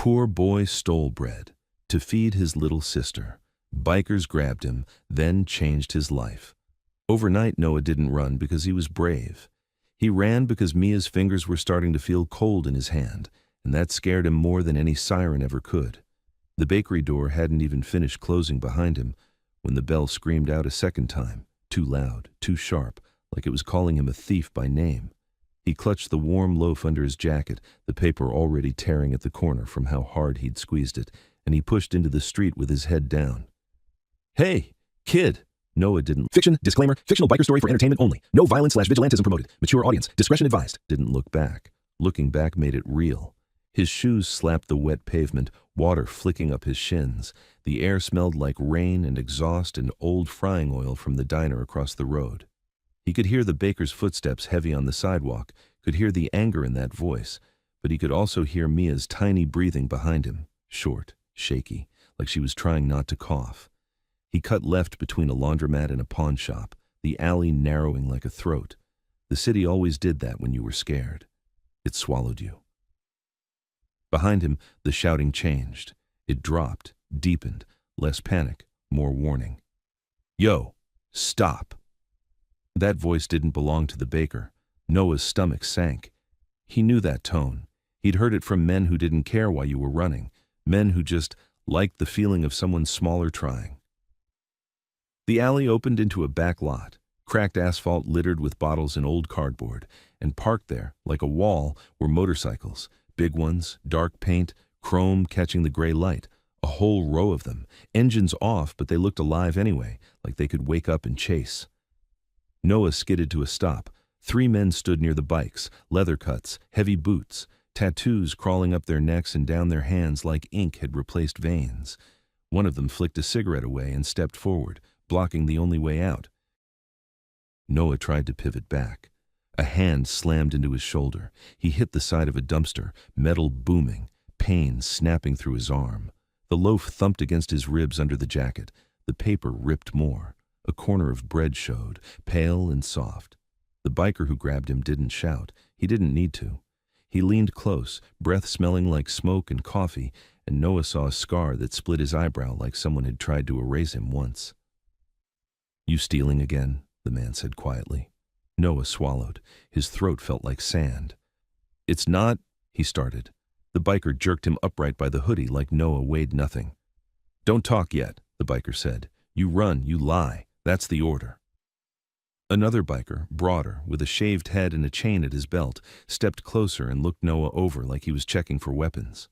Poor boy stole bread to feed his little sister. Bikers grabbed him, then changed his life. Overnight, Noah didn't run because he was brave. He ran because Mia's fingers were starting to feel cold in his hand, and that scared him more than any siren ever could. The bakery door hadn't even finished closing behind him when the bell screamed out a second time, too loud, too sharp, like it was calling him a thief by name. He clutched the warm loaf under his jacket, the paper already tearing at the corner from how hard he'd squeezed it, and he pushed into the street with his head down. "Hey, kid!" Noah didn't. Fiction, disclaimer, fictional biker story for entertainment only. No violence/vigilantism promoted. Mature audience, discretion advised. Didn't look back. Looking back made it real. His shoes slapped the wet pavement, water flicking up his shins. The air smelled like rain and exhaust and old frying oil from the diner across the road. He could hear the baker's footsteps heavy on the sidewalk, could hear the anger in that voice, but he could also hear Mia's tiny breathing behind him, short, shaky, like she was trying not to cough. He cut left between a laundromat and a pawn shop, the alley narrowing like a throat. The city always did that when you were scared. It swallowed you. Behind him, the shouting changed. It dropped, deepened, less panic, more warning. "Yo, stop!" That voice didn't belong to the baker. Noah's stomach sank. He knew that tone. He'd heard it from men who didn't care why you were running, men who just liked the feeling of someone smaller trying. The alley opened into a back lot, cracked asphalt littered with bottles and old cardboard, and parked there, like a wall, were motorcycles, big ones, dark paint, chrome catching the gray light, a whole row of them, engines off, but they looked alive anyway, like they could wake up and chase. Noah skidded to a stop. 3 men stood near the bikes, leather cuts, heavy boots, tattoos crawling up their necks and down their hands like ink had replaced veins. One of them flicked a cigarette away and stepped forward, blocking the only way out. Noah tried to pivot back. A hand slammed into his shoulder. He hit the side of a dumpster, metal booming, pain snapping through his arm. The loaf thumped against his ribs under the jacket. The paper ripped more. A corner of bread showed, pale and soft. The biker who grabbed him didn't shout. He didn't need to. He leaned close, breath smelling like smoke and coffee, and Noah saw a scar that split his eyebrow like someone had tried to erase him once. "You stealing again?" the man said quietly. Noah swallowed. His throat felt like sand. "It's not," he started. The biker jerked him upright by the hoodie like Noah weighed nothing. "Don't talk yet," the biker said. "You run, you lie. That's the order." Another biker, broader, with a shaved head and a chain at his belt, stepped closer and looked Noah over like he was checking for weapons.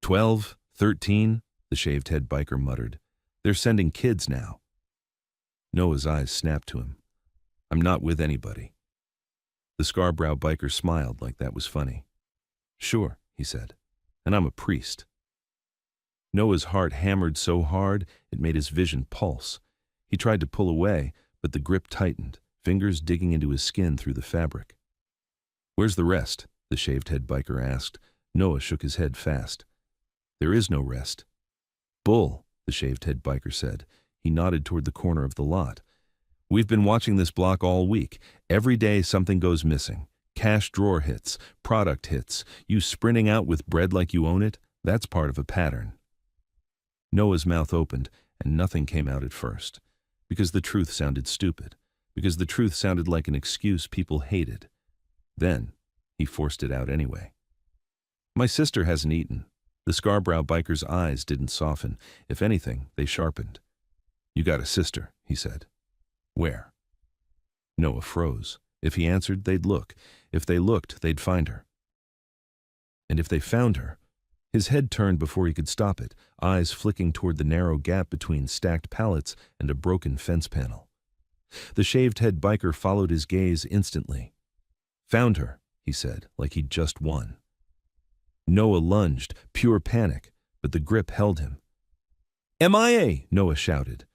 12, 13, the shaved-head biker muttered. "They're sending kids now." Noah's eyes snapped to him. "I'm not with anybody." The Scarborough biker smiled like that was funny. "Sure," he said, "and I'm a priest." Noah's heart hammered so hard it made his vision pulse. He tried to pull away, but the grip tightened, fingers digging into his skin through the fabric. "Where's the rest?" the shaved-head biker asked. Noah shook his head fast. "There is no rest." "Bull," the shaved-head biker said. He nodded toward the corner of the lot. "We've been watching this block all week. Every day something goes missing. Cash drawer hits, product hits, you sprinting out with bread like you own it. That's part of a pattern." Noah's mouth opened, and nothing came out at first. Because the truth sounded stupid. Because the truth sounded like an excuse people hated. Then, he forced it out anyway. "My sister hasn't eaten." The Scarborough biker's eyes didn't soften. If anything, they sharpened. "You got a sister," he said. "Where?" Noah froze. If he answered, they'd look. If they looked, they'd find her. And if they found her... His head turned before he could stop it, eyes flicking toward the narrow gap between stacked pallets and a broken fence panel. The shaved-head biker followed his gaze instantly. "Found her," he said, like he'd just won. Noah lunged, pure panic, but the grip held him. "MIA!" Noah shouted.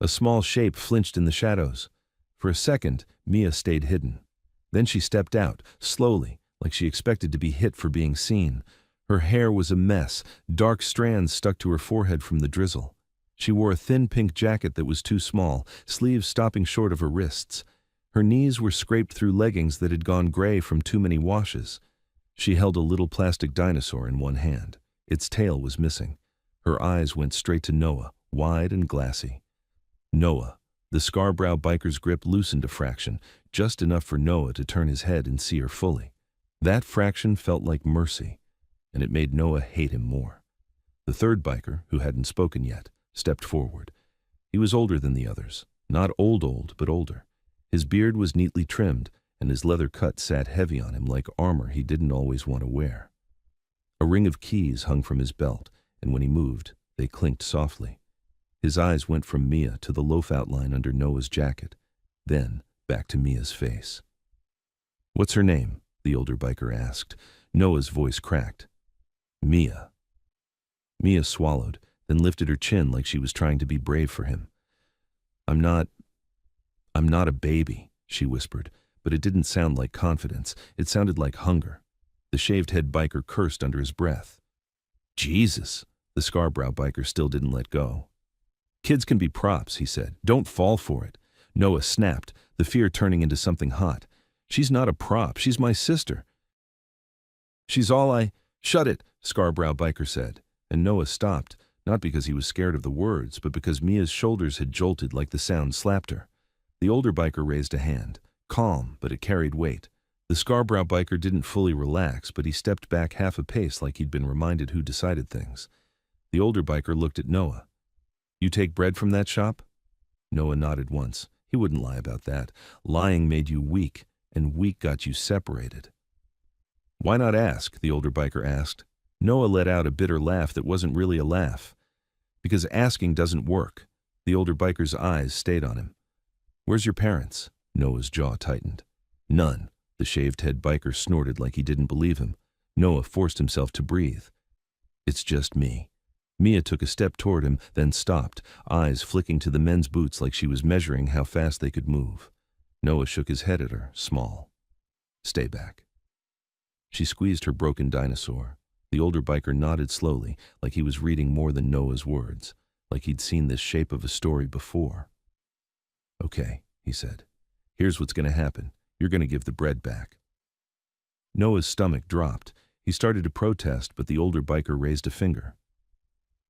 A small shape flinched in the shadows. For a second, Mia stayed hidden. Then she stepped out, slowly, like she expected to be hit for being seen. Her hair was a mess, dark strands stuck to her forehead from the drizzle. She wore a thin pink jacket that was too small, sleeves stopping short of her wrists. Her knees were scraped through leggings that had gone gray from too many washes. She held a little plastic dinosaur in one hand. Its tail was missing. Her eyes went straight to Noah, wide and glassy. Noah. The Scarborough biker's grip loosened a fraction, just enough for Noah to turn his head and see her fully. That fraction felt like mercy, and it made Noah hate him more. The third biker, who hadn't spoken yet, stepped forward. He was older than the others, not old, but older. His beard was neatly trimmed, and his leather cut sat heavy on him like armor he didn't always want to wear. A ring of keys hung from his belt, and when he moved, they clinked softly. His eyes went from Mia to the loaf outline under Noah's jacket, then back to Mia's face. "What's her name?" the older biker asked. Noah's voice cracked. "Mia." Mia swallowed, then lifted her chin like she was trying to be brave for him. I'm not a baby," she whispered, but it didn't sound like confidence. It sounded like hunger. The shaved-head biker cursed under his breath. "Jesus!" The Scarborough biker still didn't let go. "Kids can be props," he said. "Don't fall for it." Noah snapped, the fear turning into something hot. "She's not a prop. She's my sister. She's all I—" "Shut it," Scarborough biker said, and Noah stopped, not because he was scared of the words, but because Mia's shoulders had jolted like the sound slapped her. The older biker raised a hand, calm, but it carried weight. The Scarborough biker didn't fully relax, but he stepped back half a pace like he'd been reminded who decided things. The older biker looked at Noah. "You take bread from that shop?" Noah nodded once. He wouldn't lie about that. Lying made you weak, and weak got you separated. "Why not ask?" the older biker asked. Noah let out a bitter laugh that wasn't really a laugh. "Because asking doesn't work." The older biker's eyes stayed on him. "Where's your parents?" Noah's jaw tightened. "None." The shaved-head biker snorted like he didn't believe him. Noah forced himself to breathe. "It's just me." Mia took a step toward him, then stopped, eyes flicking to the men's boots like she was measuring how fast they could move. Noah shook his head at her, small. "Stay back." She squeezed her broken dinosaur. The older biker nodded slowly, like he was reading more than Noah's words, like he'd seen this shape of a story before. "Okay," he said. "Here's what's going to happen. You're going to give the bread back." Noah's stomach dropped. He started to protest, but the older biker raised a finger.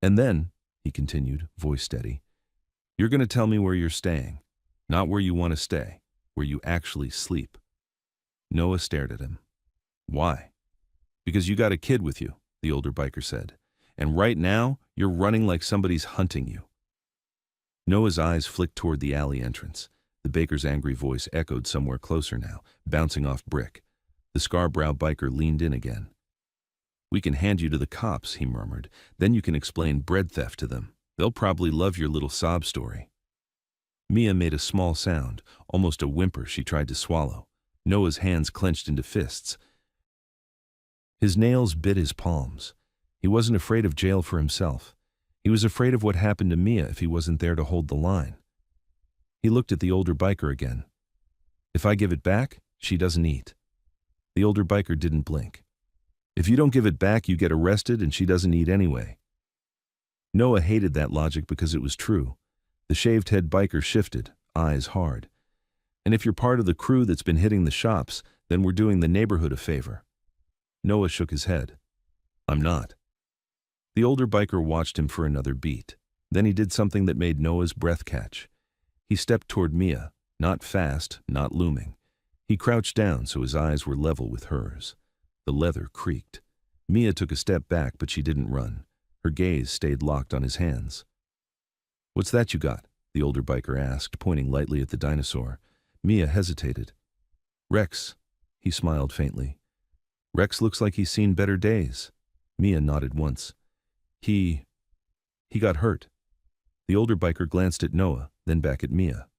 "And then," he continued, voice steady, "you're going to tell me where you're staying. Not where you want to stay, where you actually sleep." Noah stared at him. "Why?" "Because you got a kid with you," the older biker said. "And right now, you're running like somebody's hunting you." Noah's eyes flicked toward the alley entrance. The baker's angry voice echoed somewhere closer now, bouncing off brick. The Scarborough biker leaned in again. "We can hand you to the cops," he murmured. "Then you can explain bread theft to them. They'll probably love your little sob story." Mia made a small sound, almost a whimper she tried to swallow. Noah's hands clenched into fists. His nails bit his palms. He wasn't afraid of jail for himself. He was afraid of what happened to Mia if he wasn't there to hold the line. He looked at the older biker again. "If I give it back, she doesn't eat." The older biker didn't blink. "If you don't give it back, you get arrested and she doesn't eat anyway." Noah hated that logic because it was true. The shaved-head biker shifted, eyes hard. "And if you're part of the crew that's been hitting the shops, then we're doing the neighborhood a favor." Noah shook his head. "I'm not." The older biker watched him for another beat. Then he did something that made Noah's breath catch. He stepped toward Mia, not fast, not looming. He crouched down so his eyes were level with hers. The leather creaked. Mia took a step back, but she didn't run. Her gaze stayed locked on his hands. "What's that you got?" the older biker asked, pointing lightly at the dinosaur. Mia hesitated. "Rex." He smiled faintly. "Rex looks like he's seen better days." Mia nodded once. He got hurt." The older biker glanced at Noah, then back at Mia.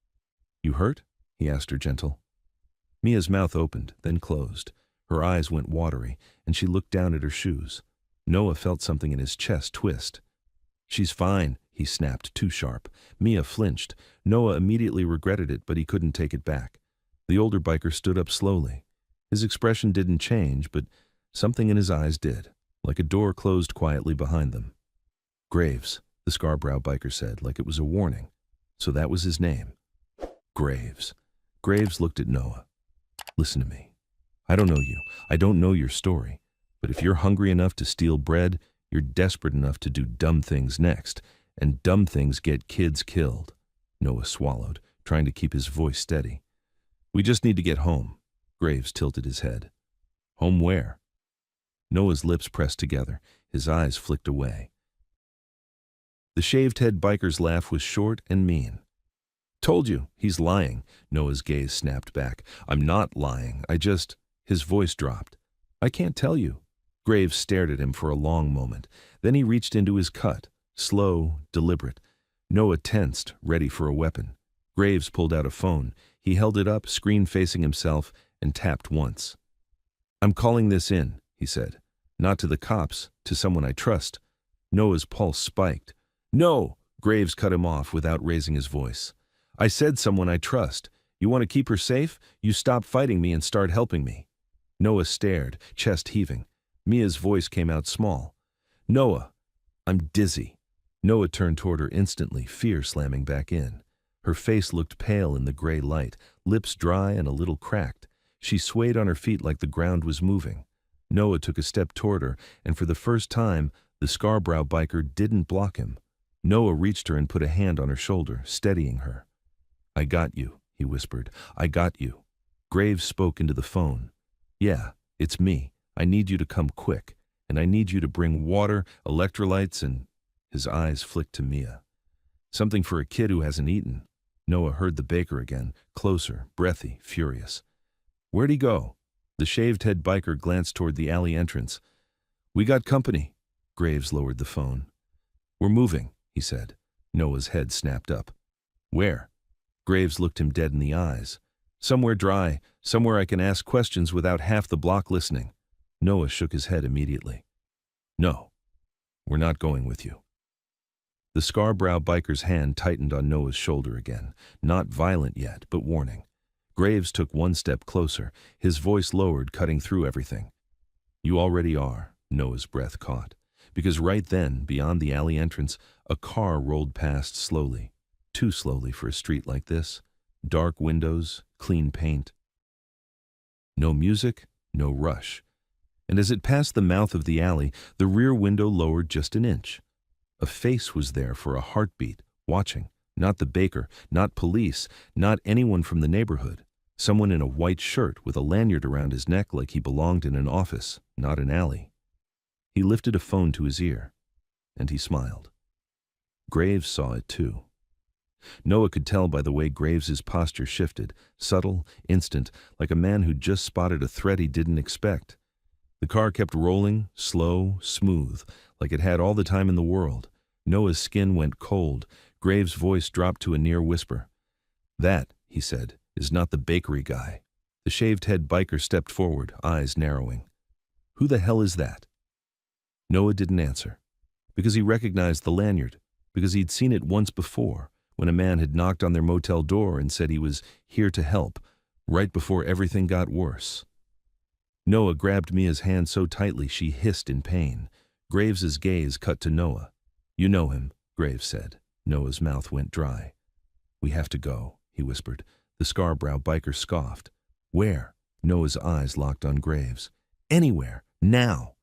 "You hurt?" he asked her gentle. Mia's mouth opened, then closed. Her eyes went watery, and she looked down at her shoes. Noah felt something in his chest twist. "She's fine," he snapped, too sharp. Mia flinched. Noah immediately regretted it, but he couldn't take it back. The older biker stood up slowly. His expression didn't change, but something in his eyes did, like a door closed quietly behind them. "Graves," the Scarborough biker said, like it was a warning. So that was his name. Graves. Graves looked at Noah. "Listen to me. I don't know you. I don't know your story. But if you're hungry enough to steal bread, You're desperate enough to do dumb things next, and dumb things get kids killed. Noah swallowed, trying to keep his voice steady. We just need to get home. Graves tilted his head. Home where? Noah's lips pressed together. His eyes flicked away. The shaved-head biker's laugh was short and mean. Told you, he's lying. Noah's gaze snapped back. I'm not lying. His voice dropped. I can't tell you. Graves stared at him for a long moment. Then he reached into his cut, slow, deliberate. Noah tensed, ready for a weapon. Graves pulled out a phone. He held it up, screen facing himself, and tapped once. I'm calling this in, he said. Not to the cops, to someone I trust. Noah's pulse spiked. No! Graves cut him off without raising his voice. I said someone I trust. You want to keep her safe? You stop fighting me and start helping me. Noah stared, chest heaving. Mia's voice came out small. Noah, I'm dizzy. Noah turned toward her instantly, fear slamming back in. Her face looked pale in the gray light, lips dry and a little cracked. She swayed on her feet like the ground was moving. Noah took a step toward her, and for the first time, the Scarborough biker didn't block him. Noah reached her and put a hand on her shoulder, steadying her. I got you, he whispered. I got you. Graves spoke into the phone. Yeah, it's me. I need you to come quick, and I need you to bring water, electrolytes, and... His eyes flicked to Mia. Something for a kid who hasn't eaten. Noah heard the baker again, closer, breathy, furious. Where'd he go? The shaved-head biker glanced toward the alley entrance. We got company. Graves lowered the phone. We're moving, he said. Noah's head snapped up. Where? Graves looked him dead in the eyes. Somewhere dry, somewhere I can ask questions without half the block listening. Noah shook his head immediately. No, we're not going with you. The Scarborough biker's hand tightened on Noah's shoulder again, not violent yet, but warning. Graves took one step closer, his voice lowered, cutting through everything. You already are, Noah's breath caught, because right then, beyond the alley entrance, a car rolled past slowly, too slowly for a street like this. Dark windows, clean paint. No music, no rush. And as it passed the mouth of the alley, the rear window lowered just an inch. A face was there for a heartbeat, watching. Not the baker, not police, not anyone from the neighborhood. Someone in a white shirt with a lanyard around his neck like he belonged in an office, not an alley. He lifted a phone to his ear, and he smiled. Graves saw it too. Noah could tell by the way Graves's posture shifted, subtle, instant, like a man who'd just spotted a threat he didn't expect. The car kept rolling, slow, smooth, like it had all the time in the world. Noah's skin went cold. Graves' voice dropped to a near whisper. That, he said, is not the bakery guy. The shaved-head biker stepped forward, eyes narrowing. Who the hell is that? Noah didn't answer. Because he recognized the lanyard. Because he'd seen it once before, when a man had knocked on their motel door and said he was here to help, right before everything got worse. Noah grabbed Mia's hand so tightly she hissed in pain. Graves's gaze cut to Noah. You know him, Graves said. Noah's mouth went dry. We have to go, he whispered. The Scarborough biker scoffed. Where? Noah's eyes locked on Graves. Anywhere. Now.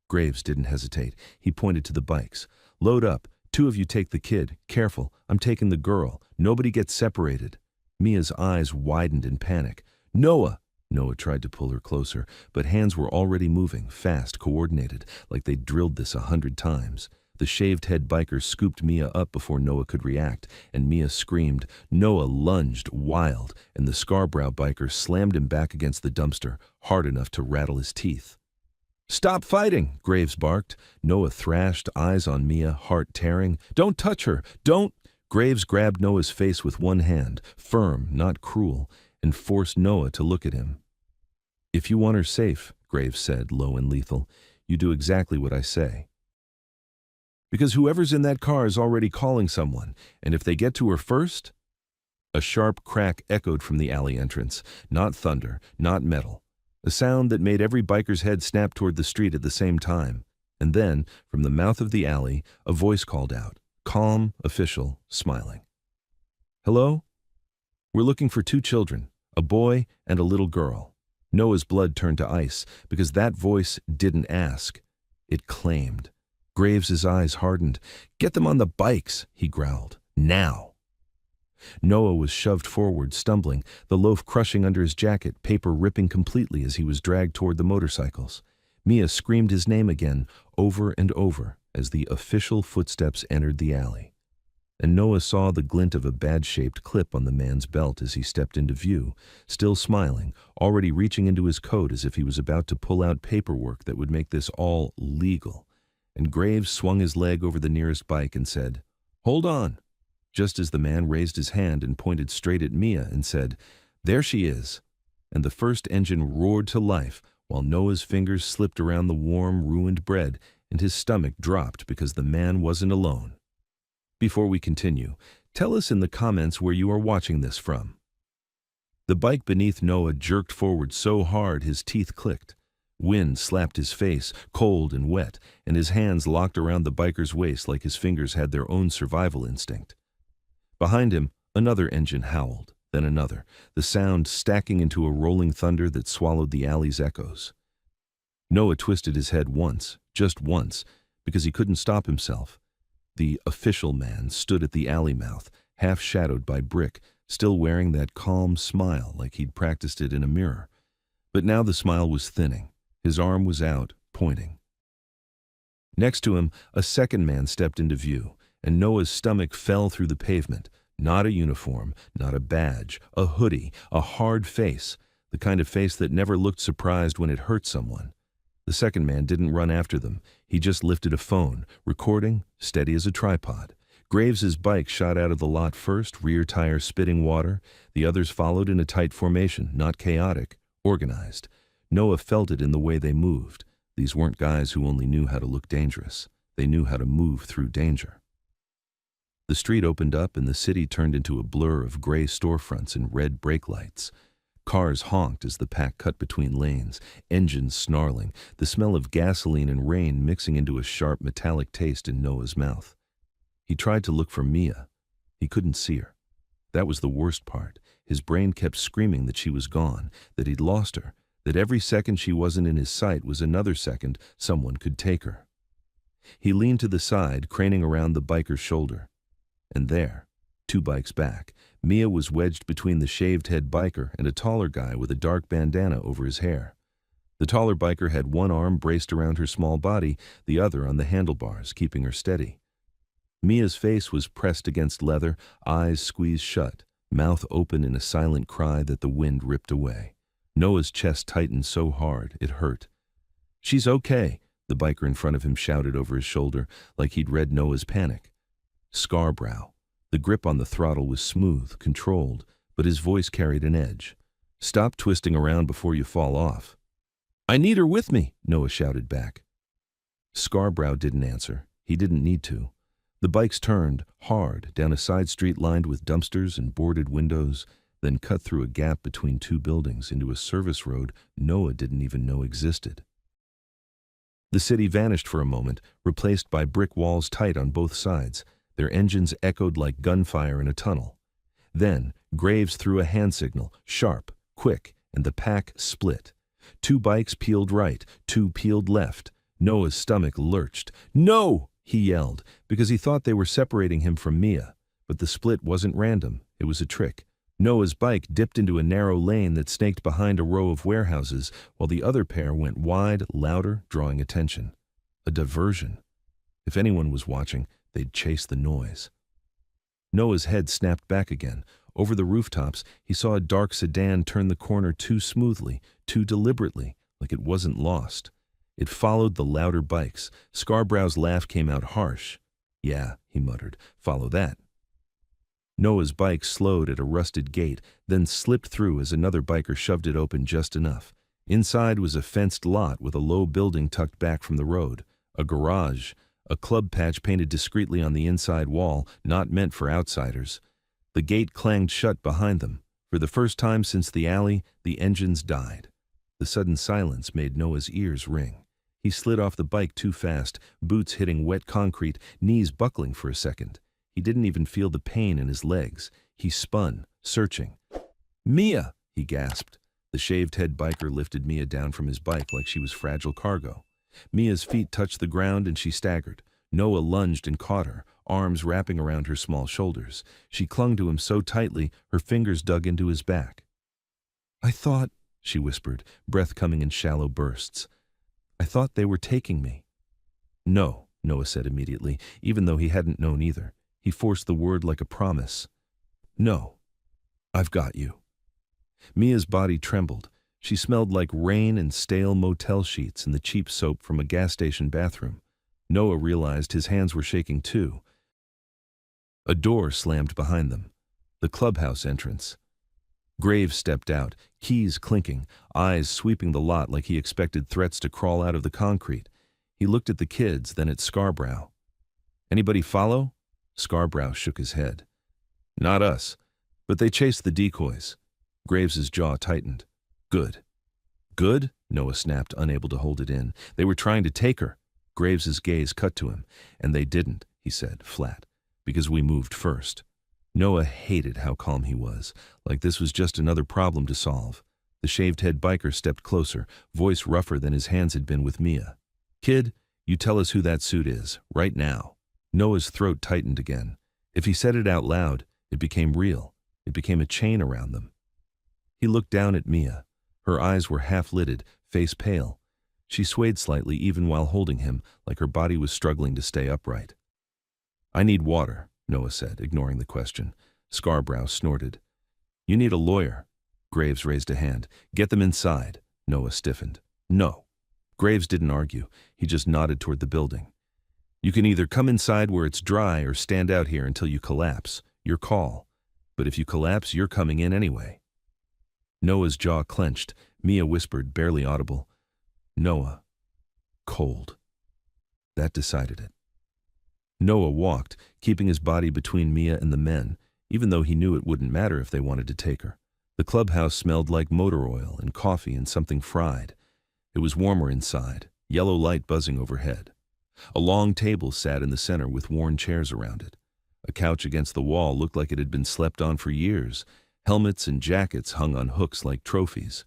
Graves didn't hesitate. He pointed to the bikes. Load up. 2 of you take the kid. Careful. I'm taking the girl. Nobody gets separated. Mia's eyes widened in panic. Noah! Noah tried to pull her closer, but hands were already moving, fast, coordinated, like they'd drilled this 100 times. The shaved-head biker scooped Mia up before Noah could react, and Mia screamed. Noah lunged, wild, and the Scarborough biker slammed him back against the dumpster, hard enough to rattle his teeth. Stop fighting, Graves barked. Noah thrashed, eyes on Mia, heart tearing. Don't touch her! Don't! Graves grabbed Noah's face with one hand, firm, not cruel, and forced Noah to look at him. If you want her safe, Graves said, low and lethal, you do exactly what I say. Because whoever's in that car is already calling someone, and if they get to her first... A sharp crack echoed from the alley entrance, not thunder, not metal. A sound that made every biker's head snap toward the street at the same time. And then, from the mouth of the alley, a voice called out, calm, official, smiling. Hello? We're looking for 2 children, a boy and a little girl. Noah's blood turned to ice, because that voice didn't ask. It claimed. Graves' eyes hardened. "Get them on the bikes," he growled. "Now!" Noah was shoved forward, stumbling, the loaf crushing under his jacket, paper ripping completely as he was dragged toward the motorcycles. Mia screamed his name again, over and over, as the official footsteps entered the alley. And Noah saw the glint of a bad-shaped clip on the man's belt as he stepped into view, still smiling, already reaching into his coat as if he was about to pull out paperwork that would make this all legal. And Graves swung his leg over the nearest bike and said, "Hold on," just as the man raised his hand and pointed straight at Mia and said, "There she is." And the first engine roared to life while Noah's fingers slipped around the warm, ruined bread and his stomach dropped because the man wasn't alone. Before we continue, tell us in the comments where you are watching this from. The bike beneath Noah jerked forward so hard his teeth clicked. Wind slapped his face, cold and wet, and his hands locked around the biker's waist like his fingers had their own survival instinct. Behind him, another engine howled, then another, the sound stacking into a rolling thunder that swallowed the alley's echoes. Noah twisted his head once, just once, because he couldn't stop himself. The official man stood at the alley mouth, half shadowed by brick, still wearing that calm smile like he'd practiced it in a mirror. But now the smile was thinning. His arm was out, pointing. Next to him, a second man stepped into view, and Noah's stomach fell through the pavement. Not a uniform, not a badge, a hoodie, a hard face, the kind of face that never looked surprised when it hurt someone. The second man didn't run after them. He just lifted a phone, recording, steady as a tripod. Graves's bike shot out of the lot first, rear tire spitting water. The others followed in a tight formation, not chaotic, organized. Noah felt it in the way they moved. These weren't guys who only knew how to look dangerous. They knew how to move through danger. The street opened up and the city turned into a blur of gray storefronts and red brake lights. Cars honked as the pack cut between lanes, engines snarling, the smell of gasoline and rain mixing into a sharp metallic taste in Noah's mouth. He tried to look for Mia. He couldn't see her. That was the worst part. His brain kept screaming that she was gone, that he'd lost her, that every second she wasn't in his sight was another second someone could take her. He leaned to the side, craning around the biker's shoulder. And there, 2 bikes back, Mia was wedged between the shaved-head biker and a taller guy with a dark bandana over his hair. The taller biker had one arm braced around her small body, the other on the handlebars, keeping her steady. Mia's face was pressed against leather, eyes squeezed shut, mouth open in a silent cry that the wind ripped away. Noah's chest tightened so hard it hurt. "She's okay," the biker in front of him shouted over his shoulder, like he'd read Noah's panic. Scarbrow. The grip on the throttle was smooth, controlled, but his voice carried an edge. "Stop twisting around before you fall off." "I need her with me," Noah shouted back. Scarbrow didn't answer. He didn't need to. The bikes turned, hard, down a side street lined with dumpsters and boarded windows, then cut through a gap between 2 buildings into a service road Noah didn't even know existed. The city vanished for a moment, replaced by brick walls tight on both sides. Their engines echoed like gunfire in a tunnel. Then, Graves threw a hand signal, sharp, quick, and the pack split. 2 bikes peeled right, 2 peeled left. Noah's stomach lurched. "No!" he yelled, because he thought they were separating him from Mia. But the split wasn't random. It was a trick. Noah's bike dipped into a narrow lane that snaked behind a row of warehouses, while the other pair went wide, louder, drawing attention. A diversion. If anyone was watching, they'd chase the noise. Noah's head snapped back again. Over the rooftops, he saw a dark sedan turn the corner too smoothly, too deliberately, like it wasn't lost. It followed the louder bikes. Scarbrow's laugh came out harsh. "Yeah," he muttered, "follow that." Noah's bike slowed at a rusted gate, then slipped through as another biker shoved it open just enough. Inside was a fenced lot with a low building tucked back from the road. A garage. A club patch painted discreetly on the inside wall, not meant for outsiders. The gate clanged shut behind them. For the first time since the alley, the engines died. The sudden silence made Noah's ears ring. He slid off the bike too fast, boots hitting wet concrete, knees buckling for a second. He didn't even feel the pain in his legs. He spun, searching. "Mia!" he gasped. The shaved-head biker lifted Mia down from his bike like she was fragile cargo. Mia's feet touched the ground and she staggered. Noah lunged and caught her, arms wrapping around her small shoulders. She clung to him so tightly, her fingers dug into his back. "I thought," she whispered, breath coming in shallow bursts. "I thought they were taking me." "No," Noah said immediately, even though he hadn't known either. He forced the word like a promise. "No. I've got you." Mia's body trembled. She smelled like rain and stale motel sheets and the cheap soap from a gas station bathroom. Noah realized his hands were shaking too. A door slammed behind them. The clubhouse entrance. Graves stepped out, keys clinking, eyes sweeping the lot like he expected threats to crawl out of the concrete. He looked at the kids, then at Scarborough. "Anybody follow?" Scarborough shook his head. "Not us, but they chased the decoys." Graves's jaw tightened. "Good." "Good?" Noah snapped, unable to hold it in. "They were trying to take her." Graves's gaze cut to him. "And they didn't," he said, flat, "because we moved first." Noah hated how calm he was, like this was just another problem to solve. The shaved-head biker stepped closer, voice rougher than his hands had been with Mia. "Kid, you tell us who that suit is, right now." Noah's throat tightened again. If he said it out loud, it became real. It became a chain around them. He looked down at Mia. Her eyes were half-lidded, face pale. She swayed slightly even while holding him, like her body was struggling to stay upright. "I need water," Noah said, ignoring the question. Scarborough snorted. "You need a lawyer." Graves raised a hand. "Get them inside." Noah stiffened. "No." Graves didn't argue. He just nodded toward the building. "You can either come inside where it's dry or stand out here until you collapse. Your call. But if you collapse, you're coming in anyway." Noah's jaw clenched. Mia whispered, barely audible, "Noah." Cold. That decided it. Noah walked, keeping his body between Mia and the men, even though he knew it wouldn't matter if they wanted to take her. The clubhouse smelled like motor oil and coffee and something fried. It was warmer inside, yellow light buzzing overhead. A long table sat in the center with worn chairs around it. A couch against the wall looked like it had been slept on for years. Helmets and jackets hung on hooks like trophies.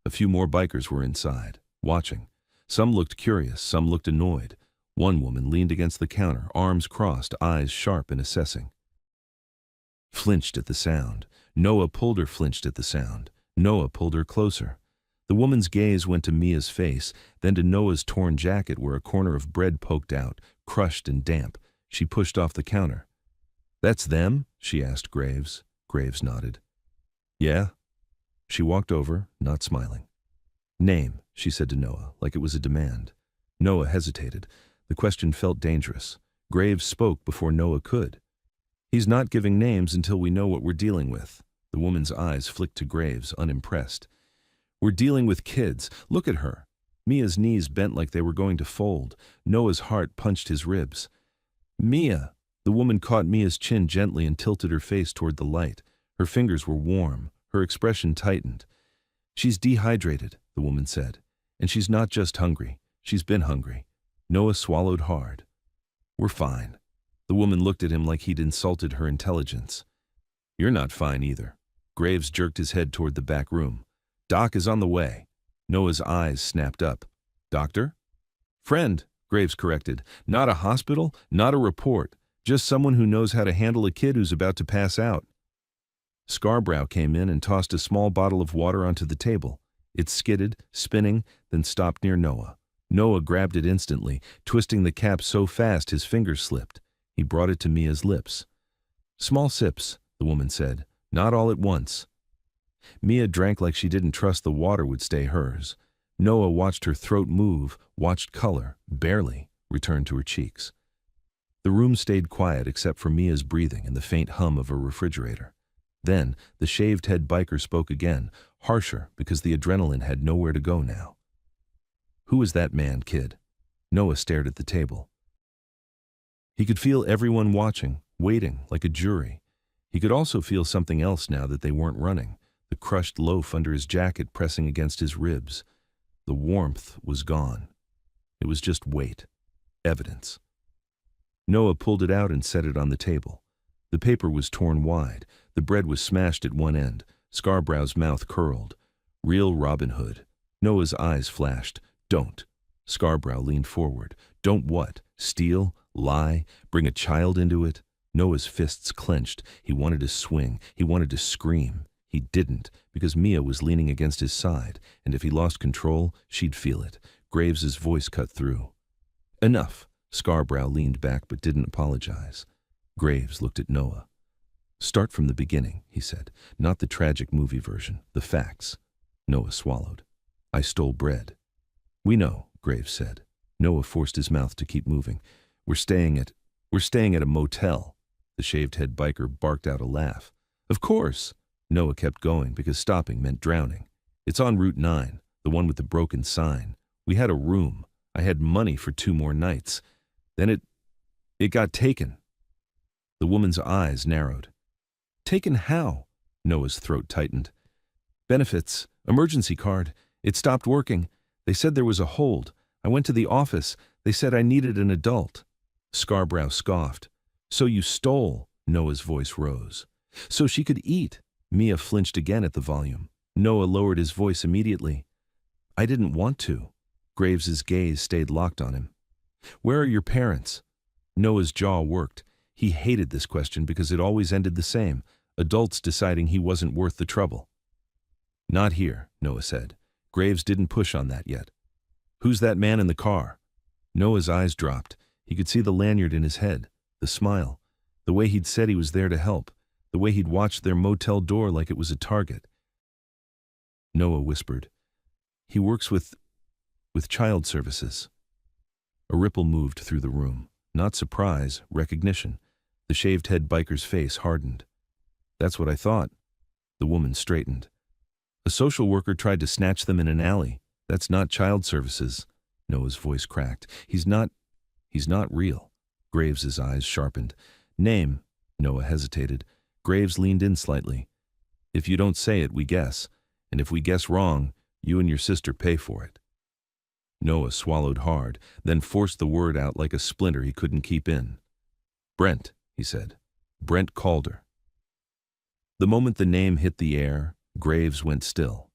A few more bikers were inside, watching. Some looked curious, some looked annoyed. One woman leaned against the counter, arms crossed, eyes sharp and assessing. Flinched at the sound. Noah pulled her, flinched at the sound. Noah pulled her closer. The woman's gaze went to Mia's face, then to Noah's torn jacket where a corner of bread poked out, crushed and damp. She pushed off the counter. "That's them?" she asked Graves. Graves nodded. "Yeah?" She walked over, not smiling. "Name," she said to Noah, like it was a demand. Noah hesitated. The question felt dangerous. Graves spoke before Noah could. "He's not giving names until we know what we're dealing with." The woman's eyes flicked to Graves, unimpressed. "We're dealing with kids. Look at her." Mia's knees bent like they were going to fold. Noah's heart punched his ribs. "Mia!" The woman caught Mia's chin gently and tilted her face toward the light. Her fingers were warm. Her expression tightened. "She's dehydrated," the woman said. "And she's not just hungry. She's been hungry." Noah swallowed hard. "We're fine." The woman looked at him like he'd insulted her intelligence. "You're not fine either." Graves jerked his head toward the back room. "Doc is on the way." Noah's eyes snapped up. "Doctor?" "Friend," Graves corrected. "Not a hospital, not a report. Just someone who knows how to handle a kid who's about to pass out." Scarborough came in and tossed a small bottle of water onto the table. It skidded, spinning, then stopped near Noah. Noah grabbed it instantly, twisting the cap so fast his fingers slipped. He brought it to Mia's lips. "Small sips," the woman said. "Not all at once." Mia drank like she didn't trust the water would stay hers. Noah watched her throat move, watched color, barely, return to her cheeks. The room stayed quiet except for Mia's breathing and the faint hum of a refrigerator. Then, the shaved-head biker spoke again, harsher because the adrenaline had nowhere to go now. "Who is that man, kid?" Noah stared at the table. He could feel everyone watching, waiting, like a jury. He could also feel something else now that they weren't running, the crushed loaf under his jacket pressing against his ribs. The warmth was gone. It was just weight, evidence. Noah pulled it out and set it on the table. The paper was torn wide. The bread was smashed at one end. Scarborough's mouth curled. Real Robin Hood. Noah's eyes flashed. "Don't." Scarborough leaned forward. "Don't what? Steal? lie, bring a child into it. Noah's fists clenched. He wanted to swing. He wanted to scream. He didn't, because Mia was leaning against his side, and if he lost control, she'd feel it. Graves's voice cut through. Enough. Scarborough leaned back but didn't apologize. Graves looked at Noah. Start from the beginning, he said. Not the tragic movie version. The facts. Noah swallowed. I stole bread. We know, Graves said. Noah forced his mouth to keep moving. We're staying at a motel. The shaved-head biker barked out a laugh. Of course. Noah kept going because stopping meant drowning. It's on Route 9, the one with the broken sign. We had a room. I had money for 2 more nights. Then it got taken. The woman's eyes narrowed. Taken how? Noah's throat tightened. Benefits, emergency card. It stopped working. They said there was a hold. I went to the office. They said I needed an adult. Scarborough scoffed. So you stole? Noah's voice rose. So she could eat. Mia flinched again at the volume. Noah lowered his voice immediately. I didn't want to. Graves's gaze stayed locked on him. Where are your parents? Noah's jaw worked. He hated this question because it always ended the same. Adults deciding he wasn't worth the trouble. Not here, Noah said. Graves didn't push on that yet. Who's that man in the car? Noah's eyes dropped. He could see the lanyard in his head, the smile, the way he'd said he was there to help, the way he'd watched their motel door like it was a target. Noah whispered. He works with child services. A ripple moved through the room. Not surprise, recognition. The shaved-head biker's face hardened. That's what I thought. The woman straightened. A social worker tried to snatch them in an alley. That's not child services. Noah's voice cracked. He's not real. Graves's eyes sharpened. Name. Noah hesitated. Graves leaned in slightly. If you don't say it, we guess. And if we guess wrong, you and your sister pay for it. Noah swallowed hard, then forced the word out like a splinter he couldn't keep in. Brent, he said. Brent Calder. The moment the name hit the air, Graves went still.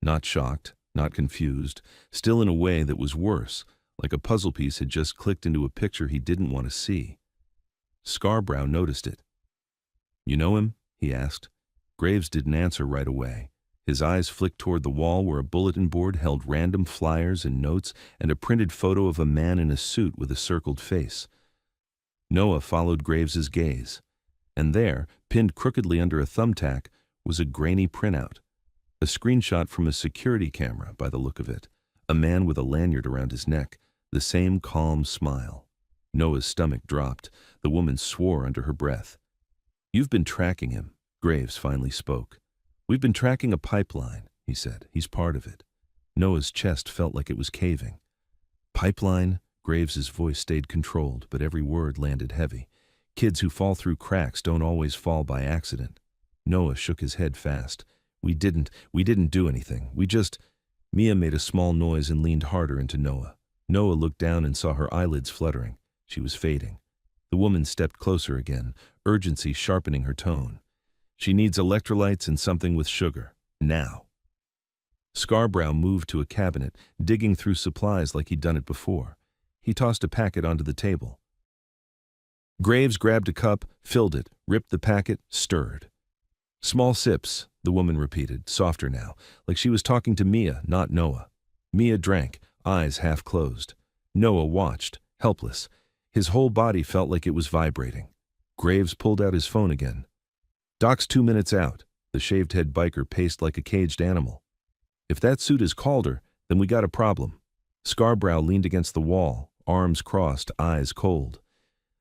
Not shocked, not confused, still in a way that was worse, like a puzzle piece had just clicked into a picture he didn't want to see. Scarborough noticed it. You know him? He asked. Graves didn't answer right away. His eyes flicked toward the wall where a bulletin board held random flyers and notes and a printed photo of a man in a suit with a circled face. Noah followed Graves's gaze, and there, pinned crookedly under a thumbtack, was a grainy printout. A screenshot from a security camera, by the look of it. A man with a lanyard around his neck, the same calm smile. Noah's stomach dropped. The woman swore under her breath. You've been tracking him, Graves finally spoke. We've been tracking a pipeline, he said. He's part of it. Noah's chest felt like it was caving. Pipeline? Graves's voice stayed controlled, but every word landed heavy. Kids who fall through cracks don't always fall by accident. Noah shook his head fast. We didn't do anything. Mia made a small noise and leaned harder into Noah. Noah looked down and saw her eyelids fluttering. She was fading. The woman stepped closer again, urgency sharpening her tone. She needs electrolytes and something with sugar. Now. Scarborough moved to a cabinet, digging through supplies like he'd done it before. He tossed a packet onto the table. Graves grabbed a cup, filled it, ripped the packet, stirred. Small sips, the woman repeated, softer now, like she was talking to Mia, not Noah. Mia drank, eyes half closed. Noah watched, helpless. His whole body felt like it was vibrating. Graves pulled out his phone again. Doc's 2 minutes out. The shaved-head biker paced like a caged animal. If that suit is Calder, then we got a problem. Scarborough leaned against the wall, arms crossed, eyes cold.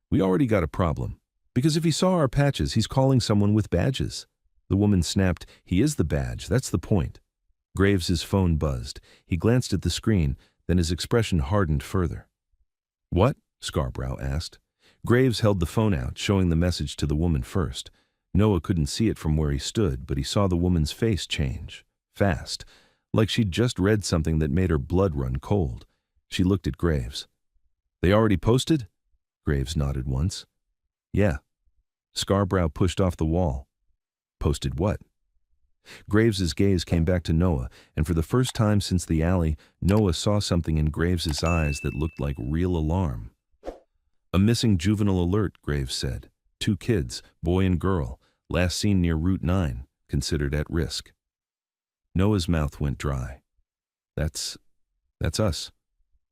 We already got a problem. Because if he saw our patches, he's calling someone with badges. The woman snapped, he is the badge, that's the point. Graves's phone buzzed. He glanced at the screen, then his expression hardened further. What? Scarborough asked. Graves held the phone out, showing the message to the woman first. Noah couldn't see it from where he stood, but he saw the woman's face change. Fast. Like she'd just read something that made her blood run cold. She looked at Graves. They already posted? Graves nodded once. Yeah. Scarborough pushed off the wall. Posted what? Graves's gaze came back to Noah, and for the first time since the alley, Noah saw something in Graves's eyes that looked like real alarm. A missing juvenile alert, Graves said. 2 kids, boy and girl, last seen near Route 9, considered at risk. Noah's mouth went dry. That's us,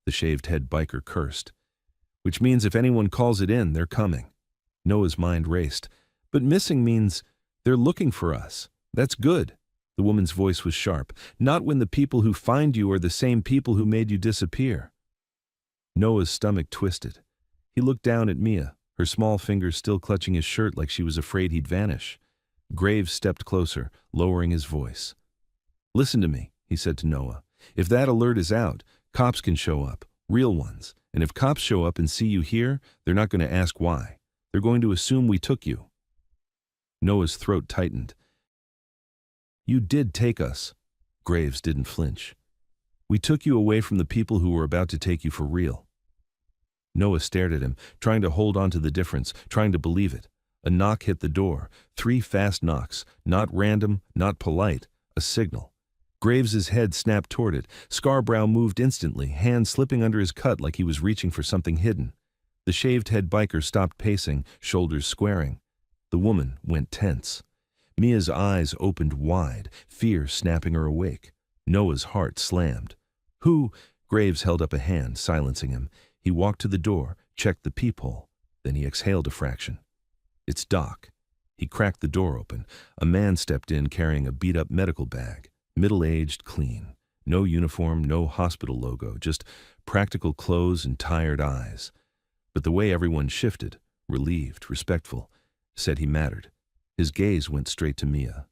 the shaved-head biker cursed. Which means if anyone calls it in, they're coming. Noah's mind raced. But missing means they're looking for us. That's good. The woman's voice was sharp. Not when the people who find you are the same people who made you disappear. Noah's stomach twisted. He looked down at Mia, her small fingers still clutching his shirt like she was afraid he'd vanish. Graves stepped closer, lowering his voice. Listen to me, he said to Noah. If that alert is out, cops can show up, real ones. And if cops show up and see you here, they're not going to ask why. They're going to assume we took you. Noah's throat tightened. You did take us. Graves didn't flinch. We took you away from the people who were about to take you for real. Noah stared at him, trying to hold on to the difference, trying to believe it. A knock hit the door. 3 fast knocks, not random, not polite, a signal. Graves's head snapped toward it. Scarbrow moved instantly, hand slipping under his cut like he was reaching for something hidden. The shaved-head biker stopped pacing, shoulders squaring. The woman went tense. Mia's eyes opened wide, fear snapping her awake. Noah's heart slammed. Who? Graves held up a hand, silencing him. He walked to the door, checked the peephole. Then he exhaled a fraction. It's Doc. He cracked the door open. A man stepped in carrying a beat-up medical bag. Middle-aged, clean. No uniform, no hospital logo, just practical clothes and tired eyes. But the way everyone shifted, relieved, respectful, said he mattered. His gaze went straight to Mia.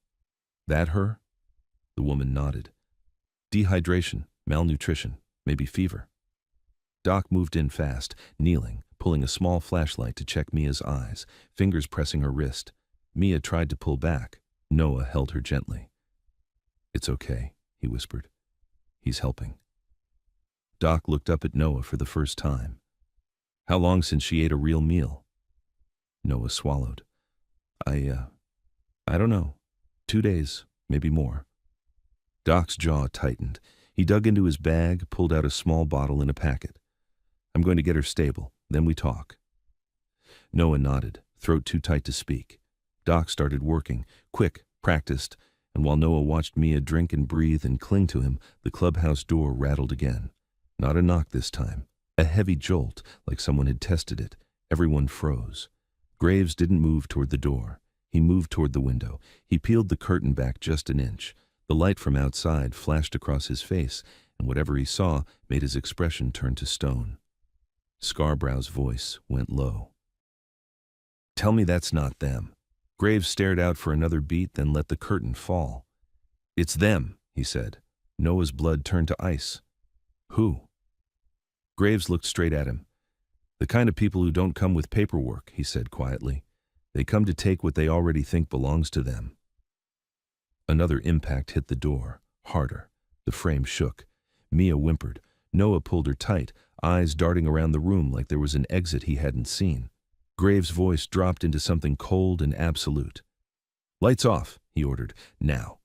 That her? The woman nodded. Dehydration, malnutrition, maybe fever. Doc moved in fast, kneeling, pulling a small flashlight to check Mia's eyes, fingers pressing her wrist. Mia tried to pull back. Noah held her gently. It's okay, he whispered. He's helping. Doc looked up at Noah for the first time. How long since she ate a real meal? Noah swallowed. I don't know. 2 days, maybe more. Doc's jaw tightened. He dug into his bag, pulled out a small bottle in a packet. I'm going to get her stable, then we talk. Noah nodded, throat too tight to speak. Doc started working, quick, practiced, and while Noah watched Mia drink and breathe and cling to him, the clubhouse door rattled again. Not a knock this time. A heavy jolt, like someone had tested it. Everyone froze. Graves didn't move toward the door. He moved toward the window. He peeled the curtain back just an inch. The light from outside flashed across his face, and whatever he saw made his expression turn to stone. Scarbrow's voice went low. Tell me that's not them. Graves stared out for another beat, then let the curtain fall. It's them, he said. Noah's blood turned to ice. Who? Graves looked straight at him. The kind of people who don't come with paperwork, he said quietly. They come to take what they already think belongs to them. Another impact hit the door, harder. The frame shook. Mia whimpered. Noah pulled her tight, eyes darting around the room like there was an exit he hadn't seen. Graves' voice dropped into something cold and absolute. Lights off, he ordered, now.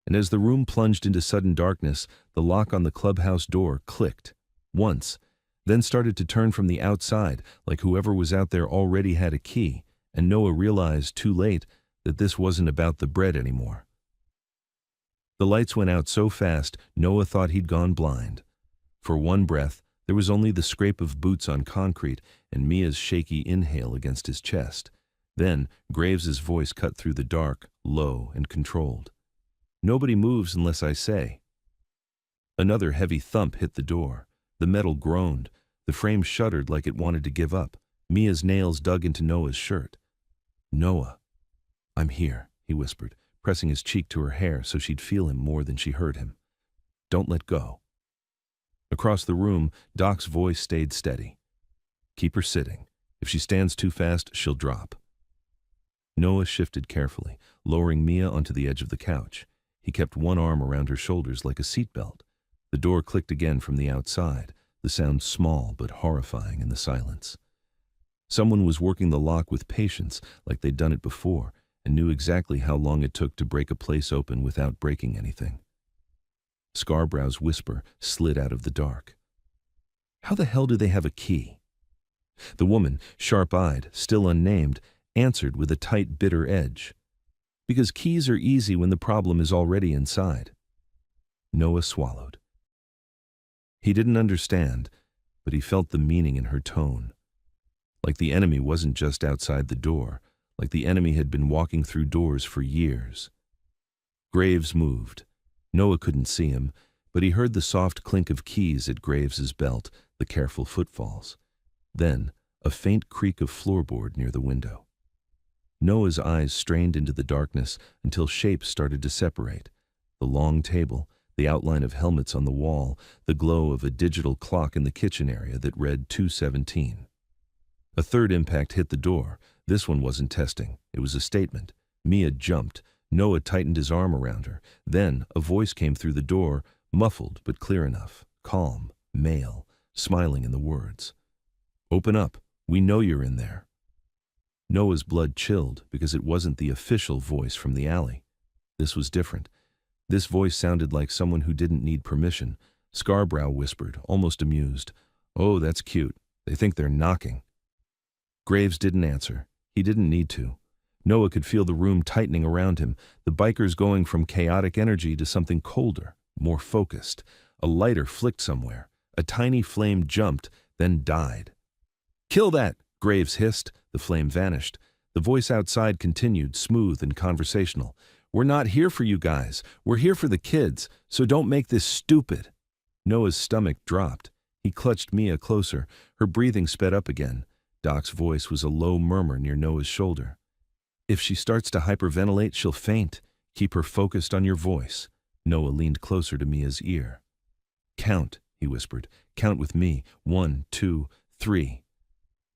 And as the room plunged into sudden darkness, the lock on the clubhouse door clicked. Once, then started to turn from the outside, like whoever was out there already had a key, and Noah realized, too late, that this wasn't about the bread anymore. The lights went out so fast, Noah thought he'd gone blind. For one breath, there was only the scrape of boots on concrete and Mia's shaky inhale against his chest. Then, Graves's voice cut through the dark, low and controlled. Nobody moves unless I say. Another heavy thump hit the door. The metal groaned. The frame shuddered like it wanted to give up. Mia's nails dug into Noah's shirt. Noah. I'm here, he whispered, pressing his cheek to her hair so she'd feel him more than she heard him. Don't let go. Across the room, Doc's voice stayed steady. Keep her sitting. If she stands too fast, she'll drop. Noah shifted carefully, lowering Mia onto the edge of the couch. He kept one arm around her shoulders like a seatbelt. The door clicked again from the outside, the sound small but horrifying in the silence. Someone was working the lock with patience, like they'd done it before, and knew exactly how long it took to break a place open without breaking anything. Scarbrow's whisper slid out of the dark. How the hell do they have a key? The woman, sharp-eyed, still unnamed, answered with a tight, bitter edge. Because keys are easy when the problem is already inside. Noah swallowed. He didn't understand, but he felt the meaning in her tone. Like the enemy wasn't just outside the door, like the enemy had been walking through doors for years. Graves moved. Noah couldn't see him, but he heard the soft clink of keys at Graves's belt, the careful footfalls. Then, a faint creak of floorboard near the window. Noah's eyes strained into the darkness until shapes started to separate. The long table, the outline of helmets on the wall, the glow of a digital clock in the kitchen area that read 2:17. A third impact hit the door. This one wasn't testing. It was a statement. Mia jumped. Noah tightened his arm around her. Then, a voice came through the door, muffled but clear enough, calm, male, smiling in the words. "Open up. We know you're in there." Noah's blood chilled because it wasn't the official voice from the alley. This was different. This voice sounded like someone who didn't need permission. Scarborough whispered, almost amused, "Oh, that's cute. They think they're knocking." Graves didn't answer. He didn't need to. Noah could feel the room tightening around him, the bikers going from chaotic energy to something colder, more focused. A lighter flicked somewhere. A tiny flame jumped, then died. "Kill that!" Graves hissed. The flame vanished. The voice outside continued, smooth and conversational. "We're not here for you guys. We're here for the kids, so don't make this stupid." Noah's stomach dropped. He clutched Mia closer. Her breathing sped up again. Doc's voice was a low murmur near Noah's shoulder. "If she starts to hyperventilate, she'll faint. Keep her focused on your voice." Noah leaned closer to Mia's ear. "Count," he whispered. "Count with me. 1, 2, 3.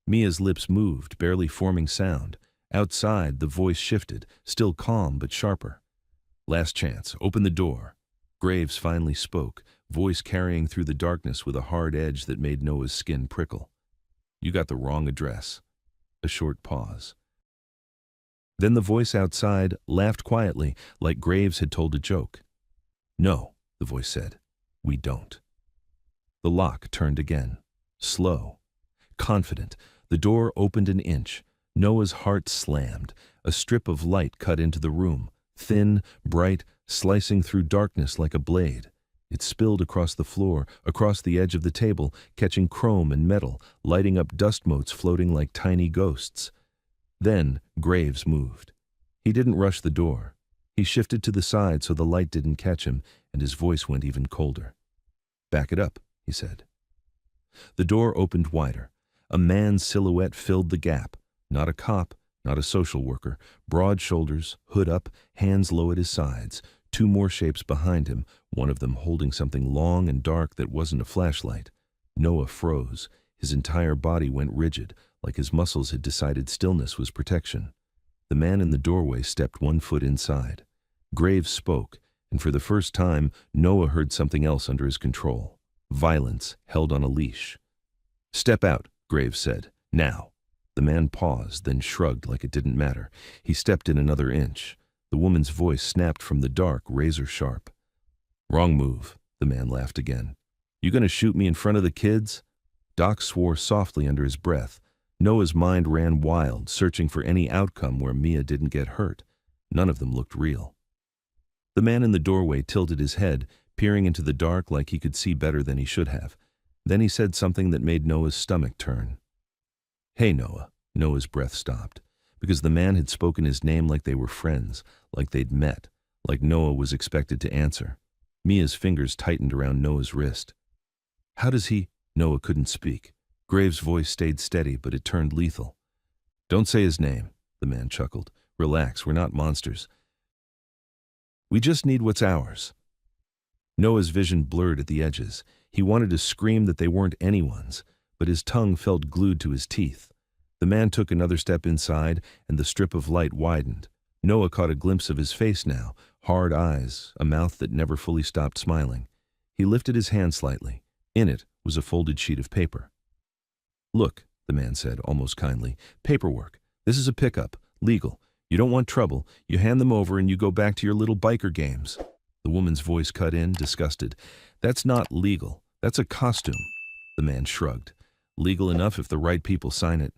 Mia's lips moved, barely forming sound. Outside, the voice shifted, still calm but sharper. "Last chance. Open the door." Graves finally spoke, voice carrying through the darkness with a hard edge that made Noah's skin prickle. "You got the wrong address." A short pause. Then the voice outside laughed quietly, like Graves had told a joke. "No," the voice said. "We don't." The lock turned again. Slow. Confident. The door opened an inch. Noah's heart slammed. A strip of light cut into the room. Thin, bright, slicing through darkness like a blade. It spilled across the floor, across the edge of the table, catching chrome and metal, lighting up dust motes floating like tiny ghosts. Then Graves moved. He didn't rush the door. He shifted to the side so the light didn't catch him, and his voice went even colder. "Back it up," he said. The door opened wider. A man's silhouette filled the gap. Not a cop, not a social worker. Broad shoulders, hood up, hands low at his sides. Two more shapes behind him, one of them holding something long and dark that wasn't a flashlight. Noah froze. His entire body went rigid, like his muscles had decided stillness was protection. The man in the doorway stepped 1 foot inside. Graves spoke, and for the first time, Noah heard something else under his control. Violence held on a leash. "Step out," Graves said. "Now." The man paused, then shrugged like it didn't matter. He stepped in another inch. The woman's voice snapped from the dark, razor sharp. "Wrong move," the man laughed again. "You gonna shoot me in front of the kids?" Doc swore softly under his breath. Noah's mind ran wild, searching for any outcome where Mia didn't get hurt. None of them looked real. The man in the doorway tilted his head, peering into the dark like he could see better than he should have. Then he said something that made Noah's stomach turn. "Hey, Noah." Noah's breath stopped, because the man had spoken his name like they were friends, like they'd met, like Noah was expected to answer. Mia's fingers tightened around Noah's wrist. "How does he—" Noah couldn't speak. Graves' voice stayed steady, but it turned lethal. "Don't say his name," the man chuckled. "Relax, we're not monsters. We just need what's ours." Noah's vision blurred at the edges. He wanted to scream that they weren't anyone's, but his tongue felt glued to his teeth. The man took another step inside, and the strip of light widened. Noah caught a glimpse of his face now, hard eyes, a mouth that never fully stopped smiling. He lifted his hand slightly. In it was a folded sheet of paper. "Look," the man said, almost kindly. "Paperwork. This is a pickup. Legal. You don't want trouble. You hand them over and you go back to your little biker games." The woman's voice cut in, disgusted. "That's not legal. That's a costume." The man shrugged. Legal enough if the right people sign it.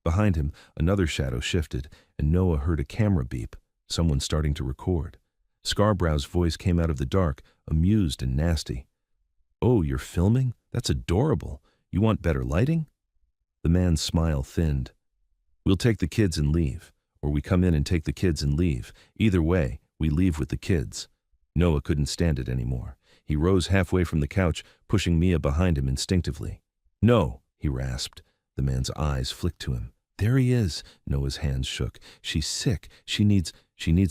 Behind him, another shadow shifted, and Noah heard a camera beep, someone starting to record. Scarbrow's voice came out of the dark, amused and nasty. "Oh, you're filming? That's adorable. You want better lighting?" The man's smile thinned. "We'll take the kids and leave, or we come in and take the kids and leave. Either way, we leave with the kids." Noah couldn't stand it anymore. He rose halfway from the couch, pushing Mia behind him instinctively. "No," he rasped. The man's eyes flicked to him. "There he is." Noah's hands shook. "She's sick. She needs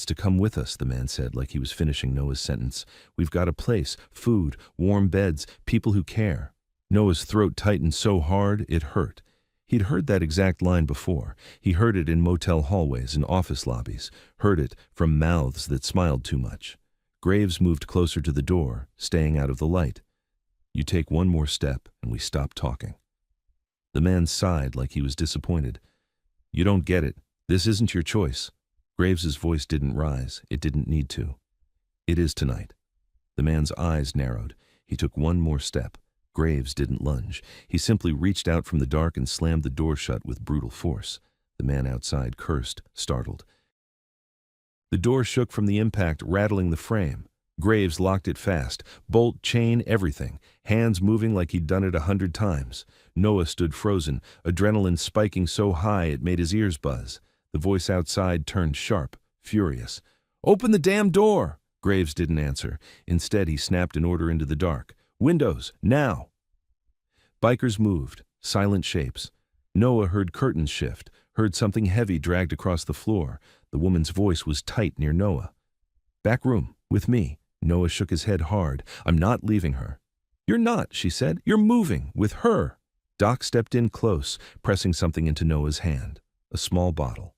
to come with us," the man said, like he was finishing Noah's sentence. "We've got a place, food, warm beds, people who care." Noah's throat tightened so hard it hurt. He'd heard that exact line before. He heard it in motel hallways and office lobbies, heard it from mouths that smiled too much. Graves moved closer to the door, staying out of the light. "You take one more step and we stop talking." The man sighed like he was disappointed. "You don't get it. This isn't your choice." Graves's voice didn't rise. It didn't need to. "It is tonight." The man's eyes narrowed. He took one more step. Graves didn't lunge. He simply reached out from the dark and slammed the door shut with brutal force. The man outside cursed, startled. The door shook from the impact, rattling the frame. Graves locked it fast, bolt, chain, everything, hands moving like he'd done it 100 times. Noah stood frozen, adrenaline spiking so high it made his ears buzz. The voice outside turned sharp, furious. "Open the damn door!" Graves didn't answer. Instead, he snapped an order into the dark. "Windows, now!" Bikers moved, silent shapes. Noah heard curtains shift, heard something heavy dragged across the floor. The woman's voice was tight near Noah. "Back room, with me." Noah shook his head hard. "I'm not leaving her." "You're not," she said. "You're moving, with her." Doc stepped in close, pressing something into Noah's hand. A small bottle.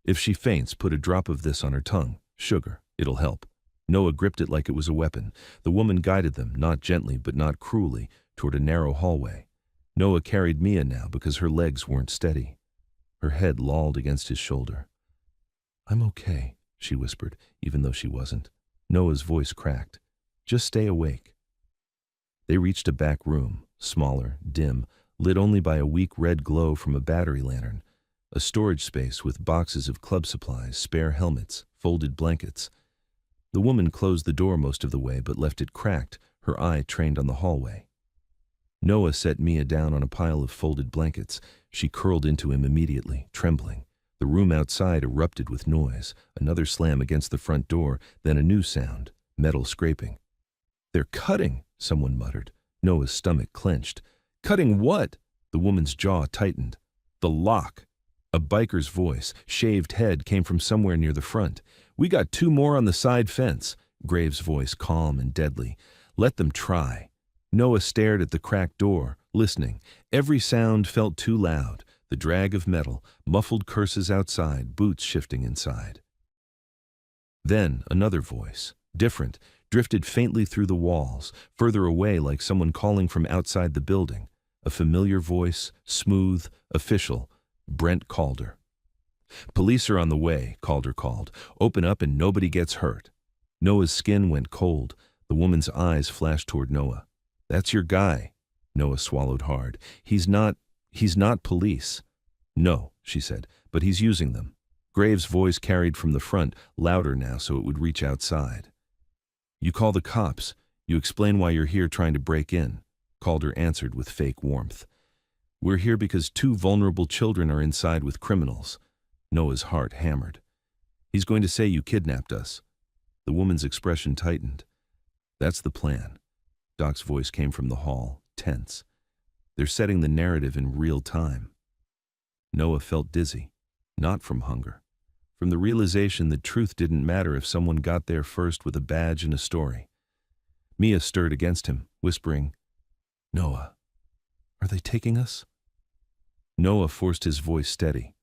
"If she faints, put a drop of this on her tongue. Sugar. It'll help." Noah gripped it like it was a weapon. The woman guided them, not gently but not cruelly, toward a narrow hallway. Noah carried Mia now because her legs weren't steady. Her head lolled against his shoulder. "I'm okay," she whispered, even though she wasn't. Noah's voice cracked. "Just stay awake." They reached a back room, smaller, dim, lit only by a weak red glow from a battery lantern. A storage space with boxes of club supplies, spare helmets, folded blankets. The woman closed the door most of the way but left it cracked, her eye trained on the hallway. Noah set Mia down on a pile of folded blankets. She curled into him immediately, trembling. The room outside erupted with noise, another slam against the front door, then a new sound, metal scraping. "They're cutting," someone muttered. Noah's stomach clenched. "Cutting what?" The woman's jaw tightened. "The lock." A biker's voice, shaved head, came from somewhere near the front. "We got 2 more on the side fence." Graves' voice calm and deadly. "Let them try." Noah stared at the cracked door, listening. Every sound felt too loud. The drag of metal, muffled curses outside, boots shifting inside. Then another voice, different, drifted faintly through the walls, further away like someone calling from outside the building. A familiar voice, smooth, official. Brent Calder. "Police are on the way," Calder called. "Open up and nobody gets hurt." Noah's skin went cold. The woman's eyes flashed toward Noah. "That's your guy." Noah swallowed hard. He's not police." "No," she said, "but he's using them." Graves' voice carried from the front, louder now so it would reach outside. "You call the cops. You explain why you're here trying to break in." Calder answered with fake warmth. "We're here because 2 vulnerable children are inside with criminals." Noah's heart hammered. "He's going to say you kidnapped us." The woman's expression tightened. "That's the plan." Doc's voice came from the hall, tense. "They're setting the narrative in real time." Noah felt dizzy, not from hunger, from the realization that truth didn't matter if someone got there first with a badge and a story. Mia stirred against him, whispering, "Noah, are they taking us?" Noah forced his voice steady.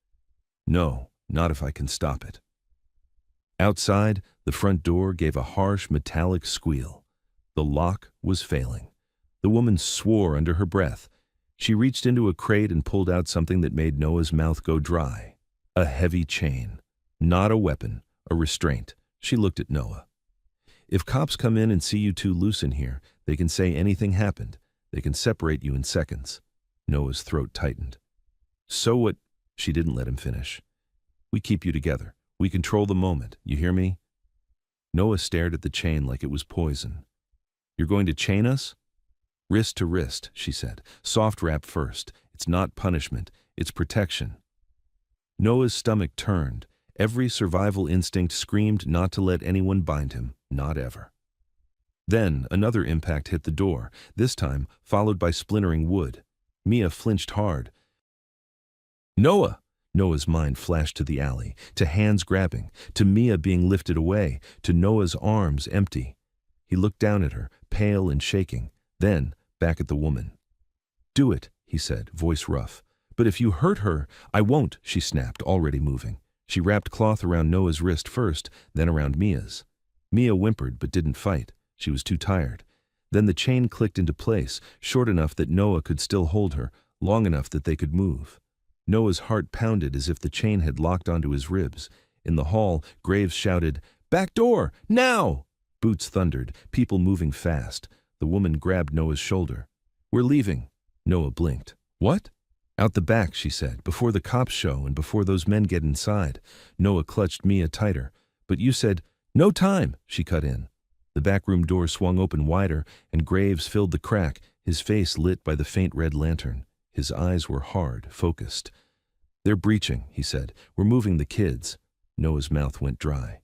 "No, not if I can stop it." Outside, the front door gave a harsh, metallic squeal. The lock was failing. The woman swore under her breath. She reached into a crate and pulled out something that made Noah's mouth go dry. A heavy chain. Not a weapon, a restraint. She looked at Noah. "If cops come in and see you 2 loose in here, they can say anything happened. They can separate you in seconds." Noah's throat tightened. So what? She didn't let him finish. We keep you together. We control the moment. You hear me? Noah stared at the chain like it was poison. You're going to chain us? Wrist to wrist, she said. Soft wrap first. It's not punishment. It's protection. Noah's stomach turned. Every survival instinct screamed not to let anyone bind him. Not ever. Then another impact hit the door, this time followed by splintering wood. Mia flinched hard. Noah! Noah's mind flashed to the alley, to hands grabbing, to Mia being lifted away, to Noah's arms empty. He looked down at her, pale and shaking, then back at the woman. Do it, he said, voice rough. But if you hurt her, I won't, she snapped, already moving. She wrapped cloth around Noah's wrist first, then around Mia's. Mia whimpered but didn't fight. She was too tired. Then the chain clicked into place, short enough that Noah could still hold her, long enough that they could move. Noah's heart pounded as if the chain had locked onto his ribs. In the hall, Graves shouted, "Back door! Now!" Boots thundered, people moving fast. The woman grabbed Noah's shoulder. We're leaving. Noah blinked. What? Out the back, she said, before the cops show and before those men get inside. Noah clutched Mia tighter. But you said, no time, she cut in. The backroom door swung open wider, and Graves filled the crack, his face lit by the faint red lantern. His eyes were hard, focused. They're breaching, he said. We're moving the kids. Noah's mouth went dry.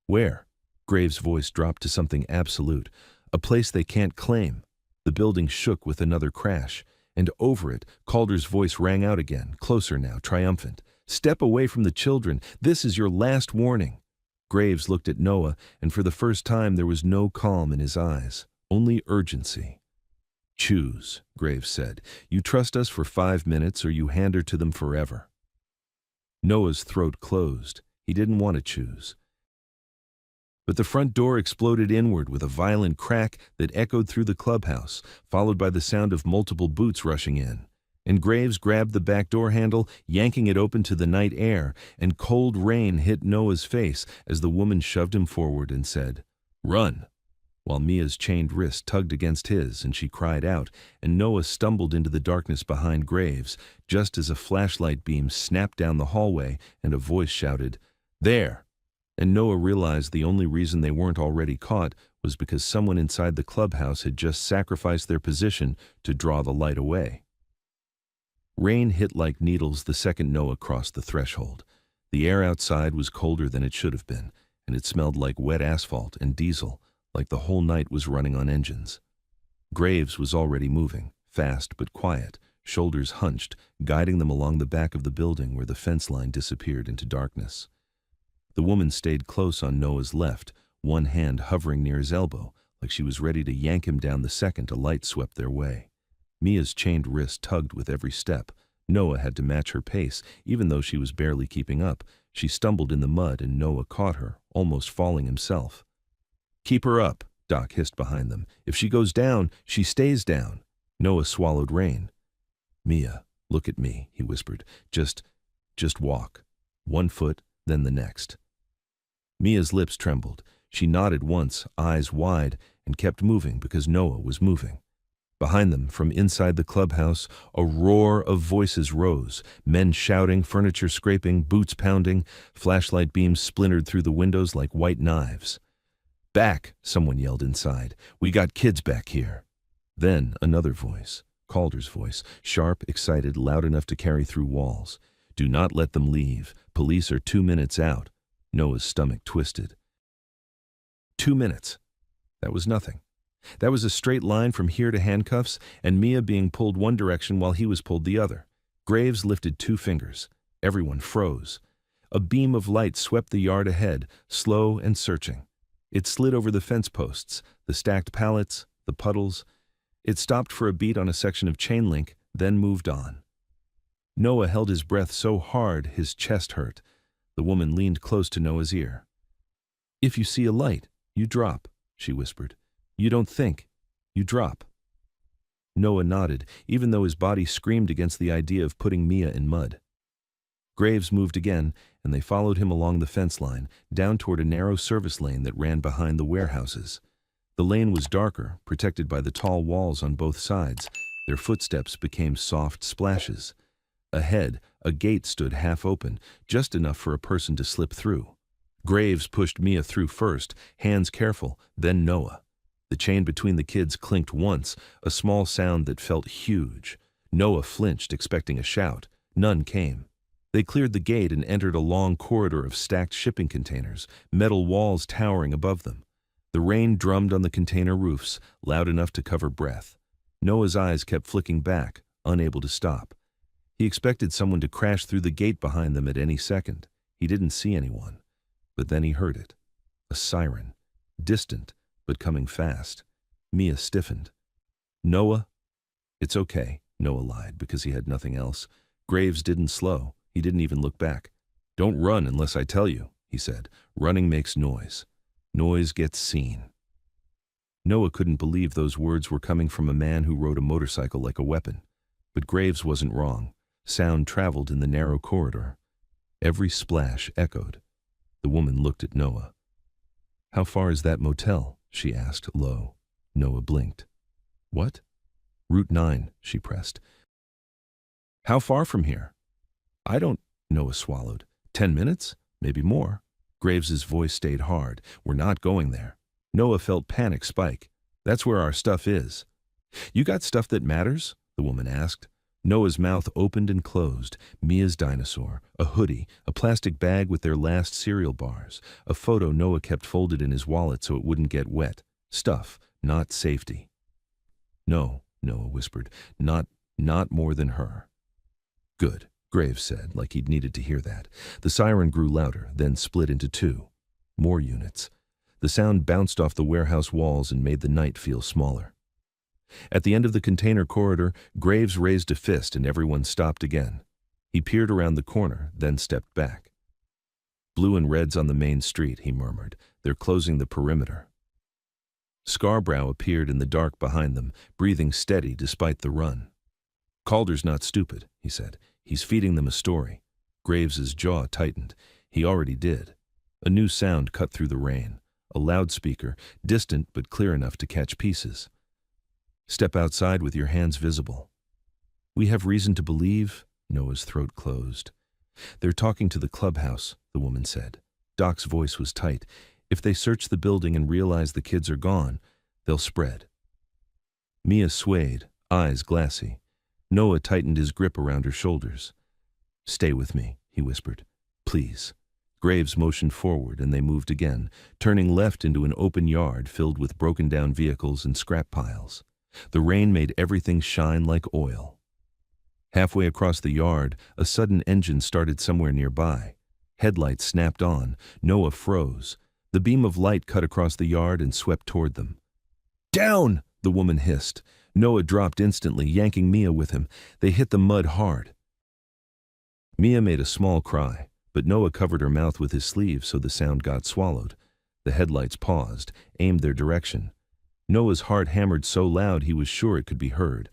Where? Graves' voice dropped to something absolute. A place they can't claim. The building shook with another crash, and over it, Calder's voice rang out again, closer now, triumphant. Step away from the children. This is your last warning. Graves looked at Noah, and for the first time there was no calm in his eyes, only urgency. Choose, Graves said. You trust us for 5 minutes or you hand her to them forever. Noah's throat closed. He didn't want to choose. But the front door exploded inward with a violent crack that echoed through the clubhouse, followed by the sound of multiple boots rushing in. And Graves grabbed the back door handle, yanking it open to the night air, and cold rain hit Noah's face as the woman shoved him forward and said, Run! While Mia's chained wrist tugged against his and she cried out, and Noah stumbled into the darkness behind Graves, just as a flashlight beam snapped down the hallway and a voice shouted, There! And Noah realized the only reason they weren't already caught was because someone inside the clubhouse had just sacrificed their position to draw the light away. Rain hit like needles the second Noah crossed the threshold. The air outside was colder than it should have been, and it smelled like wet asphalt and diesel, like the whole night was running on engines. Graves was already moving, fast but quiet, shoulders hunched, guiding them along the back of the building where the fence line disappeared into darkness. The woman stayed close on Noah's left, one hand hovering near his elbow, like she was ready to yank him down the second a light swept their way. Mia's chained wrist tugged with every step. Noah had to match her pace, even though she was barely keeping up. She stumbled in the mud and Noah caught her, almost falling himself. Keep her up, Doc hissed behind them. If she goes down, she stays down. Noah swallowed rain. Mia, look at me, he whispered. Just walk. 1 foot, then the next. Mia's lips trembled. She nodded once, eyes wide, and kept moving because Noah was moving. Behind them, from inside the clubhouse, a roar of voices rose, men shouting, furniture scraping, boots pounding, flashlight beams splintered through the windows like white knives. Back, someone yelled inside. We got kids back here. Then another voice, Calder's voice, sharp, excited, loud enough to carry through walls. Do not let them leave. Police are 2 minutes out. Noah's stomach twisted. 2 minutes. That was nothing. That was a straight line from here to handcuffs, and Mia being pulled one direction while he was pulled the other. Graves lifted 2 fingers. Everyone froze. A beam of light swept the yard ahead, slow and searching. It slid over the fence posts, the stacked pallets, the puddles. It stopped for a beat on a section of chain link, then moved on. Noah held his breath so hard his chest hurt. The woman leaned close to Noah's ear. If you see a light, you drop, she whispered. You don't think. You drop. Noah nodded, even though his body screamed against the idea of putting Mia in mud. Graves moved again, and they followed him along the fence line, down toward a narrow service lane that ran behind the warehouses. The lane was darker, protected by the tall walls on both sides, Their footsteps became soft splashes. Ahead, a gate stood half open, just enough for a person to slip through. Graves pushed Mia through first, hands careful, then Noah. The chain between the kids clinked once, a small sound that felt huge. Noah flinched, expecting a shout. None came. They cleared the gate and entered a long corridor of stacked shipping containers, metal walls towering above them. The rain drummed on the container roofs, loud enough to cover breath. Noah's eyes kept flicking back, unable to stop. He expected someone to crash through the gate behind them at any second. He didn't see anyone. But then he heard it. A siren. Distant, but coming fast. Mia stiffened. Noah? It's okay, Noah lied, because he had nothing else. Graves didn't slow. He didn't even look back. Don't run unless I tell you, he said. Running makes noise. Noise gets seen. Noah couldn't believe those words were coming from a man who rode a motorcycle like a weapon. But Graves wasn't wrong. Sound traveled in the narrow corridor. Every splash echoed. The woman looked at Noah. How far is that motel? She asked, low. Noah blinked. What? Route 9, she pressed. How far from here? I don't, Noah swallowed. 10 minutes? Maybe more. Graves's voice stayed hard. We're not going there. Noah felt panic spike. That's where our stuff is. You got stuff that matters? The woman asked. Noah's mouth opened and closed. Mia's dinosaur, a hoodie, a plastic bag with their last cereal bars, a photo Noah kept folded in his wallet so it wouldn't get wet. Stuff, not safety. No, Noah whispered. Not more than her. Good, Graves said, like he'd needed to hear that. The siren grew louder, then split into two. More units. The sound bounced off the warehouse walls and made the night feel smaller. At the end of the container corridor, Graves raised a fist and everyone stopped again. He peered around the corner, then stepped back. Blue and reds on the main street, he murmured. They're closing the perimeter. Scarborough appeared in the dark behind them, breathing steady despite the run. Calder's not stupid, he said. He's feeding them a story. Graves's jaw tightened. He already did. A new sound cut through the rain. A loudspeaker, distant but clear enough to catch pieces. Step outside with your hands visible. We have reason to believe, Noah's throat closed. They're talking to the clubhouse, the woman said. Doc's voice was tight. If they search the building and realize the kids are gone, they'll spread. Mia swayed, eyes glassy. Noah tightened his grip around her shoulders. Stay with me, he whispered. Please. Graves motioned forward and they moved again, turning left into an open yard filled with broken-down vehicles and scrap piles. The rain made everything shine like oil. Halfway across the yard, a sudden engine started somewhere nearby. Headlights snapped on. Noah froze. The beam of light cut across the yard and swept toward them. Down! The woman hissed. Noah dropped instantly, yanking Mia with him. They hit the mud hard. Mia made a small cry, but Noah covered her mouth with his sleeve so the sound got swallowed. The headlights paused, aimed their direction. Noah's heart hammered so loud he was sure it could be heard.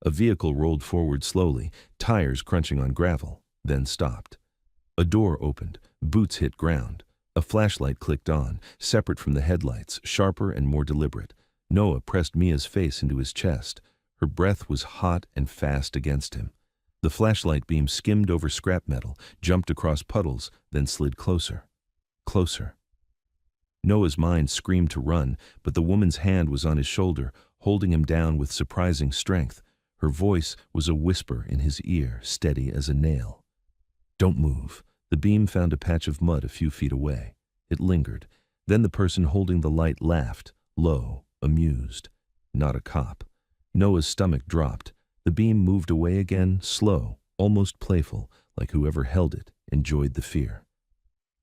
A vehicle rolled forward slowly, tires crunching on gravel, then stopped. A door opened, boots hit ground. A flashlight clicked on, separate from the headlights, sharper and more deliberate. Noah pressed Mia's face into his chest. Her breath was hot and fast against him. The flashlight beam skimmed over scrap metal, jumped across puddles, then slid closer. Closer. Noah's mind screamed to run, but the woman's hand was on his shoulder, holding him down with surprising strength. Her voice was a whisper in his ear, steady as a nail. Don't move. The beam found a patch of mud a few feet away. It lingered. Then the person holding the light laughed, low, amused. Not a cop. Noah's stomach dropped. The beam moved away again, slow, almost playful, like whoever held it enjoyed the fear.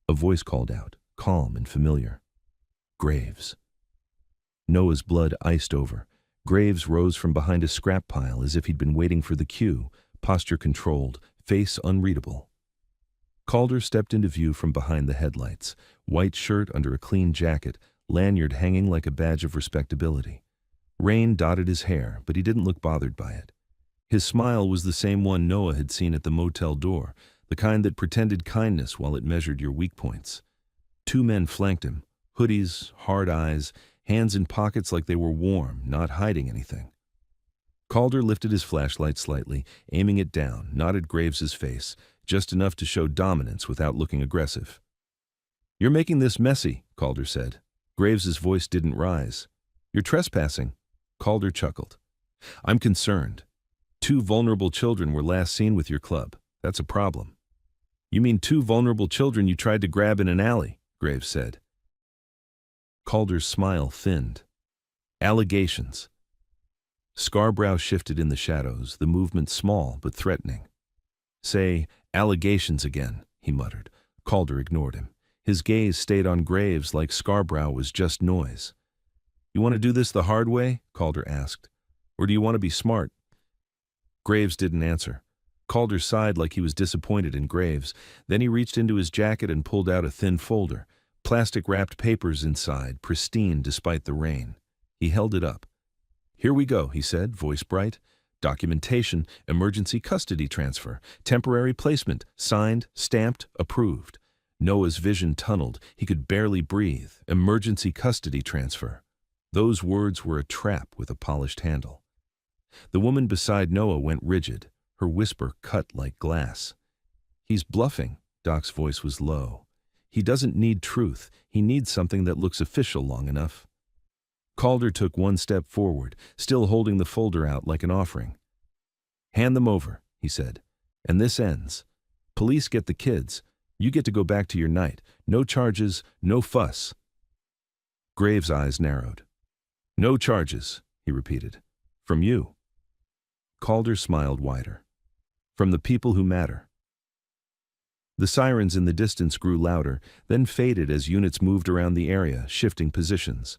A voice called out, calm and familiar. Graves. Noah's blood iced over. Graves rose from behind a scrap pile as if he'd been waiting for the cue, posture controlled, face unreadable. Calder stepped into view from behind the headlights, white shirt under a clean jacket, lanyard hanging like a badge of respectability. Rain dotted his hair, but he didn't look bothered by it. His smile was the same one Noah had seen at the motel door, the kind that pretended kindness while it measured your weak points. Two men flanked him. Hoodies, hard eyes, hands in pockets like they were warm, not hiding anything. Calder lifted his flashlight slightly, aiming it down, not at Graves's face, just enough to show dominance without looking aggressive. "You're making this messy," Calder said. Graves's voice didn't rise. "You're trespassing." Calder chuckled. "I'm concerned. 2 vulnerable children were last seen with your club. That's a problem." "You mean 2 vulnerable children you tried to grab in an alley," Graves said. Calder's smile thinned. "Allegations." Scarborough shifted in the shadows, the movement small but threatening. "Say, allegations again," he muttered. Calder ignored him. His gaze stayed on Graves like Scarborough was just noise. "You want to do this the hard way?" Calder asked. "Or do you want to be smart?" Graves didn't answer. Calder sighed like he was disappointed in Graves. Then he reached into his jacket and pulled out a thin folder. Plastic-wrapped papers inside, pristine despite the rain. He held it up. "Here we go," he said, voice bright. "Documentation, emergency custody transfer, temporary placement, signed, stamped, approved." Noah's vision tunneled. He could barely breathe. Emergency custody transfer. Those words were a trap with a polished handle. The woman beside Noah went rigid, her whisper cut like glass. "He's bluffing," Doc's voice was low. "He doesn't need truth. He needs something that looks official long enough." Calder took one step forward, still holding the folder out like an offering. "Hand them over," he said. "And this ends. Police get the kids. You get to go back to your night. No charges, no fuss." Graves' eyes narrowed. "No charges," he repeated. "From you." Calder smiled wider. "From the people who matter." The sirens in the distance grew louder, then faded as units moved around the area, shifting positions.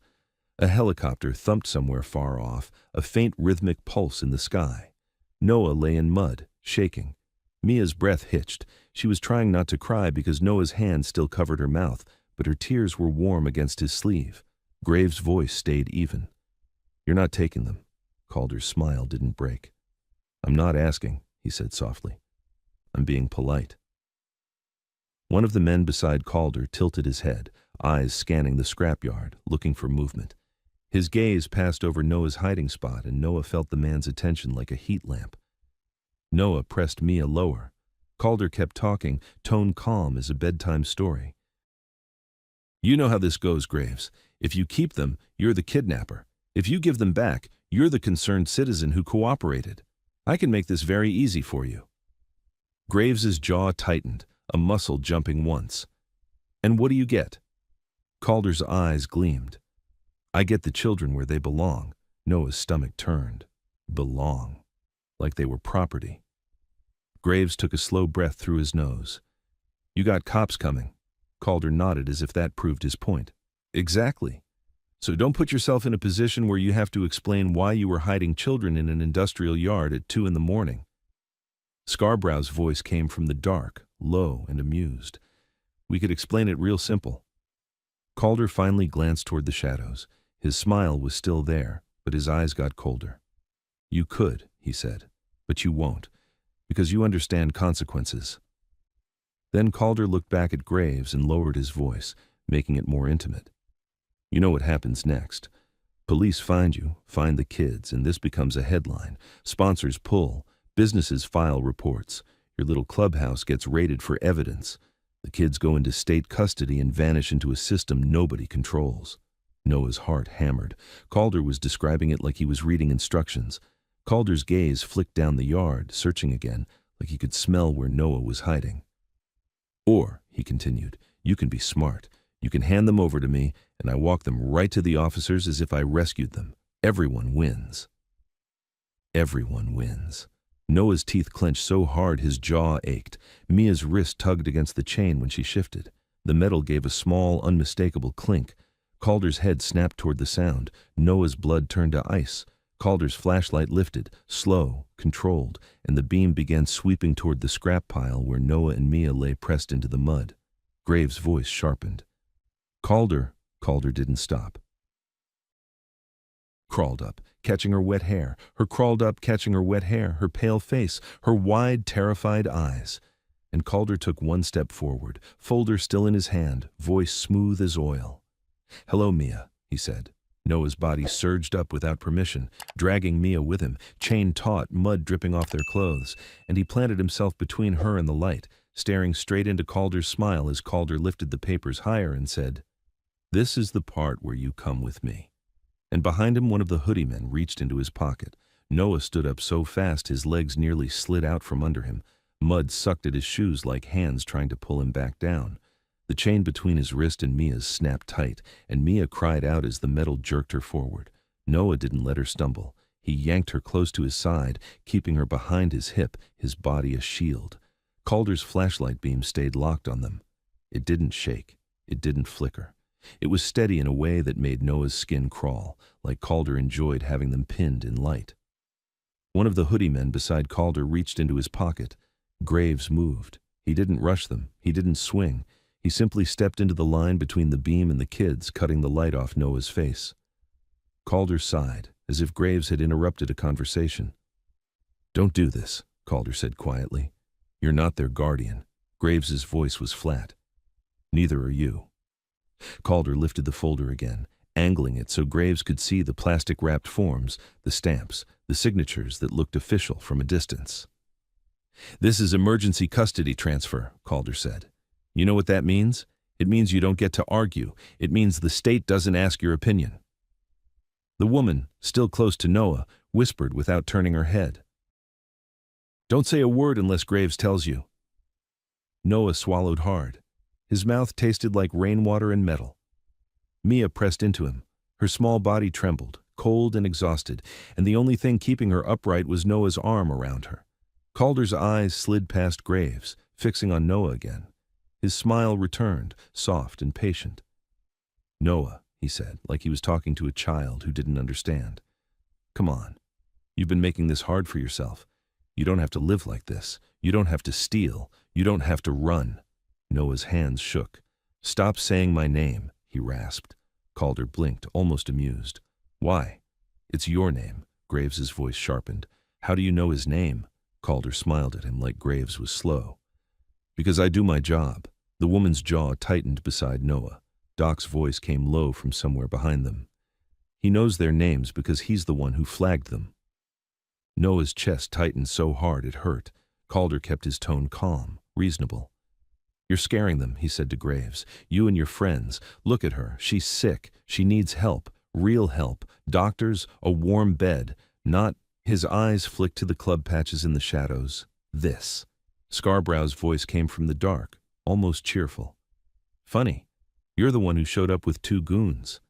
A helicopter thumped somewhere far off, a faint rhythmic pulse in the sky. Noah lay in mud, shaking. Mia's breath hitched. She was trying not to cry because Noah's hand still covered her mouth, but her tears were warm against his sleeve. Graves' voice stayed even. "You're not taking them." Calder's smile didn't break. "I'm not asking," he said softly. "I'm being polite." One of the men beside Calder tilted his head, eyes scanning the scrapyard, looking for movement. His gaze passed over Noah's hiding spot, and Noah felt the man's attention like a heat lamp. Noah pressed Mia lower. Calder kept talking, tone calm as a bedtime story. "You know how this goes, Graves. If you keep them, you're the kidnapper. If you give them back, you're the concerned citizen who cooperated. I can make this very easy for you." Graves's jaw tightened, a muscle jumping once. "And what do you get?" Calder's eyes gleamed. "I get the children where they belong." Noah's stomach turned. Belong. Like they were property. Graves took a slow breath through his nose. "You got cops coming." Calder nodded as if that proved his point. "Exactly. So don't put yourself in a position where you have to explain why you were hiding children in an industrial yard at 2 a.m. Scarborough's voice came from the dark, low and amused. "We could explain it real simple." Calder finally glanced toward the shadows. His smile was still there, but his eyes got colder. "You could," he said, "but you won't, because you understand consequences." Then Calder looked back at Graves and lowered his voice, making it more intimate. "You know what happens next. Police find you, find the kids, and this becomes a headline. Sponsors pull, businesses file reports. Your little clubhouse gets raided for evidence. The kids go into state custody and vanish into a system nobody controls." Noah's heart hammered. Calder was describing it like he was reading instructions. Calder's gaze flicked down the yard, searching again, like he could smell where Noah was hiding. "Or," he continued, "you can be smart. You can hand them over to me, and I walk them right to the officers as if I rescued them. Everyone wins." Everyone wins. Noah's teeth clenched so hard his jaw ached. Mia's wrist tugged against the chain when she shifted. The metal gave a small, unmistakable clink. Calder's head snapped toward the sound. Noah's blood turned to ice. Calder's flashlight lifted, slow, controlled, and the beam began sweeping toward the scrap pile where Noah and Mia lay pressed into the mud. Graves' voice sharpened. "Calder." Calder didn't stop. Crawled up, catching her wet hair. Her crawled up, catching her wet hair, her pale face, her wide, terrified eyes. And Calder took one step forward, folder still in his hand, voice smooth as oil. "Hello, Mia," he said. Noah's body surged up without permission, dragging Mia with him, chain taut, mud dripping off their clothes, and he planted himself between her and the light, staring straight into Calder's smile as Calder lifted the papers higher and said, "This is the part where you come with me." And behind him one of the hoodie men reached into his pocket. Noah stood up so fast his legs nearly slid out from under him. Mud sucked at his shoes like hands trying to pull him back down. The chain between his wrist and Mia's snapped tight, and Mia cried out as the metal jerked her forward. Noah didn't let her stumble. He yanked her close to his side, keeping her behind his hip, his body a shield. Calder's flashlight beam stayed locked on them. It didn't shake. It didn't flicker. It was steady in a way that made Noah's skin crawl, like Calder enjoyed having them pinned in light. One of the hoodie men beside Calder reached into his pocket. Graves moved. He didn't rush them. He didn't swing. He simply stepped into the line between the beam and the kids, cutting the light off Noah's face. Calder sighed, as if Graves had interrupted a conversation. "Don't do this," Calder said quietly. "You're not their guardian." Graves's voice was flat. "Neither are you." Calder lifted the folder again, angling it so Graves could see the plastic-wrapped forms, the stamps, the signatures that looked official from a distance. "This is emergency custody transfer," Calder said. "You know what that means? It means you don't get to argue. It means the state doesn't ask your opinion." The woman, still close to Noah, whispered without turning her head. "Don't say a word unless Graves tells you." Noah swallowed hard. His mouth tasted like rainwater and metal. Mia pressed into him. Her small body trembled, cold and exhausted, and the only thing keeping her upright was Noah's arm around her. Calder's eyes slid past Graves, fixing on Noah again. His smile returned, soft and patient. "Noah," he said, like he was talking to a child who didn't understand. "Come on. You've been making this hard for yourself. You don't have to live like this. You don't have to steal. You don't have to run." Noah's hands shook. "Stop saying my name," he rasped. Calder blinked, almost amused. "Why?" "It's your name." Graves's voice sharpened. "How do you know his name?" Calder smiled at him like Graves was slow. "Because I do my job." The woman's jaw tightened beside Noah. Doc's voice came low from somewhere behind them. "He knows their names because he's the one who flagged them." Noah's chest tightened so hard it hurt. Calder kept his tone calm, reasonable. "You're scaring them," he said to Graves. "You and your friends. Look at her. She's sick. She needs help. Real help. Doctors, a warm bed. Not—" His eyes flicked to the club patches in the shadows. "This." Scarbrow's voice came from the dark, almost cheerful. "Funny. You're the one who showed up with 2 goons."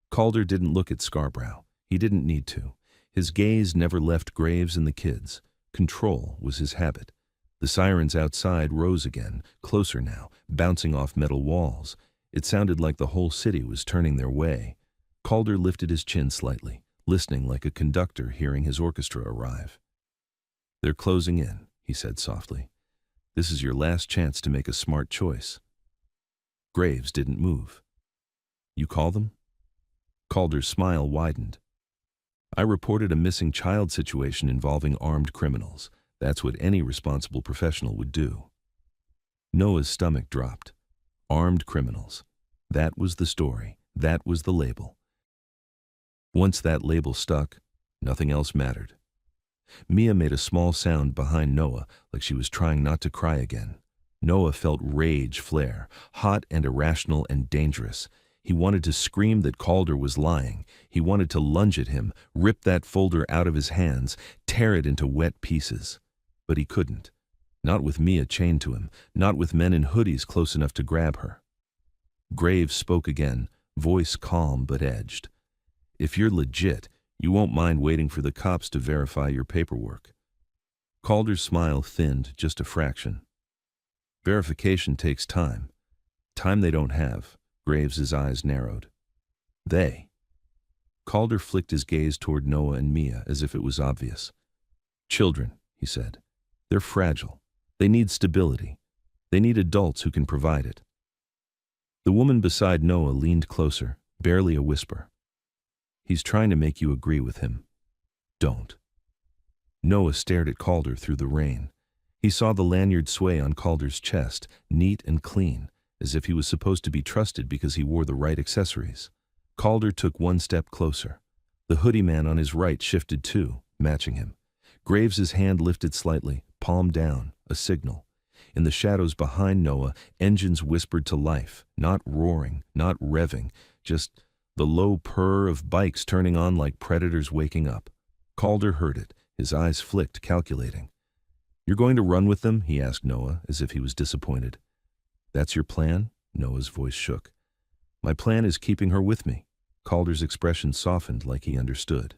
Calder didn't look at Scarbrow. He didn't need to. His gaze never left Graves and the kids. Control was his habit. The sirens outside rose again, closer now, bouncing off metal walls. It sounded like the whole city was turning their way. Calder lifted his chin slightly, listening like a conductor hearing his orchestra arrive. "They're closing in," he said softly. "This is your last chance to make a smart choice." Graves didn't move. "You call them?" Calder's smile widened. "I reported a missing child situation involving armed criminals. That's what any responsible professional would do." Noah's stomach dropped. Armed criminals. That was the story. That was the label. Once that label stuck, nothing else mattered. Mia made a small sound behind Noah, like she was trying not to cry again. Noah felt rage flare, hot and irrational and dangerous. He wanted to scream that Calder was lying. He wanted to lunge at him, rip that folder out of his hands, tear it into wet pieces. But he couldn't. Not with Mia chained to him, not with men in hoodies close enough to grab her. Graves spoke again, voice calm but edged. "If you're legit, you won't mind waiting for the cops to verify your paperwork." Calder's smile thinned just a fraction. "Verification takes time. Time they don't have." Graves's eyes narrowed. "They." Calder flicked his gaze toward Noah and Mia as if it was obvious. "Children," he said. "They're fragile. They need stability. They need adults who can provide it." The woman beside Noah leaned closer, barely a whisper. "He's trying to make you agree with him. Don't." Noah stared at Calder through the rain. He saw the lanyard sway on Calder's chest, neat and clean, as if he was supposed to be trusted because he wore the right accessories. Calder took one step closer. The hoodie man on his right shifted too, matching him. Graves's hand lifted slightly, palm down, a signal. In the shadows behind Noah, engines whispered to life, not roaring, not revving, just the low purr of bikes turning on like predators waking up. Calder heard it, his eyes flicked, calculating. "You're going to run with them?" he asked Noah, as if he was disappointed. "That's your plan?" Noah's voice shook. "My plan is keeping her with me." Calder's expression softened like he understood.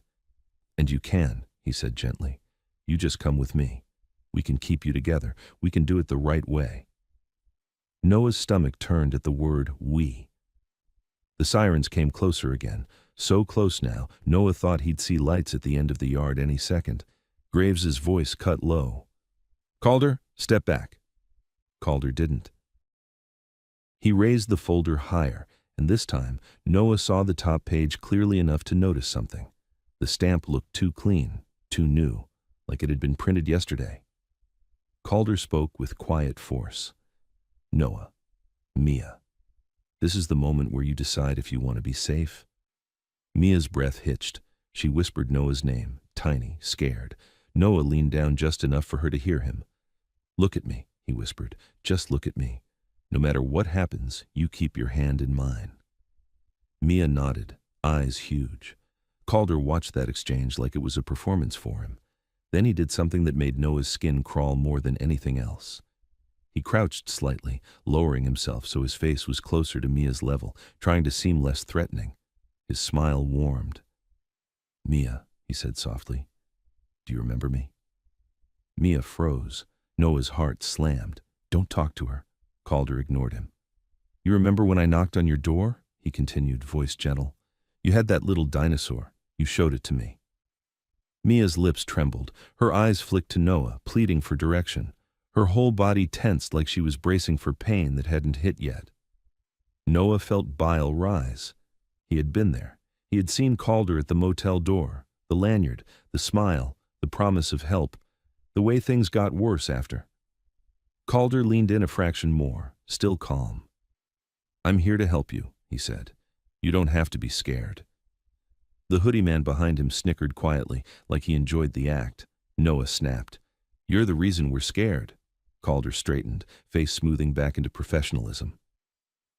"And you can," he said gently. "You just come with me. We can keep you together. We can do it the right way." Noah's stomach turned at the word "we." The sirens came closer again, so close now, Noah thought he'd see lights at the end of the yard any second. Graves's voice cut low. "Calder, step back." Calder didn't. He raised the folder higher, and this time, Noah saw the top page clearly enough to notice something. The stamp looked too clean, too new, like it had been printed yesterday. Calder spoke with quiet force. "Noah, Mia, this is the moment where you decide if you want to be safe." Mia's breath hitched. She whispered Noah's name, tiny, scared. Noah leaned down just enough for her to hear him. "Look at me," he whispered. "Just look at me. No matter what happens, you keep your hand in mine." Mia nodded, eyes huge. Calder watched that exchange like it was a performance for him. Then he did something that made Noah's skin crawl more than anything else. He crouched slightly, lowering himself so his face was closer to Mia's level, trying to seem less threatening. His smile warmed. "Mia," he said softly, "do you remember me?" Mia froze. Noah's heart slammed. "Don't talk to her." Calder ignored him. "You remember when I knocked on your door?" he continued, voice gentle. "You had that little dinosaur. You showed it to me." Mia's lips trembled. Her eyes flicked to Noah, pleading for direction. Her whole body tensed like she was bracing for pain that hadn't hit yet. Noah felt bile rise. He had been there. He had seen Calder at the motel door, the lanyard, the smile, the promise of help, the way things got worse after. Calder leaned in a fraction more, still calm. "I'm here to help you," he said. "You don't have to be scared." The hoodie man behind him snickered quietly, like he enjoyed the act. Noah snapped. "You're the reason we're scared." Calder straightened, face smoothing back into professionalism.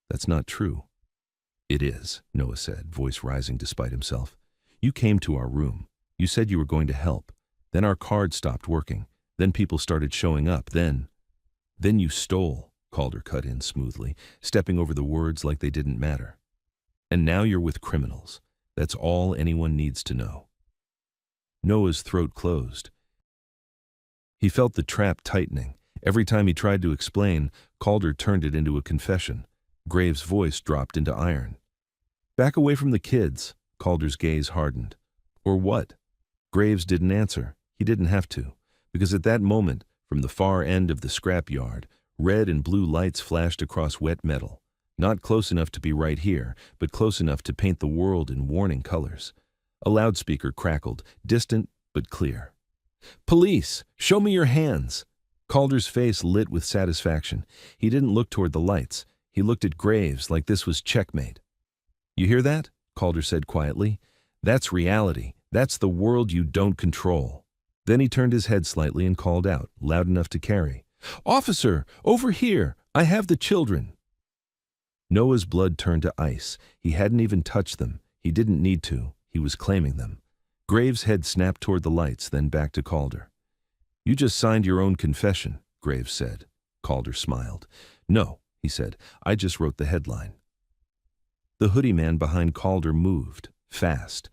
"That's not true." "It is," Noah said, voice rising despite himself. "You came to our room. You said you were going to help. Then our card stopped working. Then people started showing up. Then you stole," Calder cut in smoothly, stepping over the words like they didn't matter. "And now you're with criminals. That's all anyone needs to know." Noah's throat closed. He felt the trap tightening. Every time he tried to explain, Calder turned it into a confession. Graves' voice dropped into iron. "Back away from the kids." Calder's gaze hardened. "Or what?" Graves didn't answer. He didn't have to, because at that moment, from the far end of the scrap yard, red and blue lights flashed across wet metal. Not close enough to be right here, but close enough to paint the world in warning colors. A loudspeaker crackled, distant but clear. "Police! Show me your hands!" Calder's face lit with satisfaction. He didn't look toward the lights. He looked at Graves like this was checkmate. "You hear that?" Calder said quietly. "That's reality. That's the world you don't control." Then he turned his head slightly and called out, loud enough to carry. "Officer, over here! I have the children!" Noah's blood turned to ice. He hadn't even touched them. He didn't need to. He was claiming them. Graves' head snapped toward the lights, then back to Calder. "You just signed your own confession," Graves said. Calder smiled. "No," he said. "I just wrote the headline." The hoodie man behind Calder moved, fast.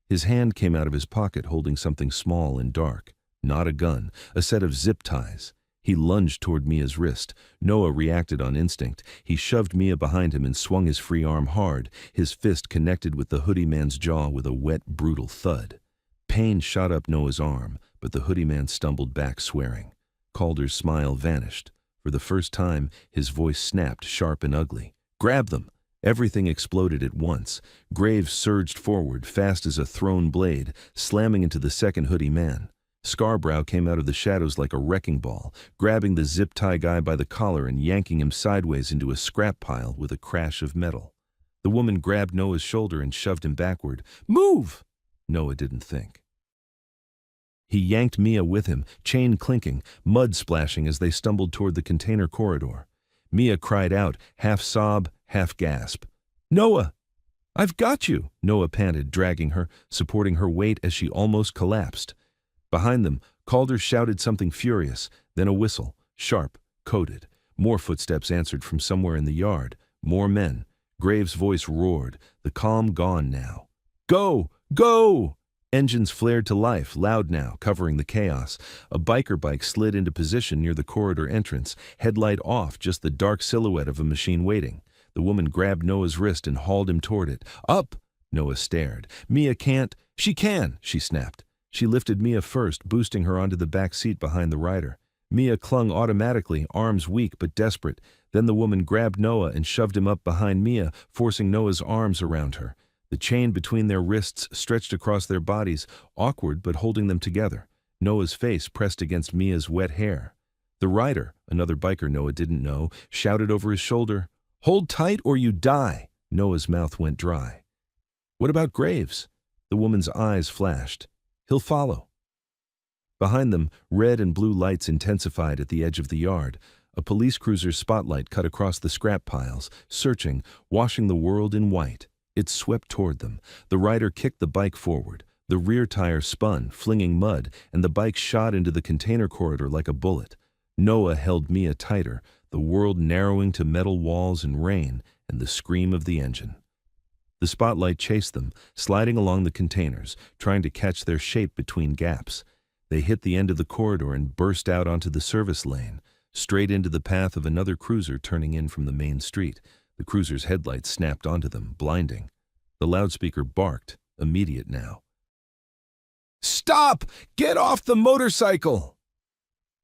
His hand came out of his pocket holding something small and dark. Not a gun, a set of zip ties. He lunged toward Mia's wrist. Noah reacted on instinct. He shoved Mia behind him and swung his free arm hard. His fist connected with the hoodie man's jaw with a wet, brutal thud. Pain shot up Noah's arm, but the hoodie man stumbled back, swearing. Calder's smile vanished. For the first time, his voice snapped, sharp and ugly. "Grab them!" Everything exploded at once. Graves surged forward, fast as a thrown blade, slamming into the second hoodie man. Scarbrow came out of the shadows like a wrecking ball, grabbing the zip-tie guy by the collar and yanking him sideways into a scrap pile with a crash of metal. The woman grabbed Noah's shoulder and shoved him backward. "Move!" Noah didn't think. He yanked Mia with him, chain clinking, mud splashing as they stumbled toward the container corridor. Mia cried out, half sob, half gasp. "Noah! I've got you!" Noah panted, dragging her, supporting her weight as she almost collapsed. Behind them, Calder shouted something furious, then a whistle, sharp, coded. More footsteps answered from somewhere in the yard. More men. Graves' voice roared, the calm gone now. "Go! Go!" Engines flared to life, loud now, covering the chaos. A biker bike slid into position near the corridor entrance, headlight off, just the dark silhouette of a machine waiting. The woman grabbed Noah's wrist and hauled him toward it. "Up!" Noah stared. "Mia can't." "She can!" she snapped. She lifted Mia first, boosting her onto the back seat behind the rider. Mia clung automatically, arms weak but desperate. Then the woman grabbed Noah and shoved him up behind Mia, forcing Noah's arms around her. The chain between their wrists stretched across their bodies, awkward but holding them together. Noah's face pressed against Mia's wet hair. The rider, another biker Noah didn't know, shouted over his shoulder, "Hold tight or you die!" Noah's mouth went dry. "What about Graves?" The woman's eyes flashed. "He'll follow." Behind them, red and blue lights intensified at the edge of the yard. A police cruiser's spotlight cut across the scrap piles, searching, washing the world in white. It swept toward them. The rider kicked the bike forward. The rear tire spun, flinging mud, and the bike shot into the container corridor like a bullet. Noah held Mia tighter, the world narrowing to metal walls and rain, and the scream of the engine. The spotlight chased them, sliding along the containers, trying to catch their shape between gaps. They hit the end of the corridor and burst out onto the service lane, straight into the path of another cruiser turning in from the main street. The cruiser's headlights snapped onto them, blinding. The loudspeaker barked, immediate now. "Stop! Get off the motorcycle!"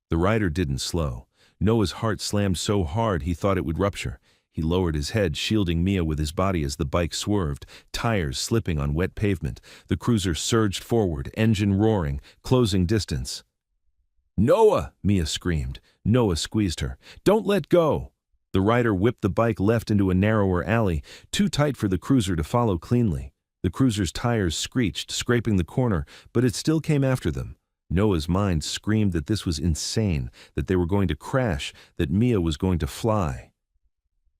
The rider didn't slow. Noah's heart slammed so hard he thought it would rupture. He lowered his head, shielding Mia with his body as the bike swerved, tires slipping on wet pavement. The cruiser surged forward, engine roaring, closing distance. "Noah!" Mia screamed. Noah squeezed her. "Don't let go!" The rider whipped the bike left into a narrower alley, too tight for the cruiser to follow cleanly. The cruiser's tires screeched, scraping the corner, but it still came after them. Noah's mind screamed that this was insane, that they were going to crash, that Mia was going to fly.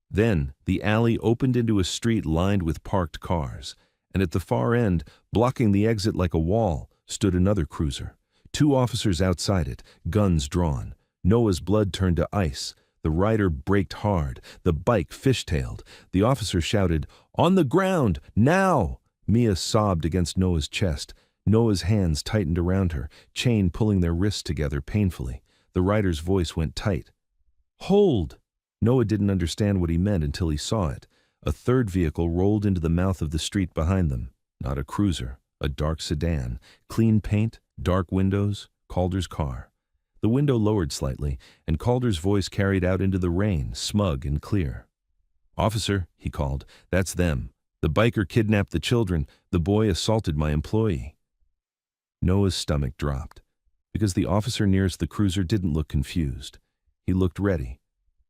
Then, the alley opened into a street lined with parked cars, and at the far end, blocking the exit like a wall, stood another cruiser. 2 officers outside it, guns drawn. Noah's blood turned to ice. The rider braked hard. The bike fishtailed. The officer shouted, "On the ground! Now!" Mia sobbed against Noah's chest. Noah's hands tightened around her, chain pulling their wrists together painfully. The rider's voice went tight. "Hold!" Noah didn't understand what he meant until he saw it. A third vehicle rolled into the mouth of the street behind them. Not a cruiser, a dark sedan. Clean paint, dark windows, Calder's car. The window lowered slightly, and Calder's voice carried out into the rain, smug and clear. "Officer," he called, "that's them. The biker kidnapped the children. The boy assaulted my employee." Noah's stomach dropped, because the officer nearest the cruiser didn't look confused. He looked ready.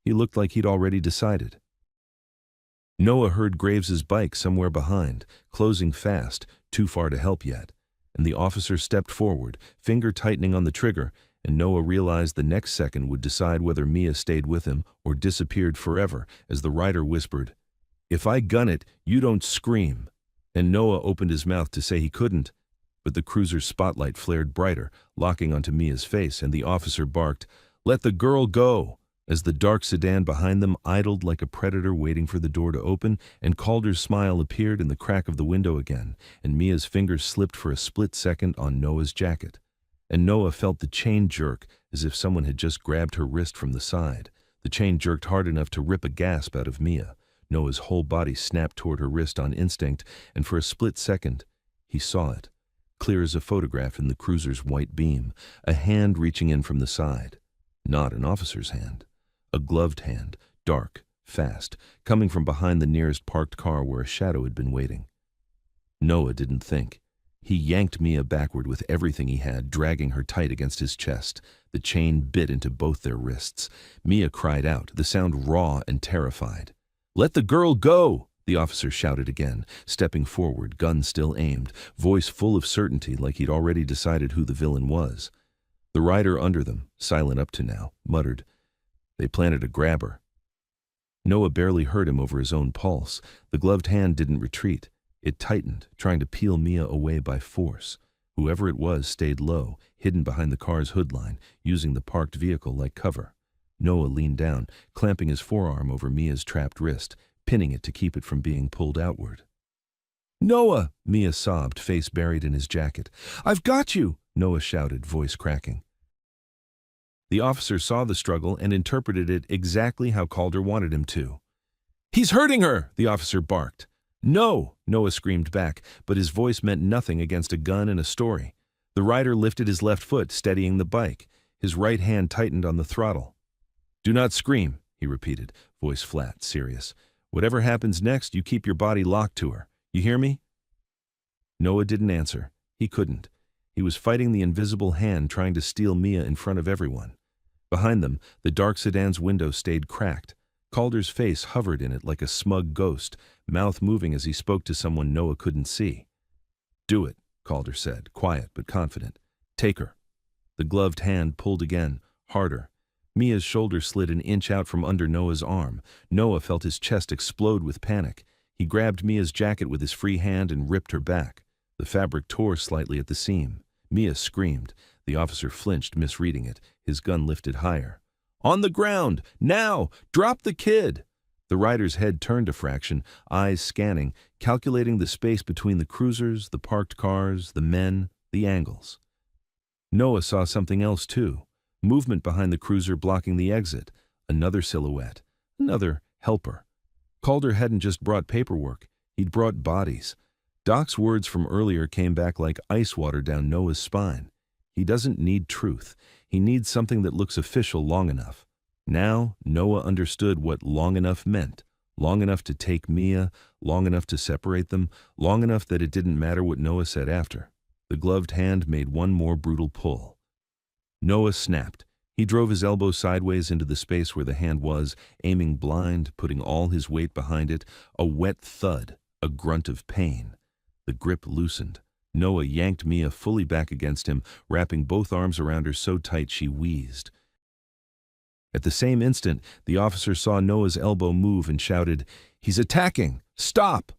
He looked like he'd already decided. Noah heard Graves's bike somewhere behind, closing fast, too far to help yet, and the officer stepped forward, finger tightening on the trigger, and Noah realized the next second would decide whether Mia stayed with him or disappeared forever, as the rider whispered, "If I gun it, you don't scream." And Noah opened his mouth to say he couldn't, but the cruiser's spotlight flared brighter, locking onto Mia's face, and the officer barked, "Let the girl go!" as the dark sedan behind them idled like a predator waiting for the door to open, and Calder's smile appeared in the crack of the window again, and Mia's fingers slipped for a split second on Noah's jacket. And Noah felt the chain jerk as if someone had just grabbed her wrist from the side. The chain jerked hard enough to rip a gasp out of Mia. Noah's whole body snapped toward her wrist on instinct, and for a split second, he saw it, clear as a photograph in the cruiser's white beam, a hand reaching in from the side. Not an officer's hand. A gloved hand, dark, fast, coming from behind the nearest parked car where a shadow had been waiting. Noah didn't think. He yanked Mia backward with everything he had, dragging her tight against his chest. The chain bit into both their wrists. Mia cried out, the sound raw and terrified. "Let the girl go!" The officer shouted again, stepping forward, gun still aimed, voice full of certainty like he'd already decided who the villain was. The rider under them, silent up to now, muttered, "They planted a grabber." Noah barely heard him over his own pulse. The gloved hand didn't retreat. It tightened, trying to peel Mia away by force. Whoever it was stayed low, hidden behind the car's hood line, using the parked vehicle like cover. Noah leaned down, clamping his forearm over Mia's trapped wrist, pinning it to keep it from being pulled outward. "Noah!" Mia sobbed, face buried in his jacket. "I've got you!" Noah shouted, voice cracking. The officer saw the struggle and interpreted it exactly how Calder wanted him to. "He's hurting her!" the officer barked. "No!" Noah screamed back, but his voice meant nothing against a gun and a story. The rider lifted his left foot, steadying the bike. His right hand tightened on the throttle. "Do not scream," he repeated, voice flat, serious. "Whatever happens next, you keep your body locked to her. You hear me?" Noah didn't answer. He couldn't. He was fighting the invisible hand trying to steal Mia in front of everyone. Behind them, the dark sedan's window stayed cracked. Calder's face hovered in it like a smug ghost, mouth moving as he spoke to someone Noah couldn't see. "Do it," Calder said, quiet but confident. "Take her." The gloved hand pulled again, harder. Mia's shoulder slid an inch out from under Noah's arm. Noah felt his chest explode with panic. He grabbed Mia's jacket with his free hand and ripped her back. The fabric tore slightly at the seam. Mia screamed. The officer flinched, misreading it, his gun lifted higher. "On the ground! Now! Drop the kid!" The rider's head turned a fraction, eyes scanning, calculating the space between the cruisers, the parked cars, the men, the angles. Noah saw something else too. Movement behind the cruiser blocking the exit. Another silhouette. Another helper. Calder hadn't just brought paperwork. He'd brought bodies. Doc's words from earlier came back like ice water down Noah's spine. He doesn't need truth. He needs something that looks official long enough. Now, Noah understood what long enough meant. Long enough to take Mia, long enough to separate them, long enough that it didn't matter what Noah said after. The gloved hand made one more brutal pull. Noah snapped. He drove his elbow sideways into the space where the hand was, aiming blind, putting all his weight behind it. A wet thud, a grunt of pain. The grip loosened. Noah yanked Mia fully back against him, wrapping both arms around her so tight she wheezed. At the same instant, the officer saw Noah's elbow move and shouted, "He's attacking! Stop!"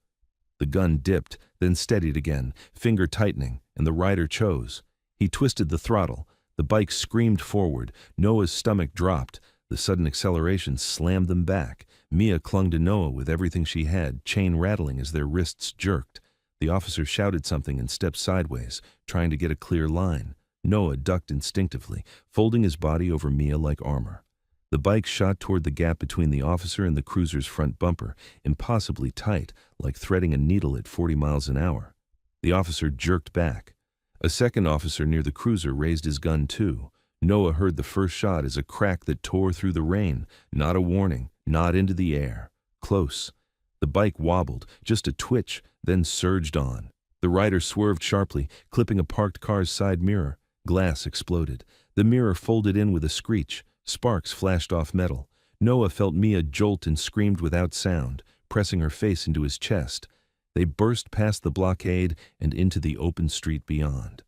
The gun dipped, then steadied again, finger tightening, and the rider chose. He twisted the throttle. The bike screamed forward. Noah's stomach dropped. The sudden acceleration slammed them back. Mia clung to Noah with everything she had, chain rattling as their wrists jerked. The officer shouted something and stepped sideways, trying to get a clear line. Noah ducked instinctively, folding his body over Mia like armor. The bike shot toward the gap between the officer and the cruiser's front bumper, impossibly tight, like threading a needle at 40 miles an hour. The officer jerked back. A second officer near the cruiser raised his gun too. Noah heard the first shot as a crack that tore through the rain, not a warning, not into the air. Close. The bike wobbled, just a twitch, then surged on. The rider swerved sharply, clipping a parked car's side mirror. Glass exploded. The mirror folded in with a screech. Sparks flashed off metal. Noah felt Mia jolt and screamed without sound, pressing her face into his chest. They burst past the blockade and into the open street beyond.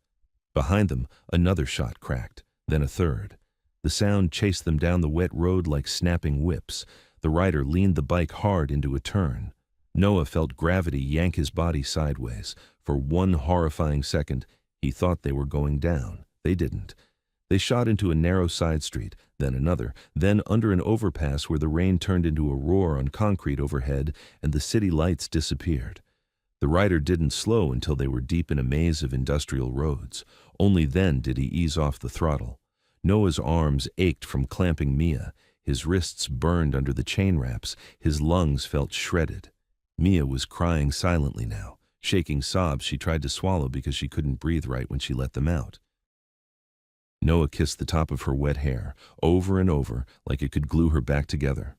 Behind them, another shot cracked, then a third. The sound chased them down the wet road like snapping whips. The rider leaned the bike hard into a turn. Noah felt gravity yank his body sideways. For one horrifying second, he thought they were going down. They didn't. They shot into a narrow side street, then another, then under an overpass where the rain turned into a roar on concrete overhead and the city lights disappeared. The rider didn't slow until they were deep in a maze of industrial roads. Only then did he ease off the throttle. Noah's arms ached from clamping Mia. His wrists burned under the chain wraps. His lungs felt shredded. Mia was crying silently now, shaking sobs she tried to swallow because she couldn't breathe right when she let them out. Noah kissed the top of her wet hair, over and over, like it could glue her back together.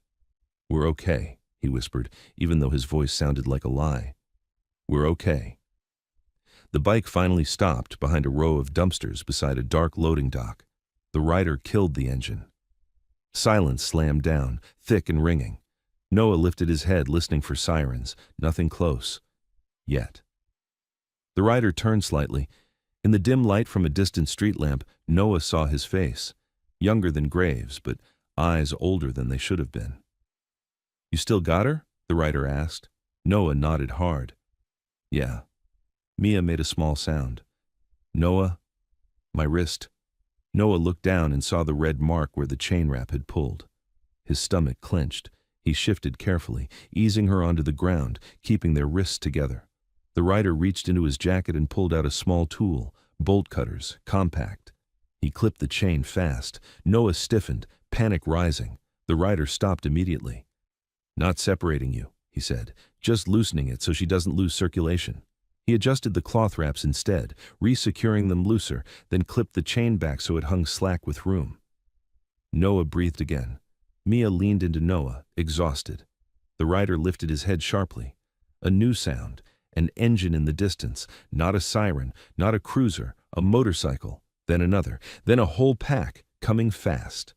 "We're okay," he whispered, even though his voice sounded like a lie. "We're okay." The bike finally stopped behind a row of dumpsters beside a dark loading dock. The rider killed the engine. Silence slammed down, thick and ringing. Noah lifted his head, listening for sirens. Nothing close. Yet. The rider turned slightly. In the dim light from a distant street lamp, Noah saw his face. Younger than Graves, but eyes older than they should have been. "You still got her?" the rider asked. Noah nodded hard. "Yeah." Mia made a small sound. "Noah?" "My wrist." Noah looked down and saw the red mark where the chain wrap had pulled. His stomach clenched. He shifted carefully, easing her onto the ground, keeping their wrists together. The rider reached into his jacket and pulled out a small tool, bolt cutters, compact. He clipped the chain fast. Noah stiffened, panic rising. The rider stopped immediately. "Not separating you," he said, "just loosening it so she doesn't lose circulation." He adjusted the cloth wraps instead, re-securing them looser, then clipped the chain back so it hung slack with room. Noah breathed again. Mia leaned into Noah, exhausted. The rider lifted his head sharply. A new sound, an engine in the distance, not a siren, not a cruiser, a motorcycle, then another, then a whole pack, coming fast.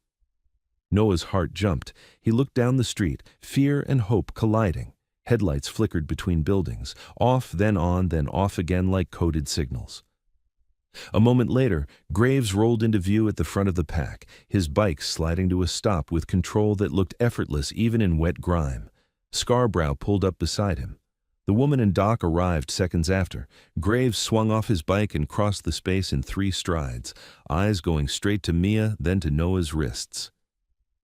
Noah's heart jumped. He looked down the street, fear and hope colliding. Headlights flickered between buildings, off, then on, then off again like coded signals. A moment later, Graves rolled into view at the front of the pack, his bike sliding to a stop with control that looked effortless even in wet grime. Scarborough pulled up beside him. The woman and Doc arrived seconds after. Graves swung off his bike and crossed the space in 3 strides, eyes going straight to Mia, then to Noah's wrists.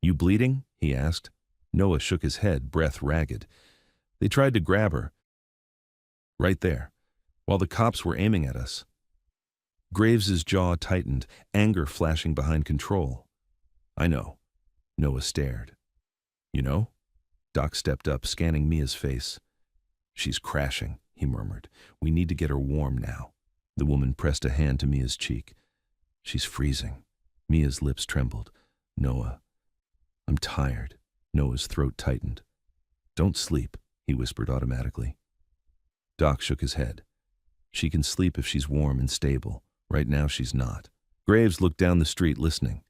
"You bleeding?" he asked. Noah shook his head, breath ragged. "They tried to grab her. Right there, while the cops were aiming at us." Graves's jaw tightened, anger flashing behind control. "I know." Noah stared. "You know?" Doc stepped up, scanning Mia's face. "She's crashing," he murmured. "We need to get her warm now." The woman pressed a hand to Mia's cheek. "She's freezing." Mia's lips trembled. "Noah, I'm tired." Noah's throat tightened. "Don't sleep," he whispered automatically. Doc shook his head. "She can sleep if she's warm and stable. Right now she's not." Graves looked down the street, listening.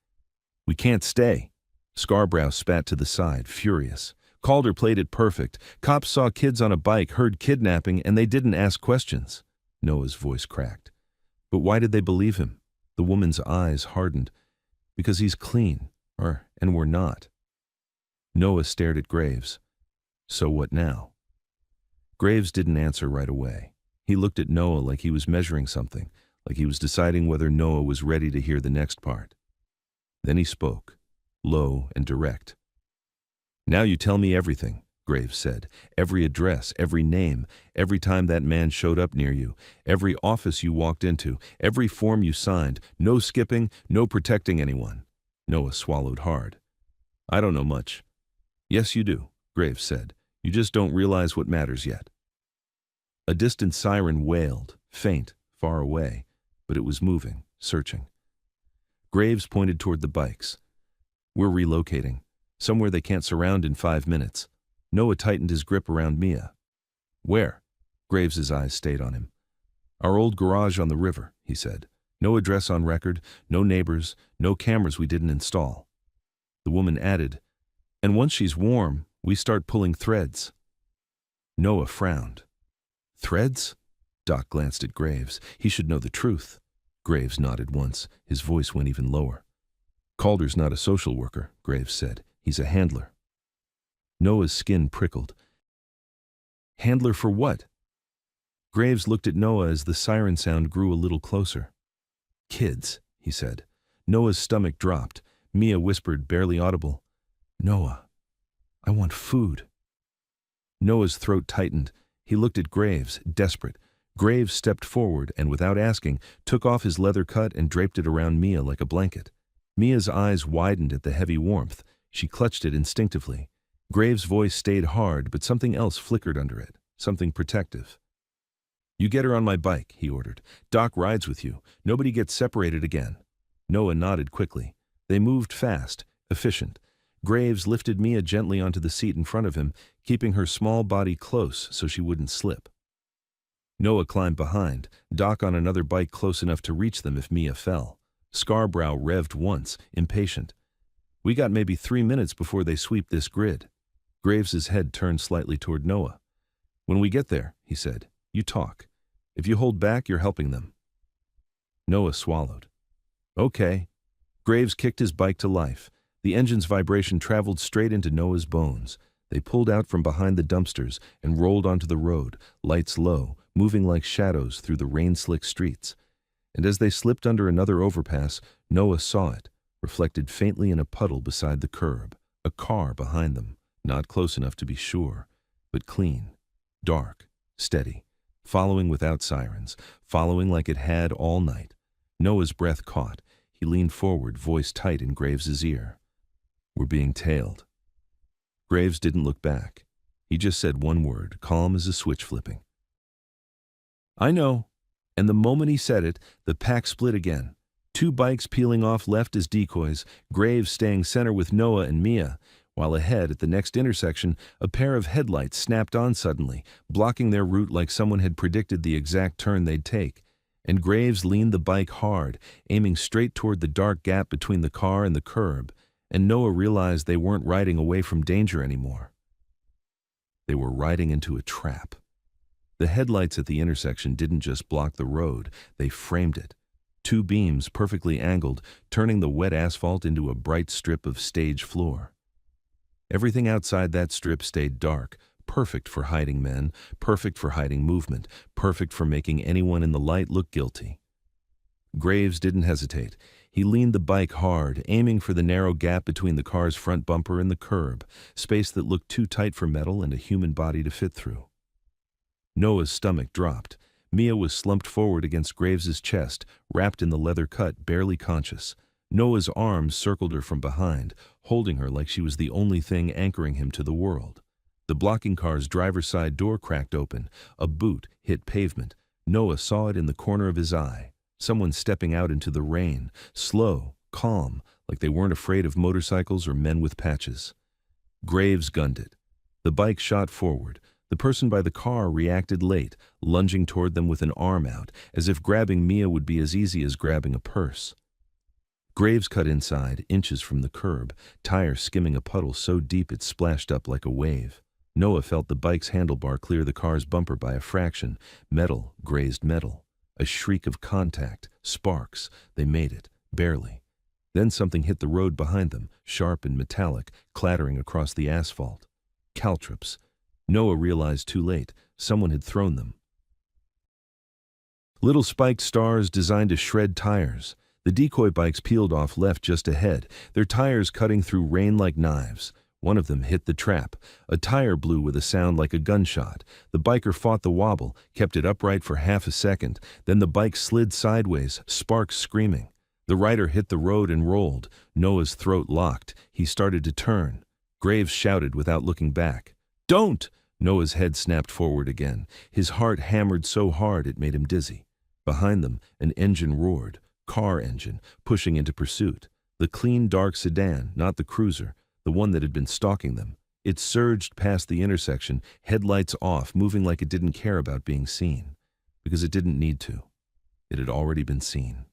"We can't stay." Scarborough spat to the side, furious. Calder played it perfect. Cops saw kids on a bike, heard kidnapping, and they didn't ask questions. Noah's voice cracked. "But why did they believe him?" The woman's eyes hardened. "Because he's clean, and we're not." Noah stared at Graves. "So what now?" Graves didn't answer right away. He looked at Noah like he was measuring something, like he was deciding whether Noah was ready to hear the next part. Then he spoke, low and direct. "Now you tell me everything," Graves said. "Every address, every name, every time that man showed up near you, every office you walked into, every form you signed, no skipping, no protecting anyone." Noah swallowed hard. "I don't know much." "Yes, you do," Graves said. "You just don't realize what matters yet." A distant siren wailed, faint, far away, but it was moving, searching. Graves pointed toward the bikes. "We're relocating. Somewhere they can't surround in 5 minutes." Noah tightened his grip around Mia. "Where?" Graves's eyes stayed on him. "Our old garage on the river," he said. "No address on record, no neighbors, no cameras we didn't install." The woman added, "And once she's warm, we start pulling threads." Noah frowned. "Threads?" Doc glanced at Graves. He should know the truth. Graves nodded once. His voice went even lower. "Calder's not a social worker," Graves said. "He's a handler." Noah's skin prickled. "Handler for what?" Graves looked at Noah as the siren sound grew a little closer. "Kids," he said. Noah's stomach dropped. Mia whispered, barely audible, "Noah, I want food." Noah's throat tightened. He looked at Graves, desperate. Graves stepped forward and, without asking, took off his leather cut and draped it around Mia like a blanket. Mia's eyes widened at the heavy warmth. She clutched it instinctively. Graves' voice stayed hard, but something else flickered under it, something protective. "You get her on my bike," he ordered. "Doc rides with you. Nobody gets separated again." Noah nodded quickly. They moved fast, efficient. Graves lifted Mia gently onto the seat in front of him, keeping her small body close so she wouldn't slip. Noah climbed behind, Doc on another bike close enough to reach them if Mia fell. Scarborough revved once, impatient. "We got maybe 3 minutes before they sweep this grid." Graves's head turned slightly toward Noah. "When we get there," he said, "you talk. If you hold back, you're helping them." Noah swallowed. "Okay." Graves kicked his bike to life. The engine's vibration traveled straight into Noah's bones. They pulled out from behind the dumpsters and rolled onto the road, lights low, moving like shadows through the rain-slick streets. And as they slipped under another overpass, Noah saw it, reflected faintly in a puddle beside the curb. A car behind them, not close enough to be sure, but clean, dark, steady, following without sirens, following like it had all night. Noah's breath caught. He leaned forward, voice tight in Graves's ear. "We're being tailed." Graves didn't look back. He just said one word, calm as a switch flipping. "I know." And the moment he said it, the pack split again. Two bikes peeling off left as decoys, Graves staying center with Noah and Mia, while ahead at the next intersection, a pair of headlights snapped on suddenly, blocking their route like someone had predicted the exact turn they'd take. And Graves leaned the bike hard, aiming straight toward the dark gap between the car and the curb, and Noah realized they weren't riding away from danger anymore. They were riding into a trap. The headlights at the intersection didn't just block the road, they framed it. Two beams perfectly angled, turning the wet asphalt into a bright strip of stage floor. Everything outside that strip stayed dark, perfect for hiding men, perfect for hiding movement, perfect for making anyone in the light look guilty. Graves didn't hesitate. He leaned the bike hard, aiming for the narrow gap between the car's front bumper and the curb, space that looked too tight for metal and a human body to fit through. Noah's stomach dropped. Mia was slumped forward against Graves's chest, wrapped in the leather cut, barely conscious. Noah's arms circled her from behind, holding her like she was the only thing anchoring him to the world. The blocking car's driver's side door cracked open. A boot hit pavement. Noah saw it in the corner of his eye. Someone stepping out into the rain, slow, calm, like they weren't afraid of motorcycles or men with patches. Graves gunned it. The bike shot forward. The person by the car reacted late, lunging toward them with an arm out, as if grabbing Mia would be as easy as grabbing a purse. Graves cut inside, inches from the curb, tire skimming a puddle so deep it splashed up like a wave. Noah felt the bike's handlebar clear the car's bumper by a fraction. Metal grazed metal. A shriek of contact, sparks. They made it, barely. Then something hit the road behind them, sharp and metallic, clattering across the asphalt. Caltrops. Noah realized too late. Someone had thrown them. Little spiked stars designed to shred tires. The decoy bikes peeled off left just ahead, their tires cutting through rain like knives. One of them hit the trap. A tire blew with a sound like a gunshot. The biker fought the wobble, kept it upright for half a second. Then the bike slid sideways, sparks screaming. The rider hit the road and rolled. Noah's throat locked. He started to turn. Graves shouted without looking back. "Don't!" Noah's head snapped forward again. His heart hammered so hard it made him dizzy. Behind them, an engine roared. Car engine, pushing into pursuit. The clean, dark sedan, not the cruiser, the one that had been stalking them. It surged past the intersection, headlights off, moving like it didn't care about being seen. Because it didn't need to. It had already been seen.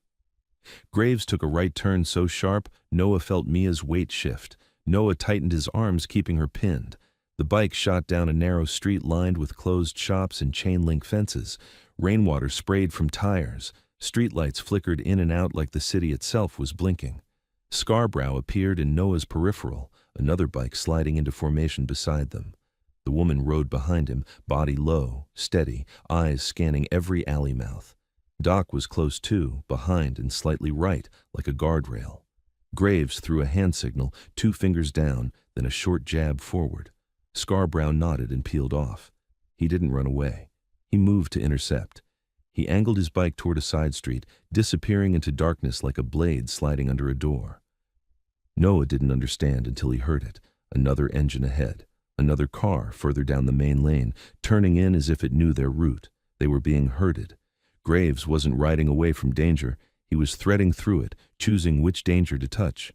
Graves took a right turn so sharp, Noah felt Mia's weight shift. Noah tightened his arms, keeping her pinned. The bike shot down a narrow street lined with closed shops and chain-link fences. Rainwater sprayed from tires. Streetlights flickered in and out like the city itself was blinking. Scarborough appeared in Noah's peripheral, another bike sliding into formation beside them. The woman rode behind him, body low, steady, eyes scanning every alley mouth. Doc was close too, behind and slightly right, like a guardrail. Graves threw a hand signal, 2 fingers down, then a short jab forward. Scarborough nodded and peeled off. He didn't run away. He moved to intercept. He angled his bike toward a side street, disappearing into darkness like a blade sliding under a door. Noah didn't understand until he heard it. Another engine ahead. Another car further down the main lane, turning in as if it knew their route. They were being herded. Graves wasn't riding away from danger. He was threading through it, choosing which danger to touch.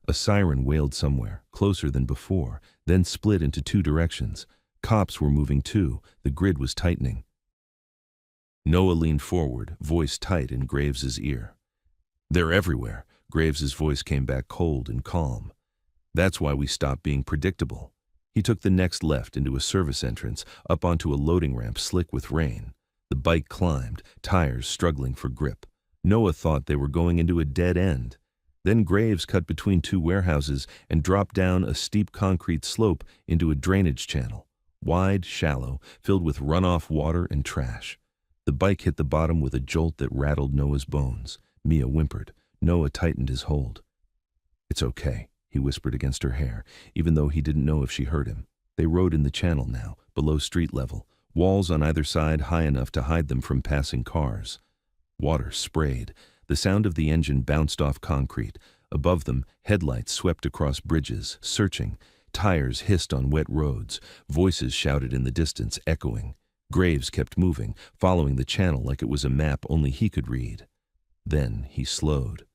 A siren wailed somewhere, closer than before, then split into 2 directions. Cops were moving too. The grid was tightening. Noah leaned forward, voice tight in Graves's ear. "They're everywhere." Graves's voice came back cold and calm. "That's why we stopped being predictable. He took the next left into a service entrance, up onto a loading ramp slick with rain. The bike climbed, tires struggling for grip. Noah thought they were going into a dead end. Then Graves cut between two warehouses and dropped down a steep concrete slope into a drainage channel. Wide, shallow, filled with runoff water and trash. The bike hit the bottom with a jolt that rattled Noah's bones. Mia whimpered. Noah tightened his hold. "It's okay," he whispered against her hair, even though he didn't know if she heard him. They rode in the channel now, below street level, walls on either side high enough to hide them from passing cars. Water sprayed. The sound of the engine bounced off concrete. Above them, headlights swept across bridges, searching. Tires hissed on wet roads. Voices shouted in the distance, echoing. Graves kept moving, following the channel like it was a map only he could read. Then he slowed.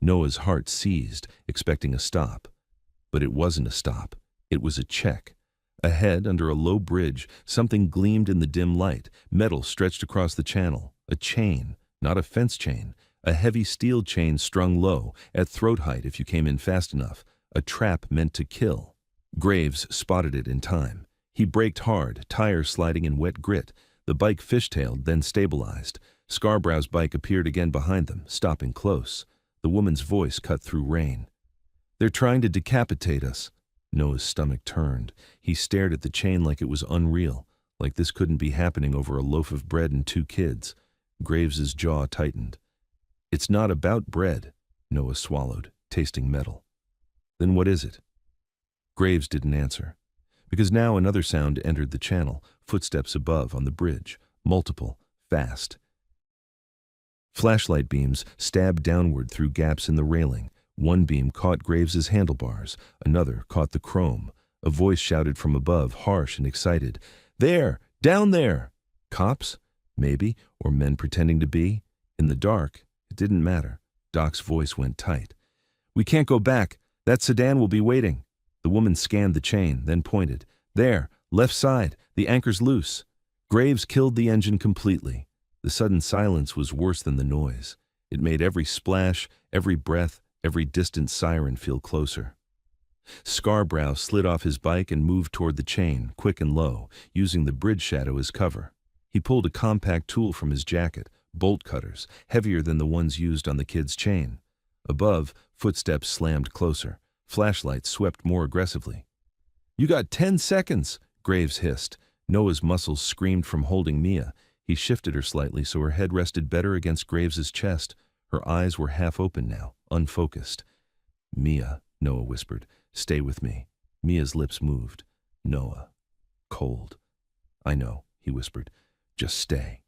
Noah's heart seized, expecting a stop. But it wasn't a stop. It was a check. Ahead, under a low bridge, something gleamed in the dim light. Metal stretched across the channel. A chain, not a fence chain. A heavy steel chain strung low, at throat height if you came in fast enough. A trap meant to kill. Graves spotted it in time. He braked hard, tires sliding in wet grit. The bike fishtailed, then stabilized. Scarborough's bike appeared again behind them, stopping close. The woman's voice cut through rain. "They're trying to decapitate us." Noah's stomach turned. He stared at the chain like it was unreal, like this couldn't be happening over a loaf of bread and two kids. Graves's jaw tightened. "It's not about bread," Noah swallowed, tasting metal. "Then what is it?" Graves didn't answer, because now another sound entered the channel, footsteps above on the bridge, multiple, fast. Flashlight beams stabbed downward through gaps in the railing. One beam caught Graves's handlebars, another caught the chrome. A voice shouted from above, harsh and excited. "There! Down there!" Cops? Maybe, or men pretending to be. In the dark, it didn't matter. Doc's voice went tight. "We can't go back. That sedan will be waiting." The woman scanned the chain, then pointed. "There, left side, the anchor's loose." Graves killed the engine completely. The sudden silence was worse than the noise. It made every splash, every breath, every distant siren feel closer. Scarborough slid off his bike and moved toward the chain, quick and low, using the bridge shadow as cover. He pulled a compact tool from his jacket, bolt cutters, heavier than the ones used on the kid's chain. Above, footsteps slammed closer. Flashlights swept more aggressively. "You got 10 seconds, Graves hissed. Noah's muscles screamed from holding Mia. He shifted her slightly so her head rested better against Graves's chest. Her eyes were half open now, unfocused. "Mia," Noah whispered, "stay with me." Mia's lips moved. "Noah." Cold. "I know," he whispered. "Just stay."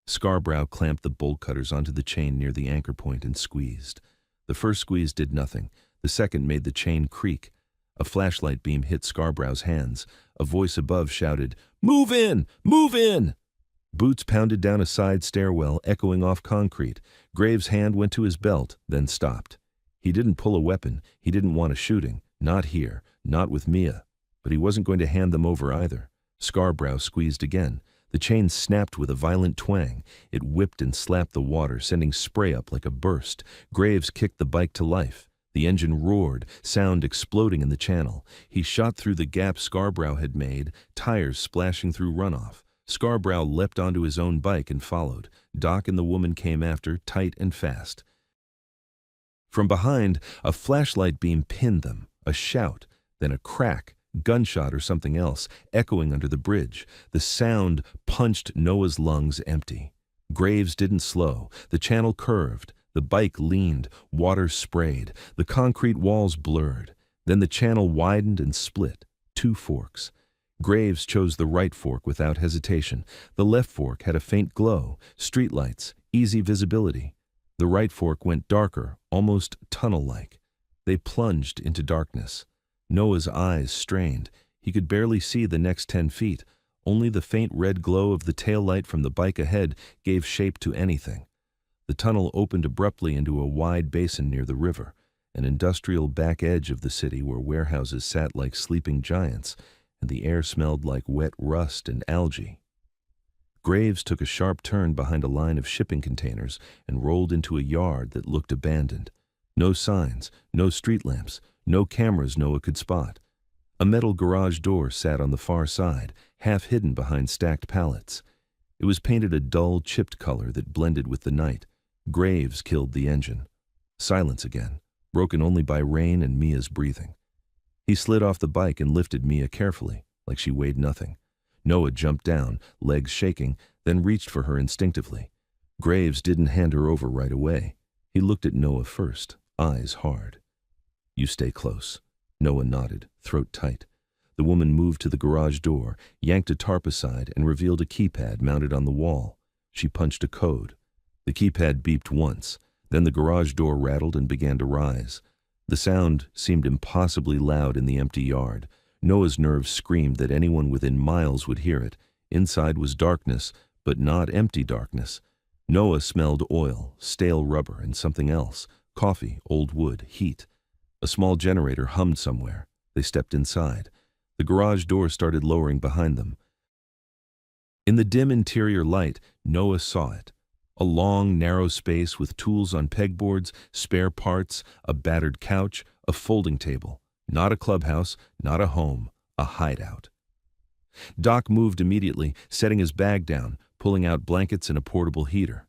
Scarborough clamped the bolt cutters onto the chain near the anchor point and squeezed. The first squeeze did nothing. The second made the chain creak. A flashlight beam hit Scarborough's hands. A voice above shouted, "Move in! Move in!" Boots pounded down a side stairwell, echoing off concrete. Graves' hand went to his belt, then stopped. He didn't pull a weapon. He didn't want a shooting. Not here. Not with Mia. But he wasn't going to hand them over either. Scarborough squeezed again. The chain snapped with a violent twang. It whipped and slapped the water, sending spray up like a burst. Graves kicked the bike to life. The engine roared, sound exploding in the channel. He shot through the gap Scarborough had made, tires splashing through runoff. Scarborough leapt onto his own bike and followed. Doc and the woman came after, tight and fast. From behind, a flashlight beam pinned them. A shout, then a crack, gunshot or something else, echoing under the bridge. The sound punched Noah's lungs empty. Graves didn't slow. The channel curved. The bike leaned. Water sprayed. The concrete walls blurred. Then the channel widened and split. Two forks. Graves chose the right fork without hesitation. The left fork had a faint glow, streetlights, easy visibility. The right fork went darker, almost tunnel-like. They plunged into darkness. Noah's eyes strained. He could barely see the next 10 feet. Only the faint red glow of the taillight from the bike ahead gave shape to anything. The tunnel opened abruptly into a wide basin near the river, an industrial back edge of the city where warehouses sat like sleeping giants, and the air smelled like wet rust and algae. Graves took a sharp turn behind a line of shipping containers and rolled into a yard that looked abandoned. No signs, no street lamps, no cameras Noah could spot. A metal garage door sat on the far side, half hidden behind stacked pallets. It was painted a dull, chipped color that blended with the night. Graves killed the engine. Silence again, broken only by rain and Mia's breathing. He slid off the bike and lifted Mia carefully, like she weighed nothing. Noah jumped down, legs shaking, then reached for her instinctively. Graves didn't hand her over right away. He looked at Noah first, eyes hard. "You stay close." Noah nodded, throat tight. The woman moved to the garage door, yanked a tarp aside, and revealed a keypad mounted on the wall. She punched a code. The keypad beeped once. Then the garage door rattled and began to rise. The sound seemed impossibly loud in the empty yard. Noah's nerves screamed that anyone within miles would hear it. Inside was darkness, but not empty darkness. Noah smelled oil, stale rubber, and something else. Coffee, old wood, heat. A small generator hummed somewhere. They stepped inside. The garage door started lowering behind them. In the dim interior light, Noah saw it. A long, narrow space with tools on pegboards, spare parts, a battered couch, a folding table. Not a clubhouse, not a home, a hideout. Doc moved immediately, setting his bag down, pulling out blankets and a portable heater.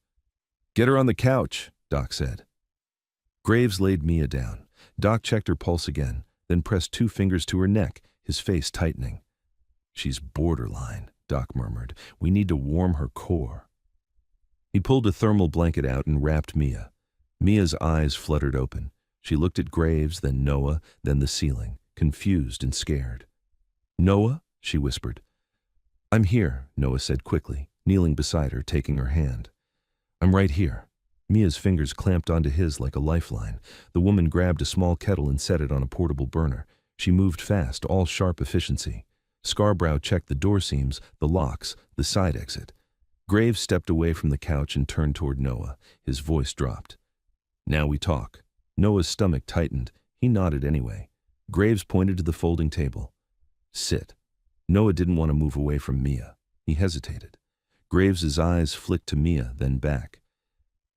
"Get her on the couch," Doc said. Graves laid Mia down. Doc checked her pulse again, then pressed 2 fingers to her neck, his face tightening. "She's borderline," Doc murmured. "We need to warm her core." He pulled a thermal blanket out and wrapped Mia. Mia's eyes fluttered open. She looked at Graves, then Noah, then the ceiling, confused and scared. "Noah?" she whispered. "I'm here," Noah said quickly, kneeling beside her, taking her hand. "I'm right here." Mia's fingers clamped onto his like a lifeline. The woman grabbed a small kettle and set it on a portable burner. She moved fast, all sharp efficiency. Scarborough checked the door seams, the locks, the side exit. Graves stepped away from the couch and turned toward Noah. His voice dropped. "Now we talk." Noah's stomach tightened. He nodded anyway. Graves pointed to the folding table. "Sit." Noah didn't want to move away from Mia. He hesitated. Graves's eyes flicked to Mia, then back.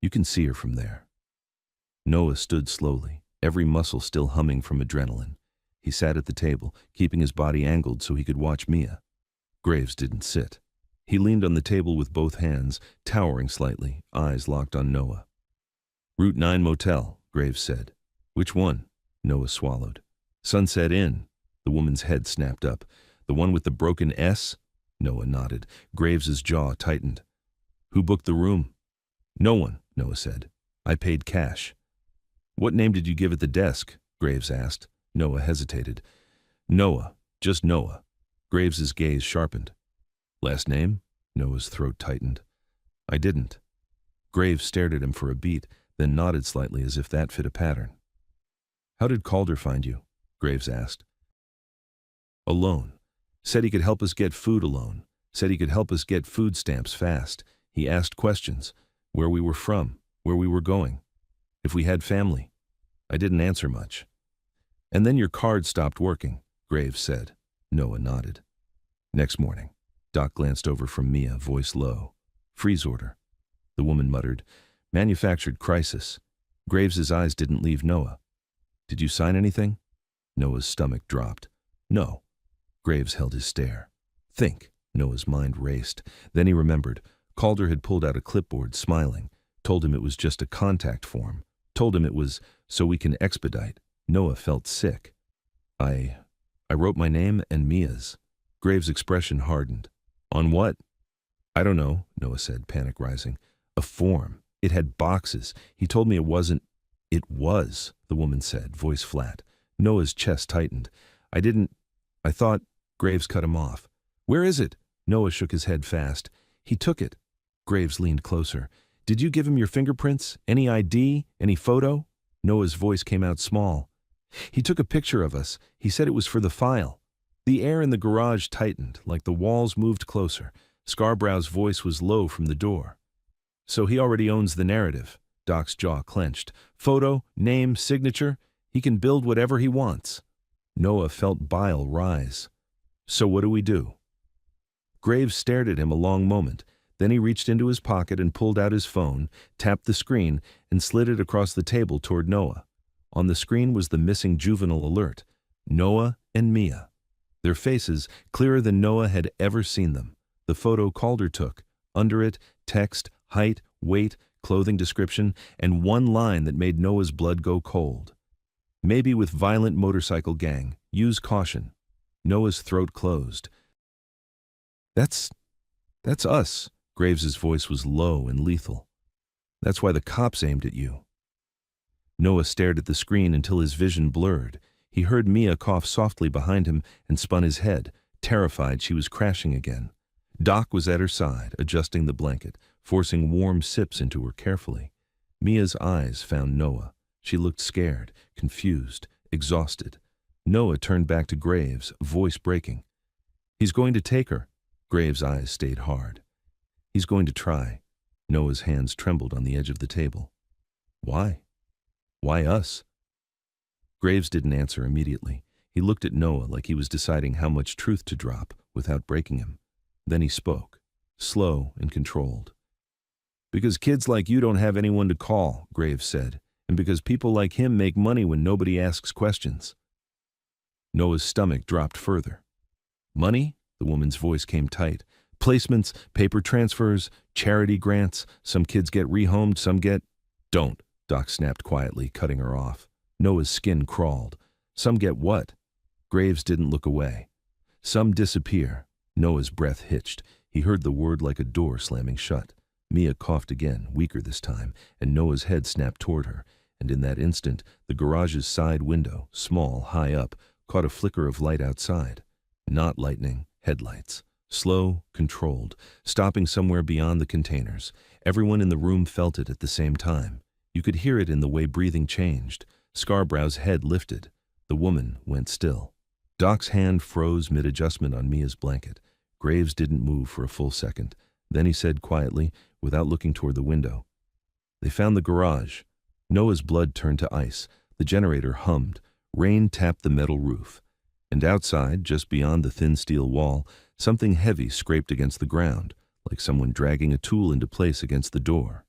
"You can see her from there." Noah stood slowly, every muscle still humming from adrenaline. He sat at the table, keeping his body angled so he could watch Mia. Graves didn't sit. He leaned on the table with both hands, towering slightly, eyes locked on Noah. "Route 9 Motel," Graves said. "Which one?" Noah swallowed. "Sunset Inn." The woman's head snapped up. "The one with the broken S?" Noah nodded. Graves's jaw tightened. "Who booked the room?" "No one," Noah said. "I paid cash." "What name did you give at the desk?" Graves asked. Noah hesitated. "Noah. Just Noah." Graves's gaze sharpened. "Last name?" Noah's throat tightened. "I didn't." Graves stared at him for a beat, then nodded slightly as if that fit a pattern. "How did Calder find you?" Graves asked. "Alone. Said he could help us get food alone. Said he could help us get food stamps fast. He asked questions. Where we were from, where we were going. If we had family. I didn't answer much." "And then your card stopped working," Graves said. Noah nodded. Next morning, Doc glanced over from Mia, voice low. "Freeze order." The woman muttered. "Manufactured crisis." Graves's eyes didn't leave Noah. "Did you sign anything?" Noah's stomach dropped. "No." Graves held his stare. "Think." Noah's mind raced. Then he remembered. Calder had pulled out a clipboard, smiling. Told him it was just a contact form. Told him it was so we can expedite. Noah felt sick. I wrote my name and Mia's." Graves' expression hardened. "On what?" "I don't know," Noah said, panic rising. "A form. It had boxes. He told me it wasn't." "It was," the woman said, voice flat. Noah's chest tightened. I thought." Graves cut him off. "Where is it?" Noah shook his head fast. "He took it." Graves leaned closer. "Did you give him your fingerprints? Any ID? Any photo?" Noah's voice came out small. "He took a picture of us. He said it was for the file." The air in the garage tightened, like the walls moved closer. Scarborough's voice was low from the door. "So he already owns the narrative." Doc's jaw clenched. "Photo, name, signature. He can build whatever he wants." Noah felt bile rise. "So what do we do?" Graves stared at him a long moment. Then he reached into his pocket and pulled out his phone, tapped the screen, and slid it across the table toward Noah. On the screen was the missing juvenile alert. Noah and Mia. Their faces, clearer than Noah had ever seen them. The photo Calder took. Under it, text, height, weight, clothing description, and one line that made Noah's blood go cold. Maybe with violent motorcycle gang. Use caution. Noah's throat closed. That's us. Graves's voice was low and lethal. That's why the cops aimed at you. Noah stared at the screen until his vision blurred. He heard Mia cough softly behind him and spun his head, terrified she was crashing again. Doc was at her side, adjusting the blanket, forcing warm sips into her carefully. Mia's eyes found Noah. She looked scared, confused, exhausted. Noah turned back to Graves, voice breaking. He's going to take her. Graves' eyes stayed hard. He's going to try. Noah's hands trembled on the edge of the table. Why? Why us? Graves didn't answer immediately. He looked at Noah like he was deciding how much truth to drop without breaking him. Then he spoke, slow and controlled. Because kids like you don't have anyone to call, Graves said, and because people like him make money when nobody asks questions. Noah's stomach dropped further. Money? The woman's voice came tight. Placements, paper transfers, charity grants. Some kids get rehomed, some get... Don't, Doc snapped quietly, cutting her off. Noah's skin crawled. Some get what? Graves didn't look away. Some disappear. Noah's breath hitched. He heard the word like a door slamming shut. Mia coughed again, weaker this time, and Noah's head snapped toward her, and in that instant, the garage's side window, small, high up, caught a flicker of light outside. Not lightning, headlights. Slow, controlled, stopping somewhere beyond the containers. Everyone in the room felt it at the same time. You could hear it in the way breathing changed. Scarborough's head lifted. The woman went still. Doc's hand froze mid-adjustment on Mia's blanket. Graves didn't move for a full second. Then he said quietly, without looking toward the window, "They found the garage." Noah's blood turned to ice. The generator hummed. Rain tapped the metal roof. And outside, just beyond the thin steel wall, something heavy scraped against the ground, like someone dragging a tool into place against the door.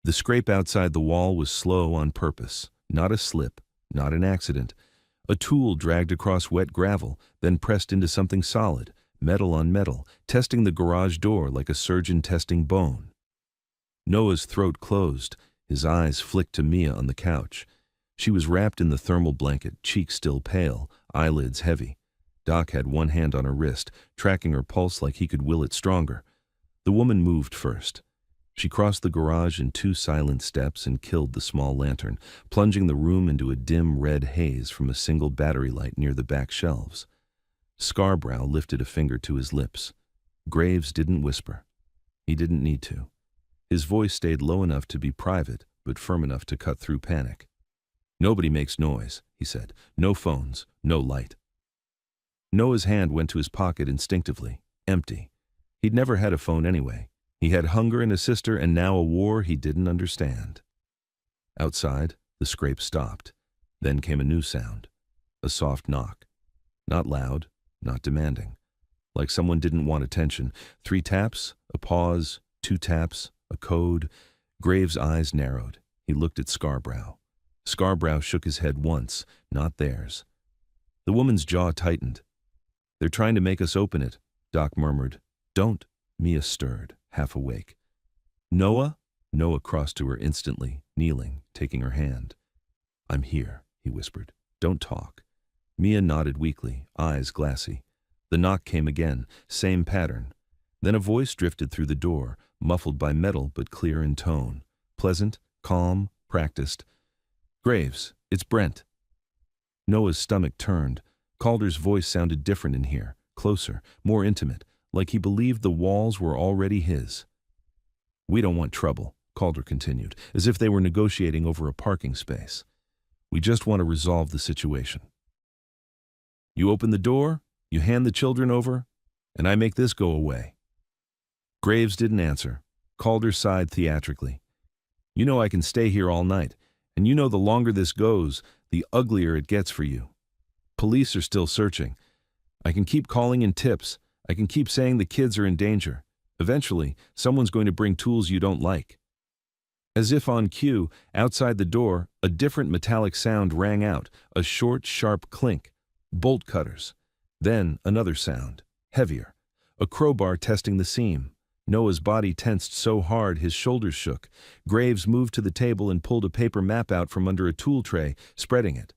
The scrape outside the wall was slow on purpose, not a slip, not an accident. A tool dragged across wet gravel, then pressed into something solid, metal on metal, testing the garage door like a surgeon testing bone. Noah's throat closed. His eyes flicked to Mia on the couch. She was wrapped in the thermal blanket, cheeks still pale, eyelids heavy. Doc had one hand on her wrist, tracking her pulse like he could will it stronger. The woman moved first. She crossed the garage in 2 silent steps and killed the small lantern, plunging the room into a dim red haze from a single battery light near the back shelves. Scarborough lifted a finger to his lips. Graves didn't whisper. He didn't need to. His voice stayed low enough to be private, but firm enough to cut through panic. "Nobody makes noise," he said. "No phones, no light." Noah's hand went to his pocket instinctively. Empty. He'd never had a phone anyway. He had hunger and a sister, and now a war he didn't understand. Outside, the scrape stopped. Then came a new sound. A soft knock. Not loud, not demanding. Like someone didn't want attention. 3 taps, a pause, 2 taps, a code. Graves' eyes narrowed. He looked at Scarborough. Scarborough shook his head once, not theirs. The woman's jaw tightened. "They're trying to make us open it," Doc murmured. "Don't." Mia stirred, half awake. "Noah?" Noah crossed to her instantly, kneeling, taking her hand. "I'm here," he whispered. "Don't talk." Mia nodded weakly, eyes glassy. The knock came again, same pattern. Then a voice drifted through the door, muffled by metal but clear in tone. Pleasant, calm, practiced. "Graves, it's Brent." Noah's stomach turned. Calder's voice sounded different in here, closer, more intimate, like he believed the walls were already his. "We don't want trouble," Calder continued, as if they were negotiating over a parking space. "We just want to resolve the situation. You open the door, you hand the children over, and I make this go away." Graves didn't answer. Calder sighed theatrically. "You know I can stay here all night, and you know the longer this goes, the uglier it gets for you. Police are still searching. I can keep calling in tips. I can keep saying the kids are in danger. Eventually, someone's going to bring tools you don't like." As if on cue, outside the door, a different metallic sound rang out, a short, sharp clink. Bolt cutters. Then another sound, heavier. A crowbar testing the seam. Noah's body tensed so hard his shoulders shook. Graves moved to the table and pulled a paper map out from under a tool tray, spreading it.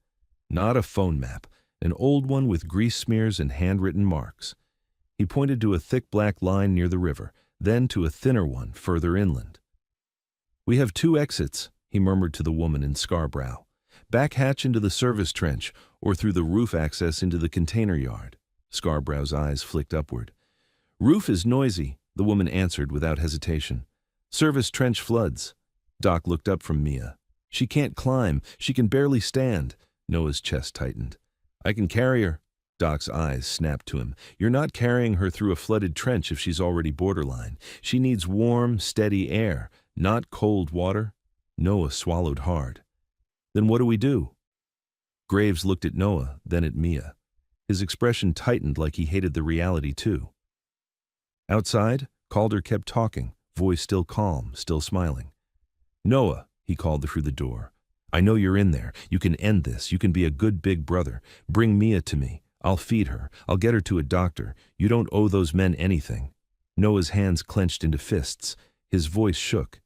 Not a phone map, an old one with grease smears and handwritten marks. He pointed to a thick black line near the river, then to a thinner one further inland. "We have 2 exits," he murmured to the woman in Scarborough. "Back hatch into the service trench, or through the roof access into the container yard." Scarborough's eyes flicked upward. "Roof is noisy," the woman answered without hesitation. "Service trench floods." Doc looked up from Mia. "She can't climb. She can barely stand." Noah's chest tightened. "I can carry her." Doc's eyes snapped to him. "You're not carrying her through a flooded trench if she's already borderline. She needs warm, steady air, not cold water." Noah swallowed hard. "Then what do we do?" Graves looked at Noah, then at Mia. His expression tightened like he hated the reality too. Outside, Calder kept talking, voice still calm, still smiling. "Noah," he called through the door. "I know you're in there. You can end this. You can be a good big brother. Bring Mia to me. I'll feed her. I'll get her to a doctor. You don't owe those men anything." Noah's hands clenched into fists. His voice shook.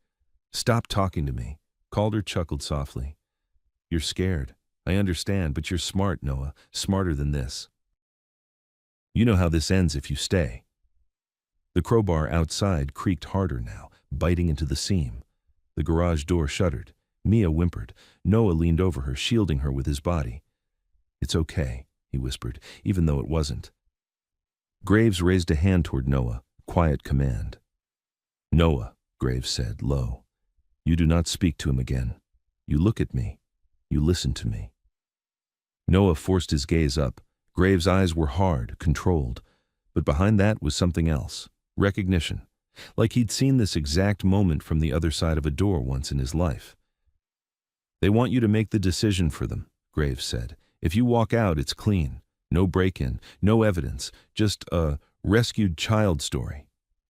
"Stop talking to me." Calder chuckled softly. "You're scared. I understand, but you're smart, Noah. Smarter than this. You know how this ends if you stay." The crowbar outside creaked harder now, biting into the seam. The garage door shuddered. Mia whimpered. Noah leaned over her, shielding her with his body. "It's okay," he whispered, even though it wasn't. Graves raised a hand toward Noah, quiet command. "Noah," Graves said, low. "You do not speak to him again. You look at me. You listen to me." Noah forced his gaze up. Graves' eyes were hard, controlled. But behind that was something else. Recognition. Like he'd seen this exact moment from the other side of a door once in his life. "They want you to make the decision for them," Graves said. "If you walk out, it's clean. No break-in, no evidence, just a rescued child story."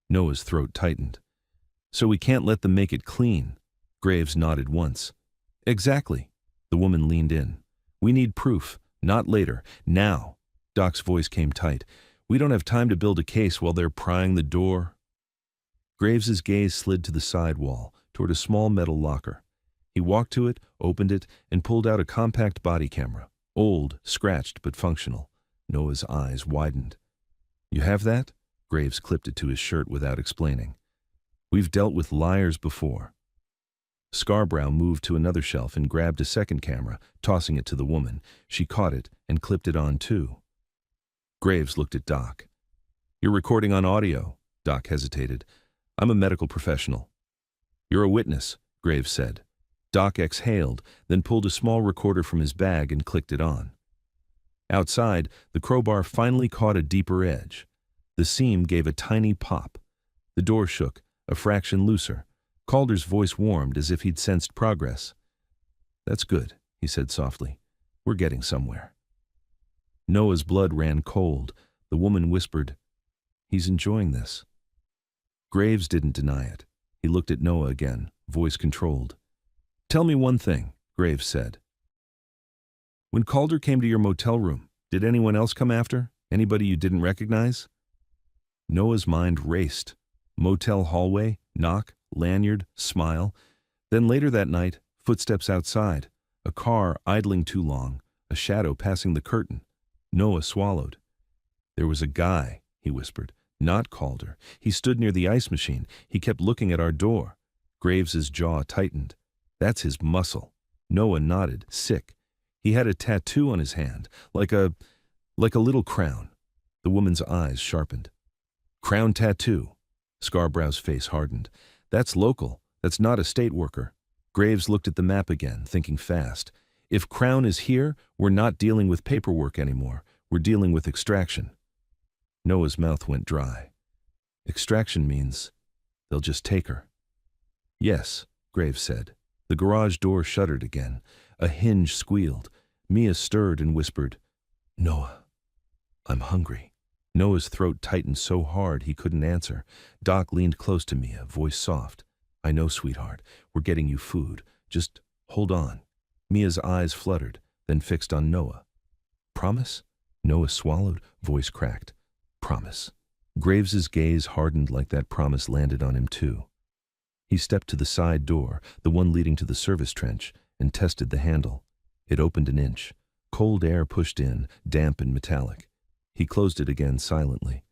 Noah's throat tightened. "So we can't let them make it clean." Graves nodded once. "Exactly." The woman leaned in. "We need proof. Not later. Now." Doc's voice came tight. "We don't have time to build a case while they're prying the door." Graves's gaze slid to the side wall, toward a small metal locker. He walked to it, opened it, and pulled out a compact body camera. Old, scratched, but functional. Noah's eyes widened. "You have that?" Graves clipped it to his shirt without explaining. "We've dealt with liars before." Scarborough moved to another shelf and grabbed a second camera, tossing it to the woman. She caught it and clipped it on too. Graves looked at Doc. "You're recording on audio." Doc hesitated. "I'm a medical professional." "You're a witness," Graves said. Doc exhaled, then pulled a small recorder from his bag and clicked it on. Outside, the crowbar finally caught a deeper edge. The seam gave a tiny pop. The door shook, a fraction looser. Calder's voice warmed as if he'd sensed progress. "That's good," he said softly. "We're getting somewhere." Noah's blood ran cold. The woman whispered, "He's enjoying this." Graves didn't deny it. He looked at Noah again, voice controlled. "Tell me one thing," Graves said. "When Calder came to your motel room, did anyone else come after? Anybody you didn't recognize?" Noah's mind raced. Motel hallway, knock, lanyard, smile. Then later that night, footsteps outside, a car idling too long, a shadow passing the curtain. Noah swallowed. "There was a guy," he whispered. "Not Calder. He stood near the ice machine. He kept looking at our door." Graves's jaw tightened. "That's his muscle." Noah nodded, sick. "He had a tattoo on his hand, like a little crown." The woman's eyes sharpened. "Crown tattoo." Scarborough's face hardened. "That's local. That's not a state worker." Graves looked at the map again, thinking fast. "If Crown is here, we're not dealing with paperwork anymore. We're dealing with extraction." Noah's mouth went dry. "Extraction means they'll just take her." "Yes," Graves said. The garage door shuddered again. A hinge squealed. Mia stirred and whispered, "Noah, I'm hungry." Noah's throat tightened so hard he couldn't answer. Doc leaned close to Mia, voice soft. "I know, sweetheart. We're getting you food. Just hold on." Mia's eyes fluttered, then fixed on Noah. "Promise?" Noah swallowed, voice cracked. Promise. Graves's gaze hardened like that promise landed on him too. He stepped to the side door, the one leading to the service trench, and tested the handle. It opened an inch. Cold air pushed in, damp and metallic. He closed it again silently.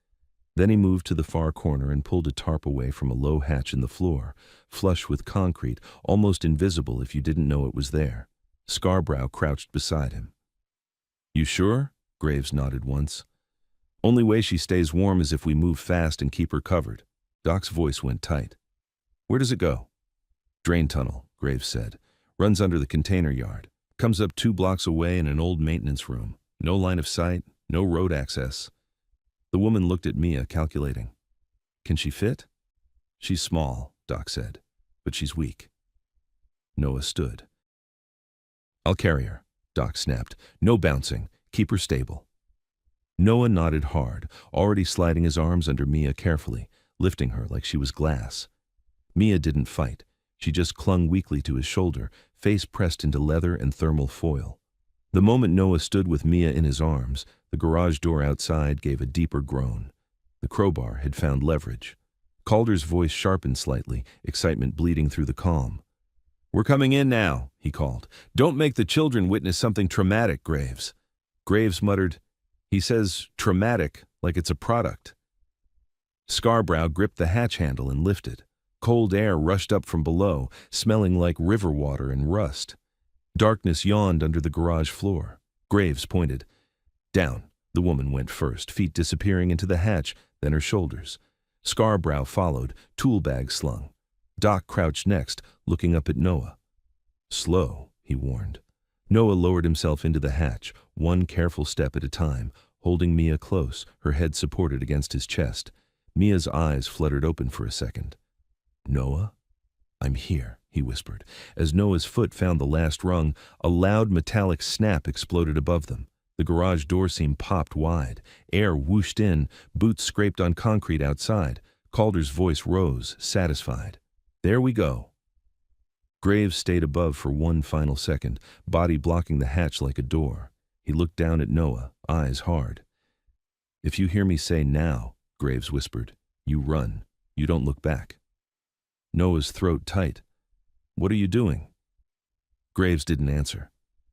Then he moved to the far corner and pulled a tarp away from a low hatch in the floor, flush with concrete, almost invisible if you didn't know it was there. Scarborough crouched beside him. You sure? Graves nodded once. Only way she stays warm is if we move fast and keep her covered. Doc's voice went tight. Where does it go? Drain tunnel, Graves said. Runs under the container yard. Comes up 2 blocks away in an old maintenance room. No line of sight, no road access. The woman looked at Mia, calculating. Can she fit? She's small, Doc said, but she's weak. Noah stood. I'll carry her, Doc snapped. No bouncing. Keep her stable. Noah nodded hard, already sliding his arms under Mia carefully, lifting her like she was glass. Mia didn't fight. She just clung weakly to his shoulder, face pressed into leather and thermal foil. The moment Noah stood with Mia in his arms, the garage door outside gave a deeper groan. The crowbar had found leverage. Calder's voice sharpened slightly, excitement bleeding through the calm. We're coming in now, he called. Don't make the children witness something traumatic, Graves. Graves muttered, he says traumatic like it's a product. Scarborough gripped the hatch handle and lifted. Cold air rushed up from below, smelling like river water and rust. Darkness yawned under the garage floor. Graves pointed. Down. The woman went first, feet disappearing into the hatch, then her shoulders. Scarborough followed, tool bag slung. Doc crouched next, looking up at Noah. Slow, he warned. Noah lowered himself into the hatch, one careful step at a time, holding Mia close, her head supported against his chest. Mia's eyes fluttered open for a second. Noah? I'm here, he whispered. As Noah's foot found the last rung, a loud metallic snap exploded above them. The garage door seam popped wide. Air whooshed in, boots scraped on concrete outside. Calder's voice rose, satisfied. There we go. Graves stayed above for one final second, body blocking the hatch like a door. He looked down at Noah, eyes hard. If you hear me say now, Graves whispered, you run. You don't look back. Noah's throat tight. What are you doing? Graves didn't answer.